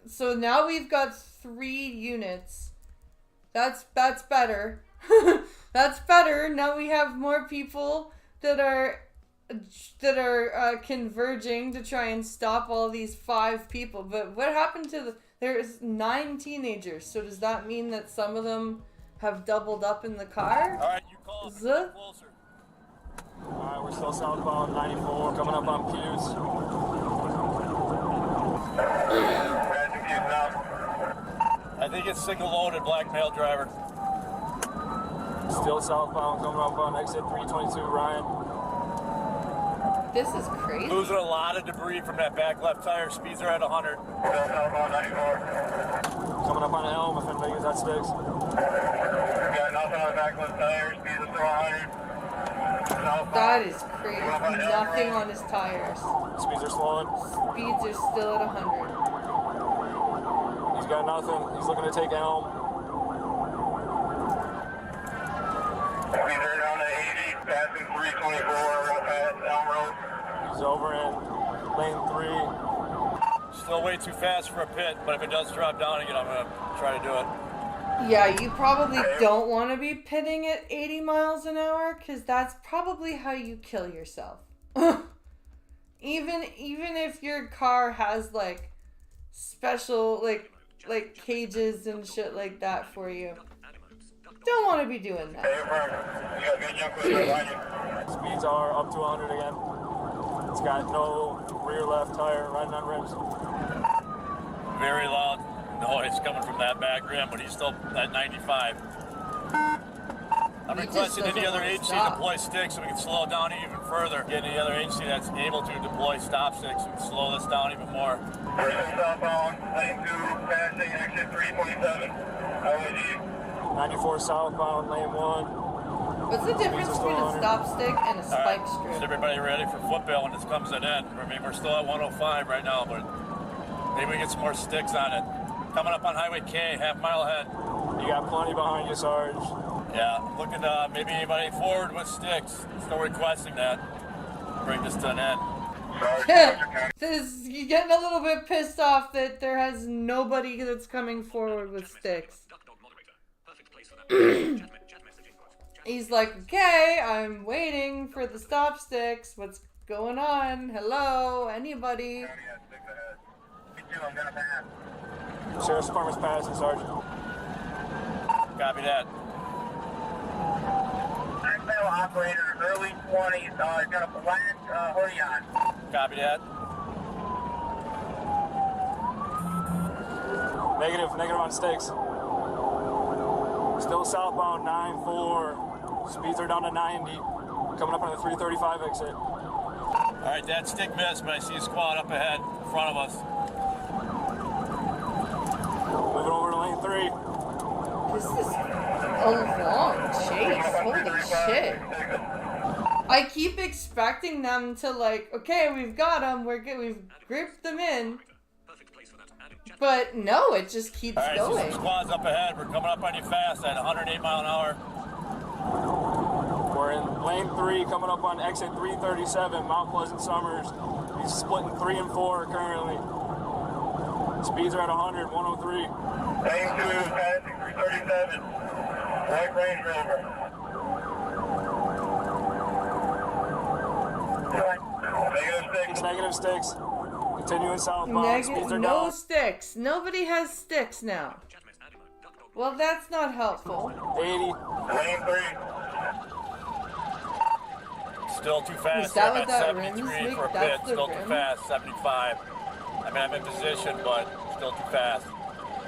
Speaker 1: So now we've got 3 units. That's better. That's better. Now we have more people that are converging to try and stop all these 5 people. But what happened to there's 9 teenagers. So does that mean that some of them have doubled up in the car?
Speaker 23: All right, you call us
Speaker 1: closer.
Speaker 22: All right, we're still southbound 94, coming up on Pews.
Speaker 23: I think it's single loaded, black male driver.
Speaker 22: Still southbound, coming up on exit 322, Ryan.
Speaker 1: This is crazy.
Speaker 23: Losing a lot of debris from that back left tire. Speeds are at 100.
Speaker 22: Coming up on Elm, if anybody gets that sticks.
Speaker 6: Got nothing on the back left tire. Speeds are still 100.
Speaker 1: That is crazy. Nothing on his tires.
Speaker 23: Speeds are slowing.
Speaker 1: Speeds are still at 100.
Speaker 23: He's got nothing. He's looking to take Elm.
Speaker 6: Speeds are down to 80, passing 324, past Elm Road.
Speaker 23: He's over in lane 3. Still way too fast for a pit, but if it does drop down again, I'm going to try to do it.
Speaker 1: Yeah, you probably don't want to be pitting at 80 miles an hour because that's probably how you kill yourself. even if your car has like special like cages and shit like that for you, don't want to be doing that.
Speaker 23: Speeds are up to 100 again. It's got no rear left tire riding on rims. Very loud noise coming from that back rim, but he's still at 95. I'm requesting any other agency to deploy sticks so we can slow it down even further. Get any other agency that's able to deploy stop sticks so we can slow this down even more.
Speaker 6: Person southbound, lane 2, passing exit 327. LED.
Speaker 23: 94 southbound, lane 1.
Speaker 1: What's the difference between a stop stick and a spike strip?
Speaker 23: Is everybody ready for football when this comes to an end? I mean, we're still at 105 right now, but maybe we get some more sticks on it. Coming up on Highway K, half mile ahead. You got plenty behind you, Sarge. Yeah, looking to maybe anybody forward with sticks. Still requesting that. Bring this to an end.
Speaker 1: You're getting a little bit pissed off that there has nobody that's coming forward with sticks. He's like, okay, I'm waiting for the stop sticks. What's going on? Hello, anybody?
Speaker 23: Sheriff's Department's passing, Sergeant. Copy that.
Speaker 6: Male operator, early 20s, got a black hoodie on.
Speaker 23: Copy that. Negative on stakes. Still southbound 9-4. Speeds are down to 90. Coming up on the 335 exit. All right, that stick missed, but I see a squad up ahead in front of us. Moving over to lane 3.
Speaker 1: This is a long chase. Holy shit. I keep expecting them to like, okay, we've got them. We've gripped them in. But no, it just keeps going.
Speaker 23: All right, some squads up ahead. We're coming up on you fast at 108 mile an hour. We're in lane 3, coming up on exit 337, Mount Pleasant Summers. He's splitting 3 and 4 currently. Speeds are at 100, 103.
Speaker 6: Lane 2, passing 337. White Range Rover.
Speaker 23: Negative sticks. Continuing southbound. Speeds are
Speaker 1: no
Speaker 23: down.
Speaker 1: sticks. Nobody has sticks now. Well, that's not helpful.
Speaker 23: 80.
Speaker 6: Lane 3.
Speaker 23: Still too fast.
Speaker 1: Is that
Speaker 23: I'm
Speaker 1: what
Speaker 23: at
Speaker 1: that
Speaker 23: 73
Speaker 1: rim's
Speaker 23: for a
Speaker 1: make?
Speaker 23: pit.
Speaker 1: That's the
Speaker 23: Still too
Speaker 1: rim?
Speaker 23: fast. 75. I mean, I'm in position, but still too fast.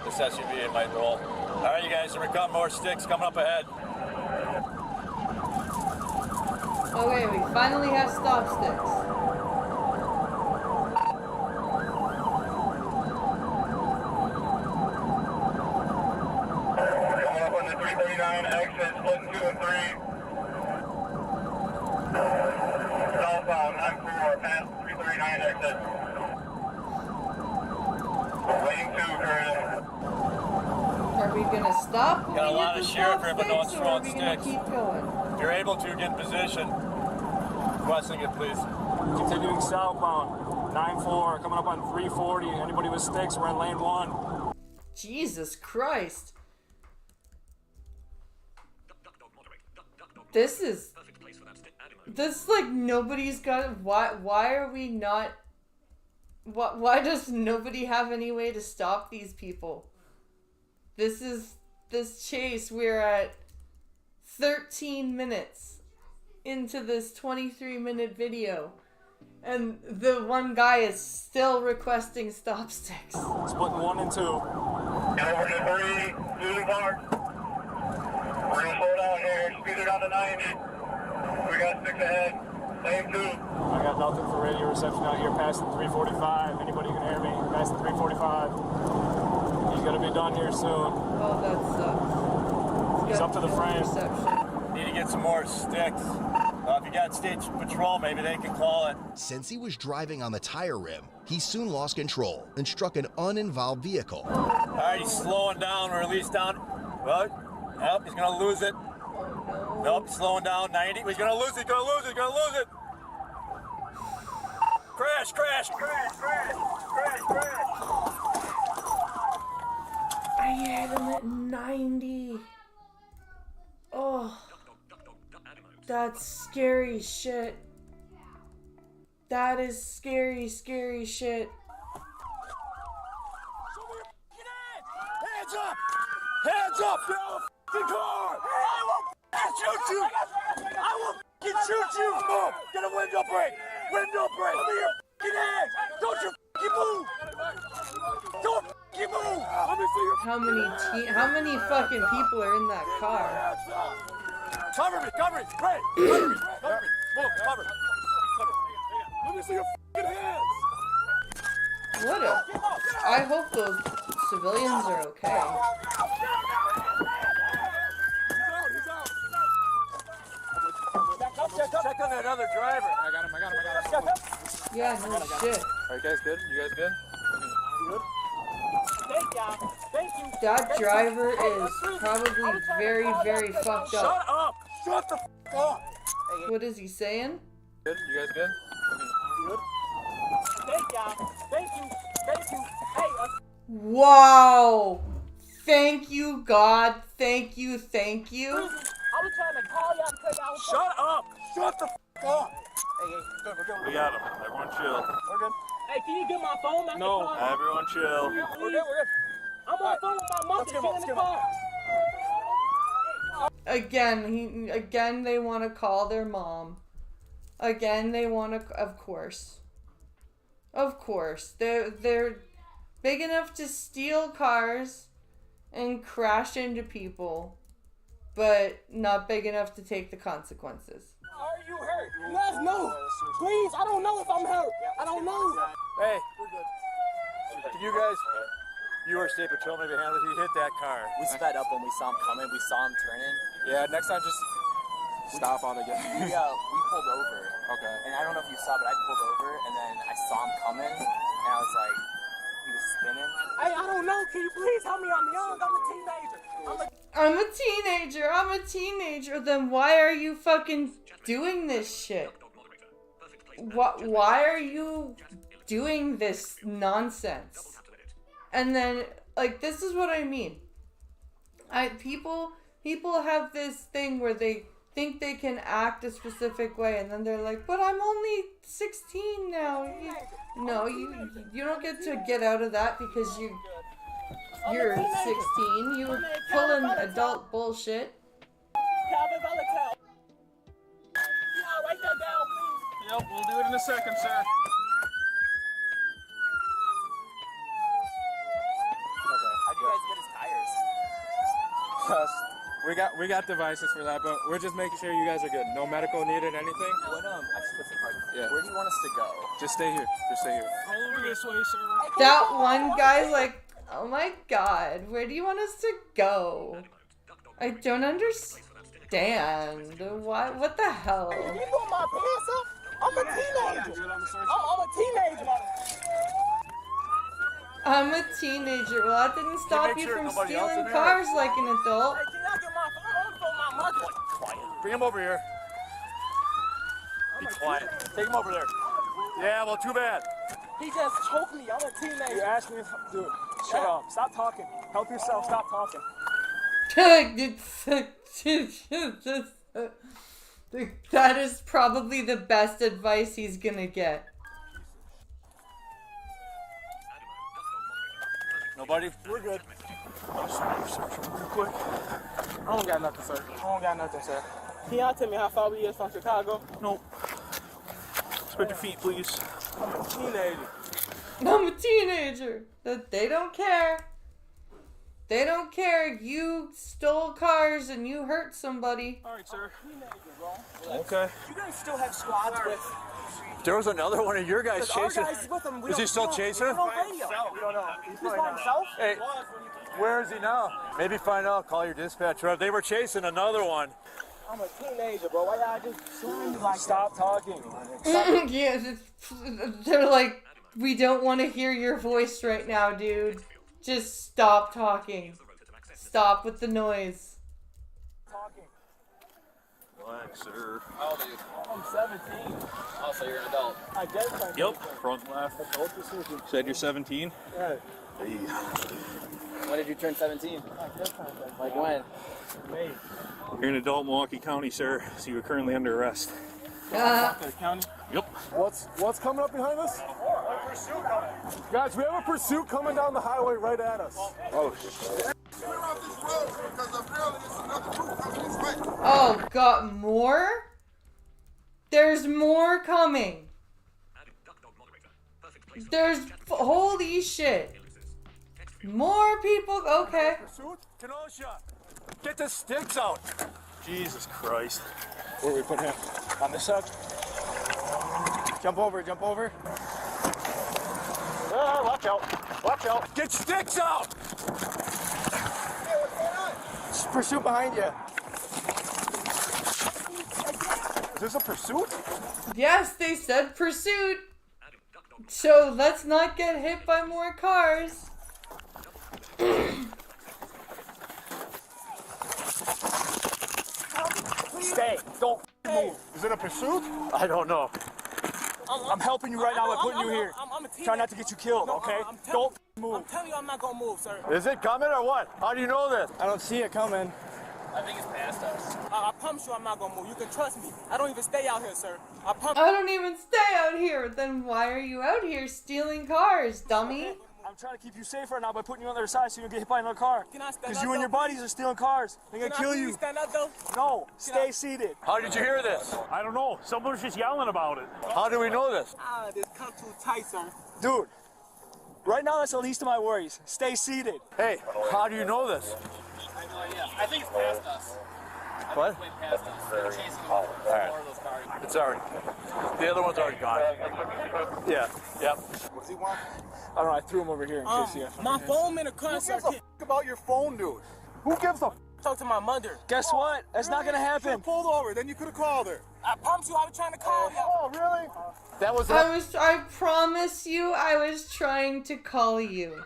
Speaker 23: This SUV, it might roll. All right, you guys, here we come. More sticks coming up ahead.
Speaker 1: Okay, we finally have stop sticks.
Speaker 6: Coming up on the 339 exit, splitting 2 and 3. Southbound 94, past 339 exit. Lane 2 currently.
Speaker 1: Are we gonna stop? when
Speaker 23: Got a
Speaker 1: we
Speaker 23: lot
Speaker 1: hit
Speaker 23: of
Speaker 1: the
Speaker 23: sheriff
Speaker 1: stop
Speaker 23: here, but no one's
Speaker 1: sticks, or
Speaker 23: throwing
Speaker 1: are we gonna
Speaker 23: sticks.
Speaker 1: keep going?
Speaker 23: If you're able to, get in position. Requesting it, please. Continuing southbound. 9-4, coming up on 340. Anybody with sticks, we're in lane 1.
Speaker 1: Jesus Christ. This is like nobody's got. Why are we not? Why does nobody have any way to stop these people? This chase. We're at 13 minutes into this 23-minute video, and the one guy is still requesting stop sticks.
Speaker 23: Splitting 1 and 2.
Speaker 6: And over to 3, losing hard. We're gonna slow down here, speed it down to 90. We got 6 ahead. Lane 2.
Speaker 23: I got nothing for radio reception out here past the 345. Anybody can hear me? Past the 345. He's gonna be done here soon.
Speaker 1: Oh, that sucks.
Speaker 23: He's up to the frame.
Speaker 1: Reception.
Speaker 23: Need to get some more sticks. If you got state patrol, maybe they can call it.
Speaker 21: Since he was driving on the tire rim, he soon lost control and struck an uninvolved vehicle.
Speaker 23: All right, he's slowing down, or at least down. Well, nope, he's gonna lose it. Nope, slowing down 90. He's gonna lose it, he's gonna lose it, he's gonna lose it. Crash, crash, crash, crash, crash, crash.
Speaker 1: I had him at 90. Oh. That's scary shit. That is scary, scary shit.
Speaker 23: Hands up! Hands up! Get out of the car! I will shoot you! I will shoot you! Move! Get a window break! Window break! Let me your fucking hands! Don't you fucking move! Don't fucking move! Let me see your...
Speaker 1: How many fucking people are in that car?
Speaker 23: Cover me! Cover me! Great! Cover me! Cover me! Move! Cover! Cover! Let me see your fucking hands!
Speaker 1: What a... I hope those civilians are okay.
Speaker 23: Check on that other driver. I got him.
Speaker 1: Yeah, no shit.
Speaker 23: Are you guys good? You guys good? Good? Thank you.
Speaker 1: That driver is probably very, very fucked up.
Speaker 23: Shut up! Shut the f up!
Speaker 1: What is he saying?
Speaker 23: Good? You guys good? Good? Thank you. Hey,
Speaker 1: Wow! Thank you, God. Thank you.
Speaker 23: I was trying to call you and tell you. Shut up! Shut the f up! Hey, good, we're good. We got him. Everyone chill. We're good. Hey, can you get my phone? No. Everyone chill. We're good. I'm on the phone with my mom. Let's get him.
Speaker 1: Again, they want to call their mom. Again, they want to, of course. They're big enough to steal cars and crash into people, but not big enough to take the consequences.
Speaker 23: Are you hurt? Yes, no. Please, I don't know if I'm hurt. I don't know. Hey, can you guys, you were state patrol, maybe handle it? He hit that car.
Speaker 7: We sped up when we saw him coming. We saw him turning.
Speaker 23: Yeah, next time just stop on again.
Speaker 7: We pulled over.
Speaker 23: Okay.
Speaker 7: And I don't know if you saw, but I pulled over, and then I saw him coming, and I was like, he was spinning.
Speaker 23: Hey, I don't know. Can you please help me? I'm young. I'm a teenager.
Speaker 1: I'm a teenager. Then why are you fucking doing this shit? Why are you doing this nonsense? And then, like, this is what I mean. People have this thing where they think they can act a specific way, and then they're like, but I'm only 16 now. No, you don't get to get out of that because you're 16. You were pulling adult bullshit.
Speaker 23: Write that down, please. Yep, we'll do it in a second, sir.
Speaker 7: How'd you guys get his tires?
Speaker 23: We got devices for that, but we're just making sure you guys are good. No medical needed, anything?
Speaker 7: What, actually, listen, pardon.
Speaker 23: Yeah.
Speaker 7: Where do you want us to go?
Speaker 23: Just stay here. All over this way, sir.
Speaker 1: That one guy's like, oh my god, where do you want us to go? I don't understand. What the hell?
Speaker 23: You put my pants up? I'm a teenager. I'm a teenager.
Speaker 1: I'm a teenager. Well, that didn't stop you from stealing cars like an adult.
Speaker 23: Hey, can I get my phone? My mother. Quiet. Bring him over here. Be quiet. Take him over there. Yeah, well, too bad. He just choked me. I'm a teenager. You asked me if... Dude, shut up. Stop talking. Help yourself. Stop talking.
Speaker 1: That is probably the best advice he's gonna get.
Speaker 23: Nobody? We're good. I'm searching real quick. I don't got nothing, sir. Can y'all tell me how far we is from Chicago? Nope. Spread your feet, please. I'm a teenager.
Speaker 1: They don't care. They don't care. You stole cars and you hurt somebody.
Speaker 23: All right, sir. Okay.
Speaker 7: You guys still have squads with...
Speaker 23: There was another one of your guys chasing. Is he still chasing?
Speaker 7: We don't know. He's by himself?
Speaker 23: Hey, where is he now? Maybe find out. Call your dispatcher. They were chasing another one.
Speaker 7: I'm a teenager, bro. Why y'all just slime me like Stop talking.
Speaker 1: Yeah, they're like, we don't want to hear your voice right now, dude. Just stop talking. Stop with the noise.
Speaker 5: Relax, sir.
Speaker 7: How old are you? I'm 17. Oh, so you're an adult. I guess I'm
Speaker 5: Yep, front left. Said you're 17?
Speaker 7: Right.
Speaker 5: Hey.
Speaker 7: When did you turn 17? Like when? May.
Speaker 5: You're an adult in Milwaukee County, sir, so you are currently under arrest.
Speaker 7: County?
Speaker 5: Yep.
Speaker 22: What's coming up behind us? Guys, we have a pursuit coming down the highway right at us.
Speaker 5: Oh, shit.
Speaker 1: Oh, got more? There's more coming. There's holy shit. More people. Okay.
Speaker 5: Pursuit? Kenosha, get the sticks out. Jesus Christ. Where do we put him? On this side?
Speaker 7: Jump over, jump over.
Speaker 5: Watch out. Watch out. Get sticks out.
Speaker 7: Pursuit behind you.
Speaker 5: Is this a pursuit?
Speaker 1: Yes, they said pursuit. So let's not get hit by more cars.
Speaker 5: Stay. Don't move. Is it a pursuit? I don't know. I'm helping you right now by putting you here. Try not to get you killed, okay? Don't move.
Speaker 7: I'm telling you I'm not gonna move, sir.
Speaker 5: Is it coming or what? How do you know this?
Speaker 7: I don't see it coming. I think it's past us. I promise you I'm not gonna move. You can trust me. I don't even stay out here, sir. I
Speaker 1: don't even stay out here. Then why are you out here stealing cars, dummy?
Speaker 5: I'm trying to keep you safe right now by putting you on the other side so you don't get hit by another car.
Speaker 7: Can I stand up?
Speaker 5: Because you and your buddies are stealing cars. They're going to kill you.
Speaker 7: Stand up, though?
Speaker 5: No, stay seated. How did you hear this? I don't know. Someone was just yelling about it. How do we know this?
Speaker 7: This come too tight, sir.
Speaker 5: Dude, right now that's the least of my worries. Stay seated. Hey, how do you know this?
Speaker 7: I have no idea. I think it's past us.
Speaker 5: What?
Speaker 7: It's way past us. They're chasing more of those cars.
Speaker 5: It's already. The other one's already gone. Yeah. Yep.
Speaker 22: What's he want?
Speaker 5: I don't know. I threw him over here in case you.
Speaker 7: My phone in the car, sir.
Speaker 22: Who gives a about your phone, dude? Who gives a
Speaker 7: Talk to my mother.
Speaker 5: Guess what? That's not gonna happen.
Speaker 22: You pulled over, then you could have called her.
Speaker 7: I promise you I was trying to call you.
Speaker 22: Oh, really?
Speaker 5: That was.
Speaker 1: I promise you, I was trying to call you.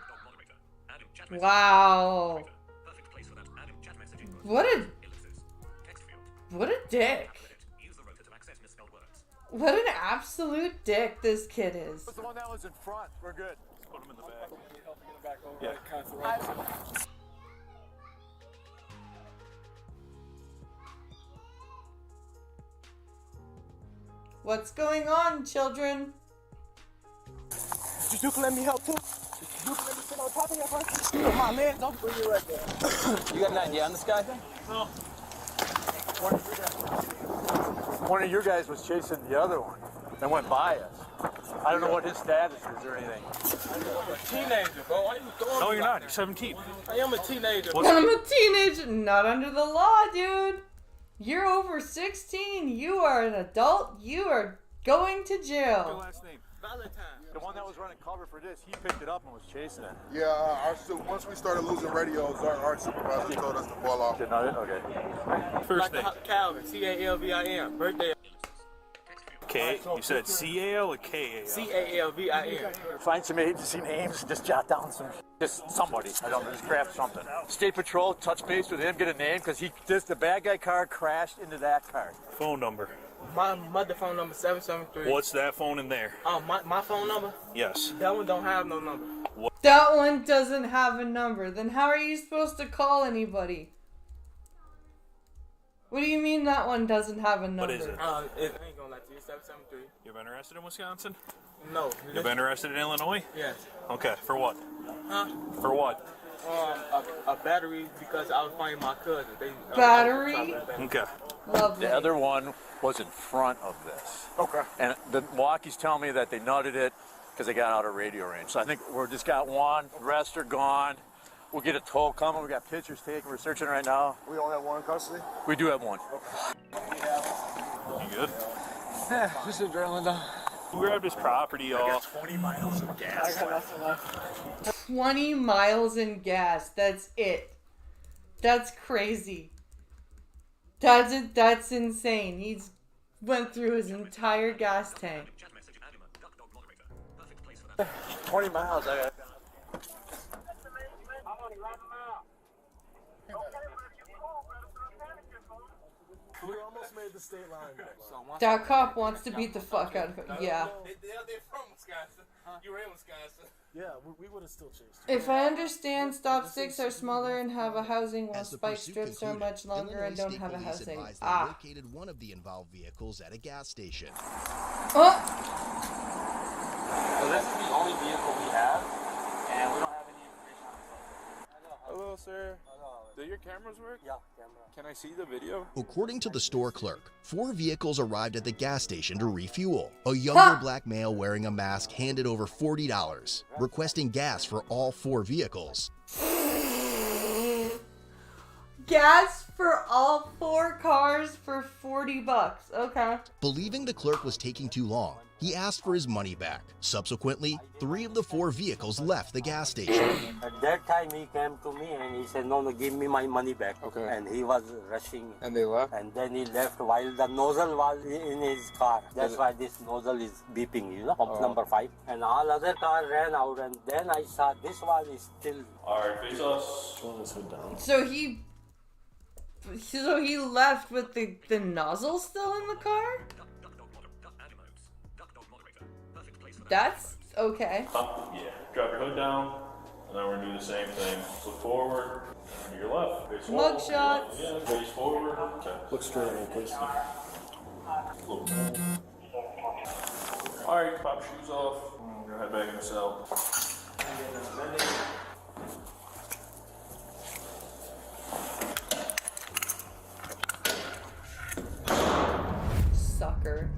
Speaker 1: Wow. What a dick. What an absolute dick this kid is.
Speaker 5: The one that was in front. We're good. Just put him in the back. Yeah.
Speaker 1: What's going on, children?
Speaker 7: You can let me help too. You can let me sit on top of your first. Put my legs up for you right there. You got an idea on this guy?
Speaker 5: No. One of your guys was chasing the other one and went by us. I don't know what his status is or anything.
Speaker 7: I'm a teenager, bro. Why are you throwing
Speaker 5: No,
Speaker 7: me
Speaker 5: you're
Speaker 7: like
Speaker 5: not. You're 17.
Speaker 7: I am a teenager.
Speaker 1: I'm a teenager. Not under the law, dude. You're over 16. You are an adult. You are going to
Speaker 5: Your
Speaker 1: jail.
Speaker 5: last name?
Speaker 7: Valentine.
Speaker 5: The one that was running cover for this, he picked it up and was chasing it.
Speaker 22: Yeah, once we started losing radios, our supervisor told us to fall off.
Speaker 5: Did not it? Okay. First name.
Speaker 7: Calvin. Calvin. Birthday.
Speaker 5: K. You said C-A-L or K-A-L?
Speaker 7: Calvin.
Speaker 5: Find some agency names. Just jot down some. Just somebody. I don't know. Just grab something. State Patrol. Touch base with him. Get a name because the bad guy car crashed into that car. Phone number.
Speaker 7: My mother phone number 773.
Speaker 5: What's that phone in there?
Speaker 7: Oh, my phone number?
Speaker 5: Yes.
Speaker 7: That one don't have no number.
Speaker 5: What?
Speaker 1: That one doesn't have a number. Then how are you supposed to call anybody? What do you mean that one doesn't have a number?
Speaker 5: What is it?
Speaker 7: I ain't gonna lie to you. 773.
Speaker 5: You've been arrested in Wisconsin?
Speaker 7: No.
Speaker 5: You've been arrested in Illinois?
Speaker 7: Yes.
Speaker 5: Okay. For what?
Speaker 7: Huh?
Speaker 5: For what?
Speaker 7: A battery because I was finding my cousin.
Speaker 1: Battery?
Speaker 5: Okay.
Speaker 1: Lovely.
Speaker 5: The other one was in front of this. Okay. And the Milwaukee's telling me that they nutted it because they got out of radio range. So I think we're just got one. The rest are gone. We'll get a toll coming. We got pictures taken. We're searching right now.
Speaker 22: We only have one in custody?
Speaker 5: We do have one. You good?
Speaker 7: Yeah, just adrenaline though.
Speaker 5: We grabbed his property off.
Speaker 7: I got 20 miles of gas. I got nothing left.
Speaker 1: 20 miles in gas. That's it. That's crazy. That's insane. He's went through his entire gas tank.
Speaker 23: 20 miles. I got.
Speaker 22: We almost made the state line.
Speaker 1: That cop wants to beat the fuck out of him. Yeah.
Speaker 23: They're from Wisconsin. You were in Wisconsin.
Speaker 22: Yeah, we would have still chased you.
Speaker 1: If I understand, stop sticks are smaller and have a housing, while
Speaker 21: As the
Speaker 1: spike
Speaker 21: pursuit
Speaker 1: strips are
Speaker 21: concluded,
Speaker 1: much longer and
Speaker 21: Illinois
Speaker 1: don't have a
Speaker 21: State Police
Speaker 1: housing.
Speaker 21: advised they located one of the involved vehicles at a gas station.
Speaker 1: Oh!
Speaker 23: So this is the only vehicle we have, and we don't have any information on it. Hello, sir. Do your cameras work? Yeah, camera. Can I see the video?
Speaker 21: According to the store clerk, 4 vehicles arrived at the gas station to refuel. A younger black male wearing a mask handed over $40, requesting gas for all 4 vehicles.
Speaker 1: Gas for all 4 cars for $40. Okay.
Speaker 21: Believing the clerk was taking too long, he asked for his money back. Subsequently, 3 of the 4 vehicles left the gas station.
Speaker 8: At that time, he came to me and he said, no, give me my money back. Okay. And he was rushing.
Speaker 23: And they left?
Speaker 8: And then he left while the nozzle was in his car. That's why this nozzle is beeping, pump number 5. And all other car ran out, and then I saw this one is still...
Speaker 23: Alright, face us. Turn this hood down.
Speaker 1: So he left with the nozzle still in the car? That's okay.
Speaker 23: Yeah, drop your hood down, and then we're gonna do the same thing. Look forward, to your left. Face forward.
Speaker 1: Mug shots.
Speaker 23: Yeah, face forward. Okay. Look straight at me, please. Alright, pop shoes off. Go head back in the cell.
Speaker 1: Sucker.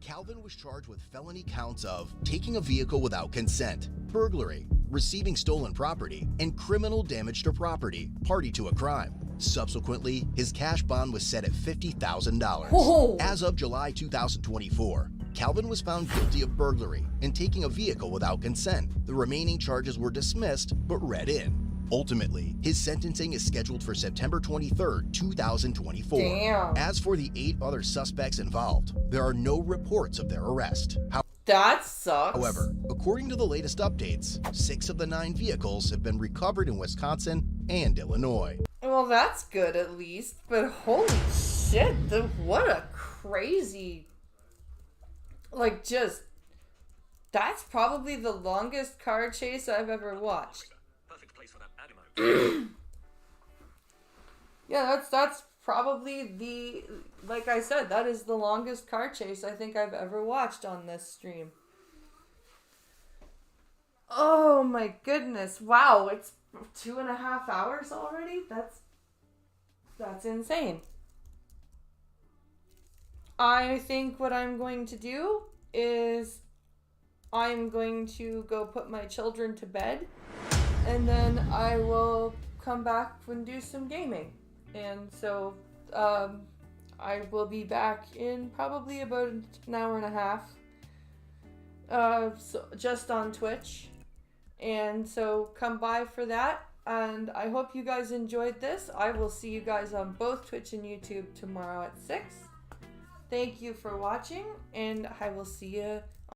Speaker 21: Calvin was charged with felony counts of taking a vehicle without consent, burglary, receiving stolen property, and criminal damage to property, party to a crime. Subsequently, his cash bond was set at $50,000. As of July 2024, Calvin was found guilty of burglary and taking a vehicle without consent. The remaining charges were dismissed but read in. Ultimately, his sentencing is scheduled for September 23rd, 2024.
Speaker 1: Damn.
Speaker 21: As for the 8 other suspects involved, there are no reports of their arrest.
Speaker 1: That sucks.
Speaker 21: However, according to the latest updates, 6 of the 9 vehicles have been recovered in Wisconsin and Illinois.
Speaker 1: Well, that's good at least, but holy shit, what a crazy... That's probably the longest car chase I've ever watched. Yeah, that's probably like I said, that is the longest car chase I think I've ever watched on this stream. Oh my goodness. Wow, it's 2.5 hours already? That's insane. I think what I'm going to do is I'm going to go put my children to bed, and then I will come back and do some gaming. And so I will be back in probably about an hour and a half, so just on Twitch. And so come by for that. And I hope you guys enjoyed this. I will see you guys on both Twitch and YouTube tomorrow at 6. Thank you for watching, and I will see you